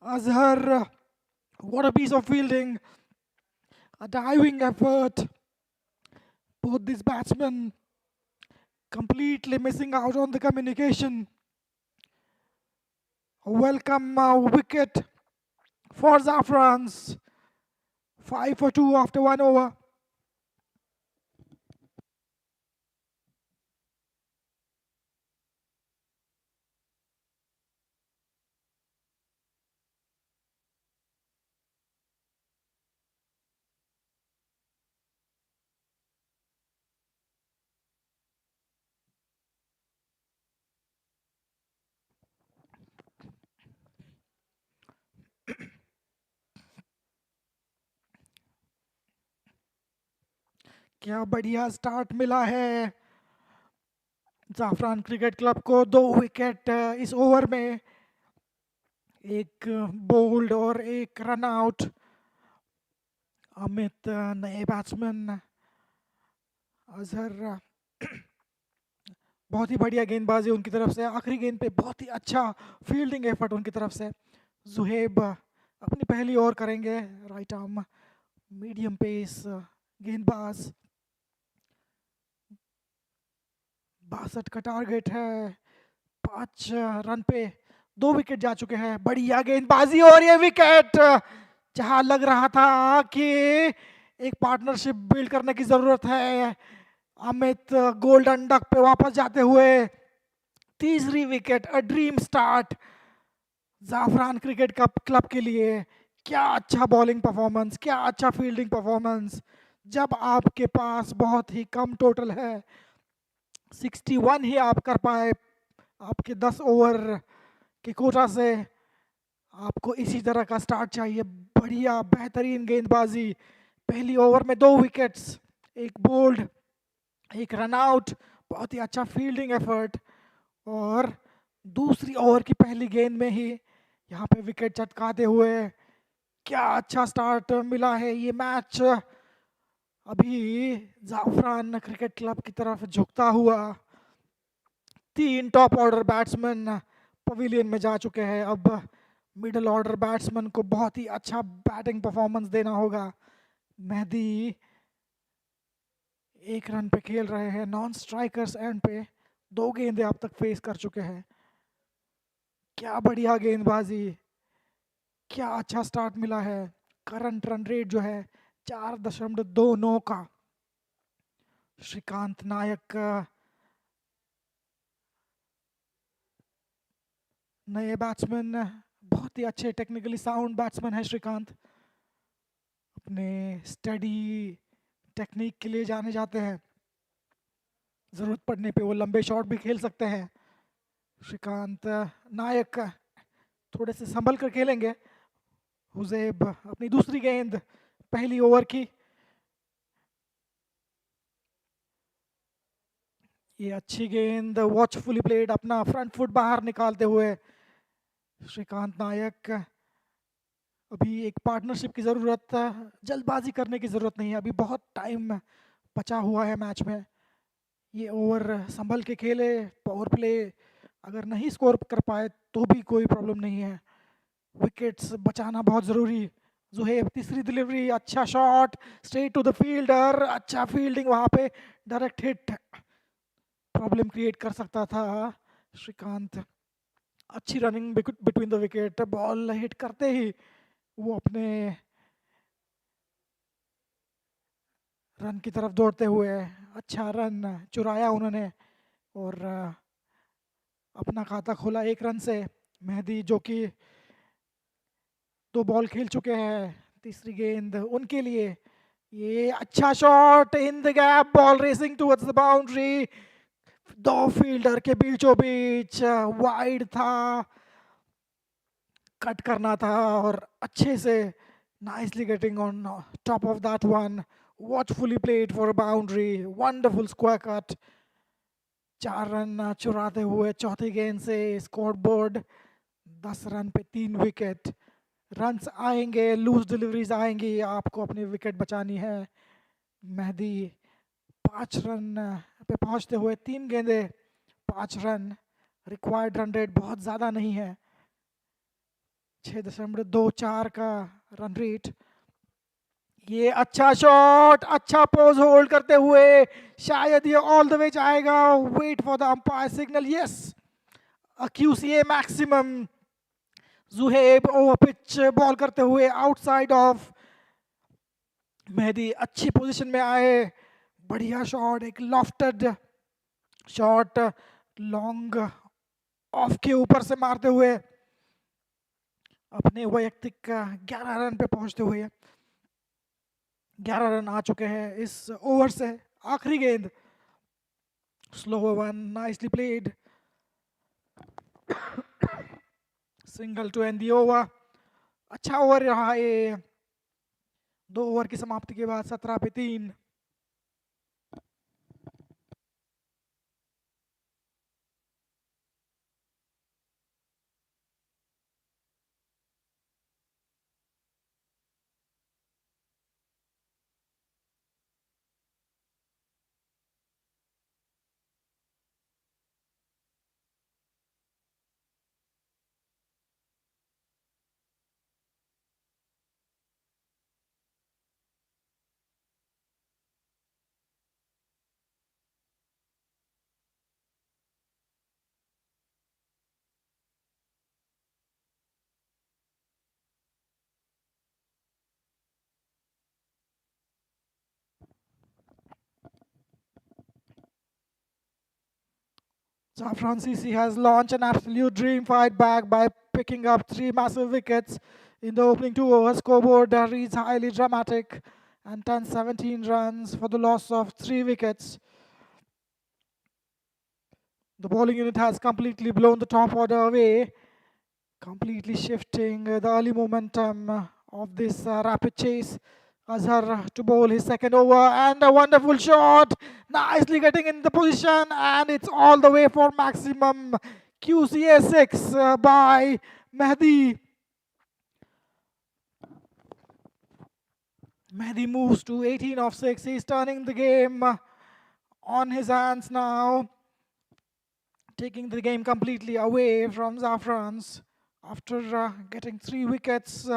Azhar, what a piece of fielding, a diving effort. Both these batsmen completely missing out on the communication. A welcome wicket for Zafrans. 5 for 2 after 1 over. क्या बढ़िया start मिला है जाफरान cricket club को। 2 wicket इस over में, एक bold और एक रन आउट। अमित नए बैट्समैन, अजहर बहुत ही बढ़िया गेंदबाजी उनकी तरफ से। आखिरी गेंद पे बहुत ही अच्छा फील्डिंग एफर्ट उनकी तरफ से। जुहेब अपनी पहली ओवर करेंगे। राइट आर्म मीडियम पेस गेंदबाज। 62 का टारगेट है। 5 रन पे 2 विकेट जा चुके हैं। बढ़िया गेंदबाजी और ये विकेट, जहां लग रहा था कि एक पार्टनरशिप बिल्ड करने की जरूरत है। अमित गोल्डन डक पे वापस जाते हुए तीसरी wicket. A dream start Zafran cricket club के लिए। क्या अच्छा बॉलिंग परफॉर्मेंस, क्या अच्छा फील्डिंग परफॉर्मेंस। जब आपके पास बहुत ही कम टोटल है, 61 ही आप कर पाए आपके 10 ओवर के कोटा से, आपको इसी तरह का स्टार्ट चाहिए। बढ़िया बेहतरीन गेंदबाजी। पहली ओवर में 2 विकेट्स, एक बोल्ड, एक रन आउट। बहुत ही अच्छा फील्डिंग एफर्ट, और दूसरी ओवर की पहली गेंद में ही यहाँ पे विकेट चटकाते हुए क्या अच्छा स्टार्ट मिला है। ये मैच अभी जाफरान क्रिकेट क्लब की तरफ झुकता हुआ। 3 टॉप ऑर्डर बैट्समैन पवेलियन में जा चुके हैं। अब मिडिल ऑर्डर बैट्समैन को बहुत ही अच्छा बैटिंग परफॉर्मेंस देना होगा। मेहदी 1 रन पे खेल रहे हैं। नॉन स्ट्राइकर्स एंड पे 2 गेंदें अब तक फेस कर चुके हैं। क्या बढ़िया गेंदबाजी, क्या अच्छा स्टार्ट मिला है। करंट रन रेट जो है 4.29 का। श्रीकांत नायक नए बैट्समैन, बहुत ही अच्छे टेक्निकली साउंड बैट्समैन है श्रीकांत। अपने स्टडी टेक्निक के लिए जाने जाते हैं। जरूरत पड़ने पे वो लंबे शॉट भी खेल सकते हैं। श्रीकांत नायक थोड़े से संभल कर खेलेंगे। हुजैब अपनी दूसरी गेंद पहली ओवर की। ये अच्छी गेंद, वॉचफुली प्लेड, अपना फ्रंट फुट बाहर निकालते हुए श्रीकांत नायक। अभी एक पार्टनरशिप की ज़रूरत, जल्दबाजी करने की ज़रूरत नहीं है। अभी बहुत टाइम बचा हुआ है मैच में। ये ओवर संभल के खेले। पावर प्ले अगर नहीं स्कोर कर पाए तो भी कोई प्रॉब्लम नहीं है। विकेट्स बचाना बहुत ज़रूरी। जुहेब तीसरी डिलीवरी, अच्छा shot straight to the fielder. अच्छा फील्डिंग वहाँ पे, डायरेक्ट हिट प्रॉब्लम क्रिएट कर सकता था। श्रीकांत अच्छी running between the wicket, ball hit करते ही वो अपने रन की तरफ दौड़ते हुए अच्छा रन चुराया उन्होंने और अपना खाता खोला 1 रन से। मेहदी जो कि 2 बॉल खेल चुके हैं, तीसरी गेंद उनके लिए। ये अच्छा shot in the gap, ball racing towards the boundary, 2 fielder के बीचों बीच, वाइड था, कट करना था और अच्छे से nicely getting on top of that one, watchfully played for a boundary, wonderful square cut। 4 run चुराते हुए चौथी गेंद से स्कोर बोर्ड 10 रन पे 3 विकेट। रन्स आएंगे, लूज डिलीवरीज आएंगी, आपको अपनी विकेट बचानी है। मेहदी 5 रन पे पहुंचते हुए 3 गेंदे 5 रन, रिक्वायर्ड रन रेट बहुत ज़्यादा नहीं है, 6.24 का रन रेट। ये अच्छा शॉट, अच्छा पोज होल्ड करते हुए, शायद ये ऑल द वे जाएगा। Wait for the umpire signal. Yes, a QCA maximum. Zuheb over pitch ball करते हुए आउटसाइड ऑफ। मेहदी अच्छी पोजीशन में आए, बढ़िया शॉट, एक लॉफ्टेड शॉट लॉन्ग ऑफ के ऊपर से मारते हुए अपने वैयक्तिक 11 रन पे पहुंचते हुए। 11 रन आ चुके हैं इस ओवर से। आखिरी गेंद, slow one, nicely played, single to end the over. अच्छा ओवर रहा ये। 2 ओवर की समाप्ति के बाद 17 पे 3। Zafran CC has launched an absolute dream fight back by picking up 3 massive wickets in the opening 2 overs. Scoreboard reads highly dramatic and 10-17 runs for the loss of 3 wickets. The bowling unit has completely blown the top order away, completely shifting the early momentum of this rapid chase. Azhar to bowl his second over and a wonderful shot, nicely getting in the position, and it's all the way for maximum. QCA 6 by Mehdi. Mehdi moves to 18 of 6. He's turning the game on his hands now, taking the game completely away from Zafran's. After getting 3 wickets,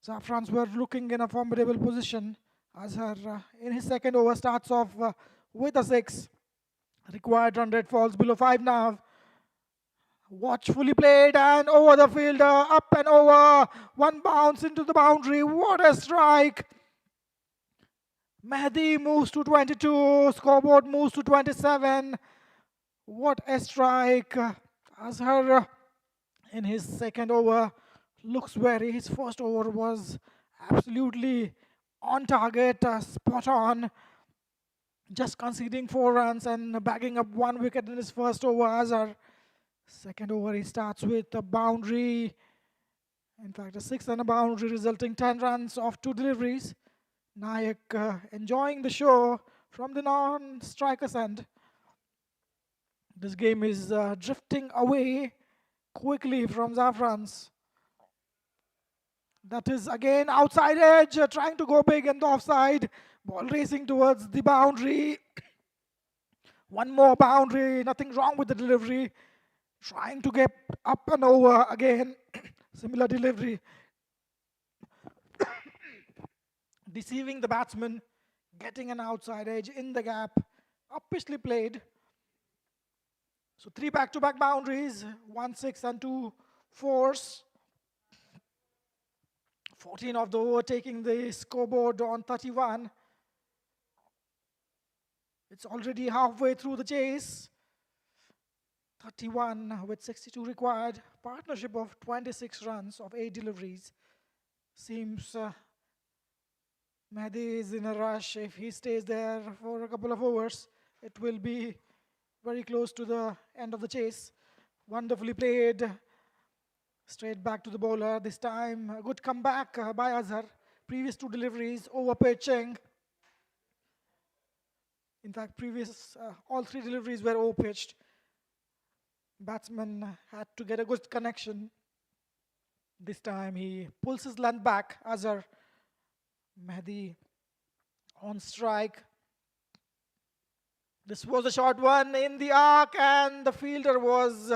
Zafrans were looking in a formidable position. Azhar in his second over starts off with a 6. Required run rate falls below 5 now. Watchfully played and over the fielder, up and over. One bounce into the boundary. What a strike! Mehdi moves to 22. Scoreboard moves to 27. What a strike! Azhar in his second over looks wary. His first over was absolutely on target, spot on. Just conceding 4 runs and bagging up 1 wicket in his first over. Azhar, second over he starts with a boundary. In fact, a 6 and a boundary, resulting 10 runs off 2 deliveries. Nayak enjoying the show from the non-striker's end. This game is drifting away quickly from Zafran's. That is again outside edge, trying to go big and offside. Ball racing towards the boundary. One more boundary, nothing wrong with the delivery. Trying to get up and over again. Similar delivery. Deceiving the batsman, getting an outside edge in the gap. Uppishly played. So 3 back-to-back boundaries, 1-6 and 2-4s. 14 of the over taking the scoreboard on 31. It's already halfway through the chase. 31 with 62 required. Partnership of 26 runs of 8 deliveries. Seems Mehdi is in a rush. If he stays there for a couple of overs, it will be very close to the end of the chase. Wonderfully played. Straight back to the bowler. This time, a good comeback by Azhar. Previous 2 deliveries, over pitching. In fact, all 3 deliveries were over pitched. Batsman had to get a good connection. This time he pulls his length back. Azhar, Mehdi on strike. This was a short one in the arc, and the fielder was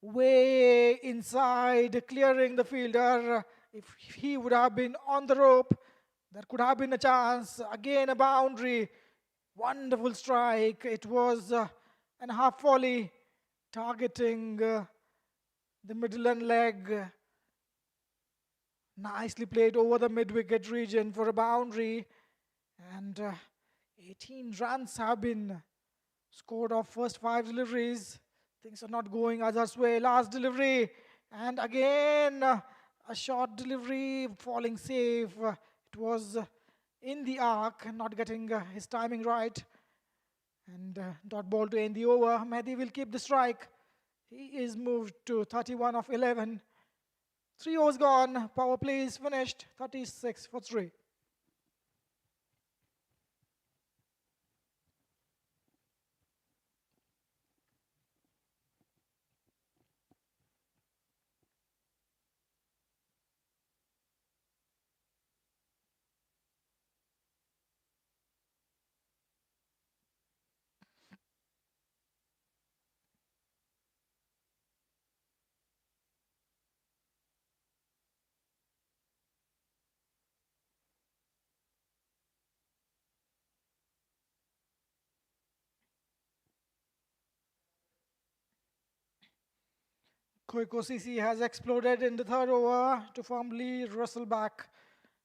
way inside, clearing the fielder. If he would have been on the rope, there could have been a chance. Again, a boundary. Wonderful strike. It was an half volley targeting the middle and leg. Nicely played over the mid-wicket region for a boundary. And 18 runs have been scored off first 5 deliveries. Things are not going Azhar's way. Last delivery. And again, a short delivery, falling safe. It was in the arc, not getting his timing right. And dot ball to end the over. Mehdi will keep the strike. He is moved to 31 of 11. 3 overs gone. Power play is finished. 36 for 3. QIECO CC has exploded in the 3rd over to firmly wrestle back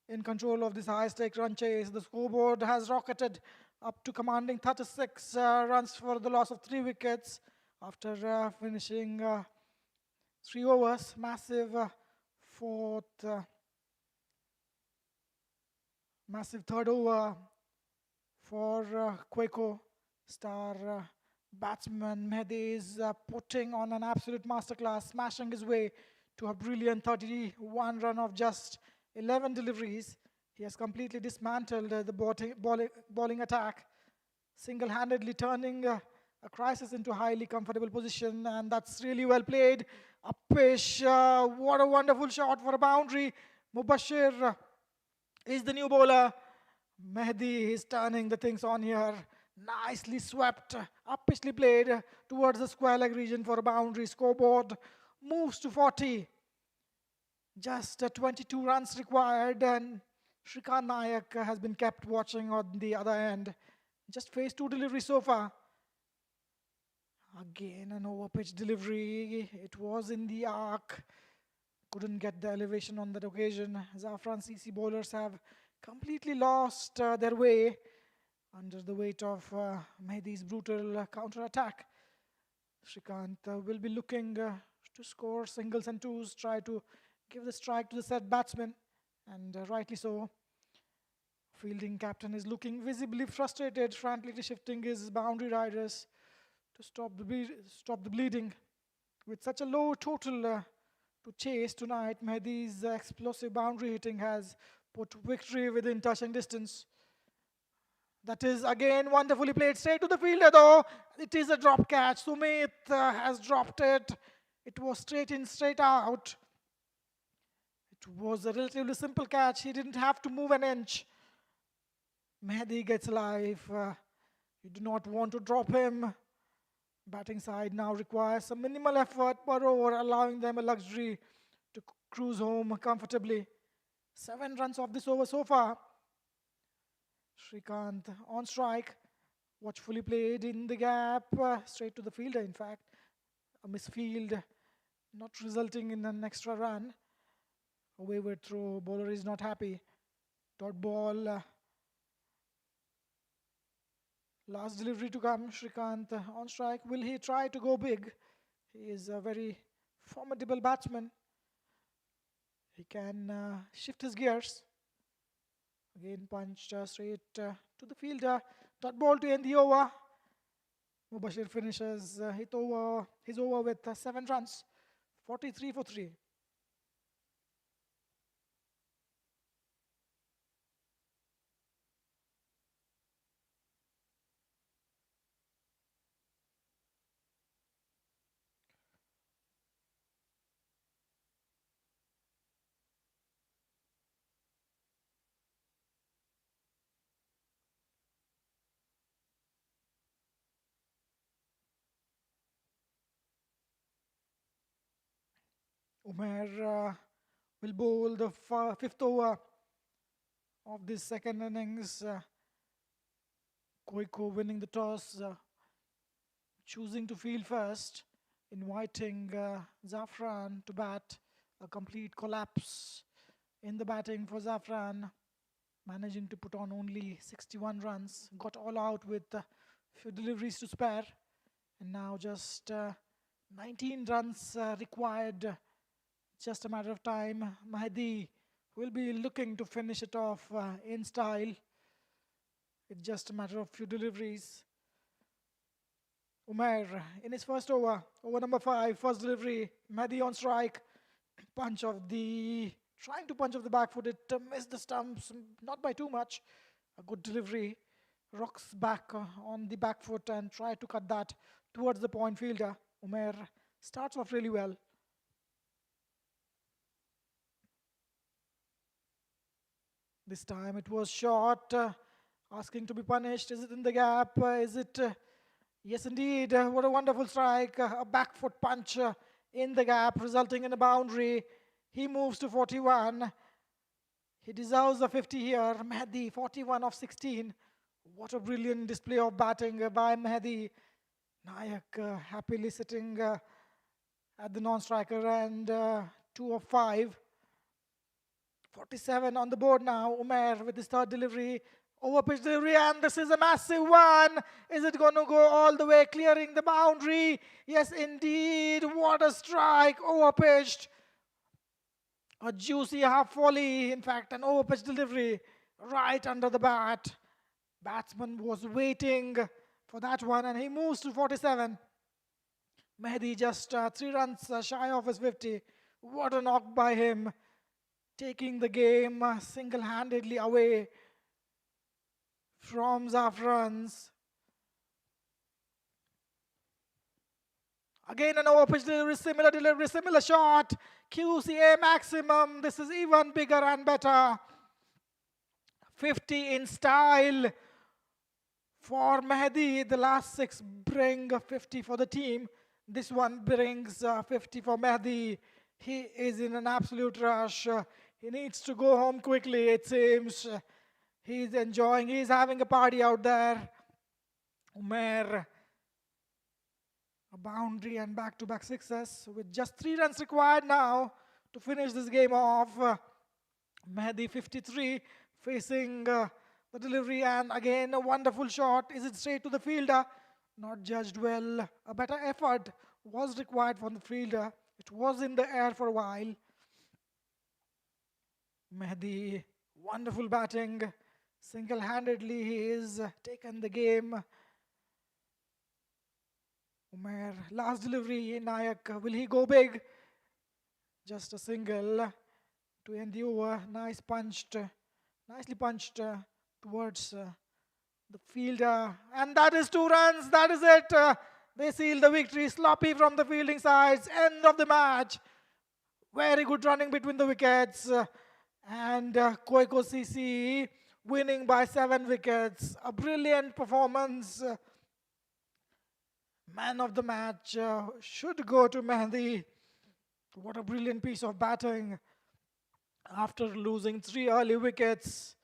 in control of this high-stake run chase. The scoreboard has rocketed up to commanding 36 runs for the loss of 3 wickets after finishing 3 overs. Massive massive 3rd over for QIECO. Star batsman Mehdi is putting on an absolute masterclass, smashing his way to a brilliant 31 run of just 11 deliveries. He has completely dismantled the bowling attack, single-handedly turning a crisis into a highly comfortable position, and that's really well played. Uppish, what a wonderful shot for a boundary. Mubashir is the new bowler. Mehdi is turning the things on here. Nicely swept, uppishly played towards the square leg region for a boundary. Scoreboard moves to 40. Just 22 runs required, and Shrikant Nayak has been kept watching on the other end. Just faced 2 deliveries so far. Again, an overpitch delivery. It was in the arc. Couldn't get the elevation on that occasion. Zafran CC bowlers have completely lost their way under the weight of Mehdi's brutal counter-attack. Shrikant will be looking to score singles and twos, try to give the strike to the set batsman, and rightly so. Fielding captain is looking visibly frustrated, frantically shifting his boundary riders to stop the bleeding. With such a low total to chase tonight, Mehdi's explosive boundary hitting has put victory within touching distance. That is again wonderfully played straight to the fielder, though. It is a drop catch. Sumit has dropped it. It was straight in, straight out. It was a relatively simple catch. He didn't have to move an inch. Mehdi gets life. You do not want to drop him. Batting side now requires some minimal effort per over, allowing them a luxury to cruise home comfortably. 7 runs off this over so far. Shrikant on strike. Watchfully played in the gap, straight to the fielder, in fact. A misfield, not resulting in an extra run. A wayward throw, bowler is not happy. Dot ball, last delivery to come. Shrikant on strike. Will he try to go big? He is a very formidable batsman. He can shift his gears. Again punched straight to the fielder. Dot ball to end the over. Mubashir finishes his over with 7 runs. 43 for 3. Umair will bowl the 5th over of this second innings. QIECO winning the toss, choosing to field first, inviting Zafran to bat. A complete collapse in the batting for Zafran, managing to put on only 61 runs. Got all out with few deliveries to spare, and now just 19 runs required. Just a matter of time. Mahdi will be looking to finish it off in style. It's just a matter of few deliveries. Umair in his first over number 5, first delivery. Mahdi on strike. Trying to punch off the back foot. It missed the stumps, not by too much. A good delivery. Rocks back on the back foot and try to cut that towards the point fielder. Umair starts off really well. This time it was short, asking to be punished. Is it in the gap? Is it? Yes, indeed. What a wonderful strike. A back foot punch in the gap, resulting in a boundary. He moves to 41. He deserves a 50 here. Mahdi, 41 of 16. What a brilliant display of batting by Mahdi. Nayak happily sitting at the non-striker and 2 of 5. 47 on the board now. Umair with his third delivery. Overpitch delivery, and this is a massive one. Is it going to go all the way, clearing the boundary? Yes, indeed. What a strike. Overpitched. A juicy half volley. In fact, an overpitch delivery right under the bat. Batsman was waiting for that one, and he moves to 47. Mahdi just 3 runs shy of his 50. What a knock by him. Taking the game single-handedly away from Zafran's. Again an overpitch delivery, similar shot. QCA maximum. This is even bigger and better. 50 in style for Mahdi. The last 6 bring 50 for the team. This one brings 50 for Mahdi. He is in an absolute rush. He needs to go home quickly, it seems. He's enjoying, he's having a party out there. Umair, a boundary and back-to-back sixes with just 3 runs required now to finish this game off. Mahdi 53 facing the delivery, and again a wonderful shot. Is it straight to the fielder? Not judged well. A better effort was required from the fielder. It was in the air for a while. Mahdi, wonderful batting. Single-handedly he is taken the game. Umair, last delivery. Nayak, will he go big? Just a single to end the over. Nicely punched towards the fielder. And that is 2 runs. That is it. They seal the victory. Sloppy from the fielding sides. End of the match. Very good running between the wickets. And QIECO CC winning by 7 wickets. A brilliant performance. Man of the match should go to Mahdi. What a brilliant piece of batting after losing 3 early wickets.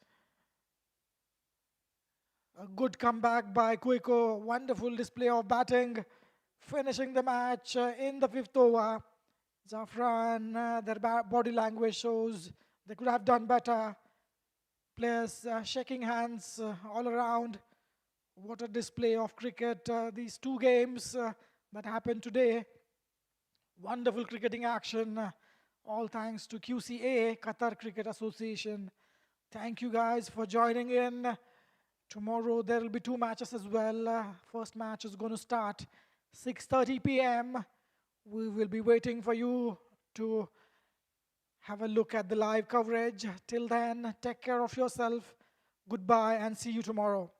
A good comeback by QIECO. Wonderful display of batting, finishing the match in the fifth over. Zafran, their body language shows they could have done better. Players shaking hands all around. What a display of cricket. These two games that happened today. Wonderful cricketing action. All thanks to QCA, Qatar Cricket Association. Thank you guys for joining in. Tomorrow there will be two matches as well. First match is going to start 6:30 p.m. We will be waiting for you to have a look at the live coverage. Till then, take care of yourself. Goodbye and see you tomorrow.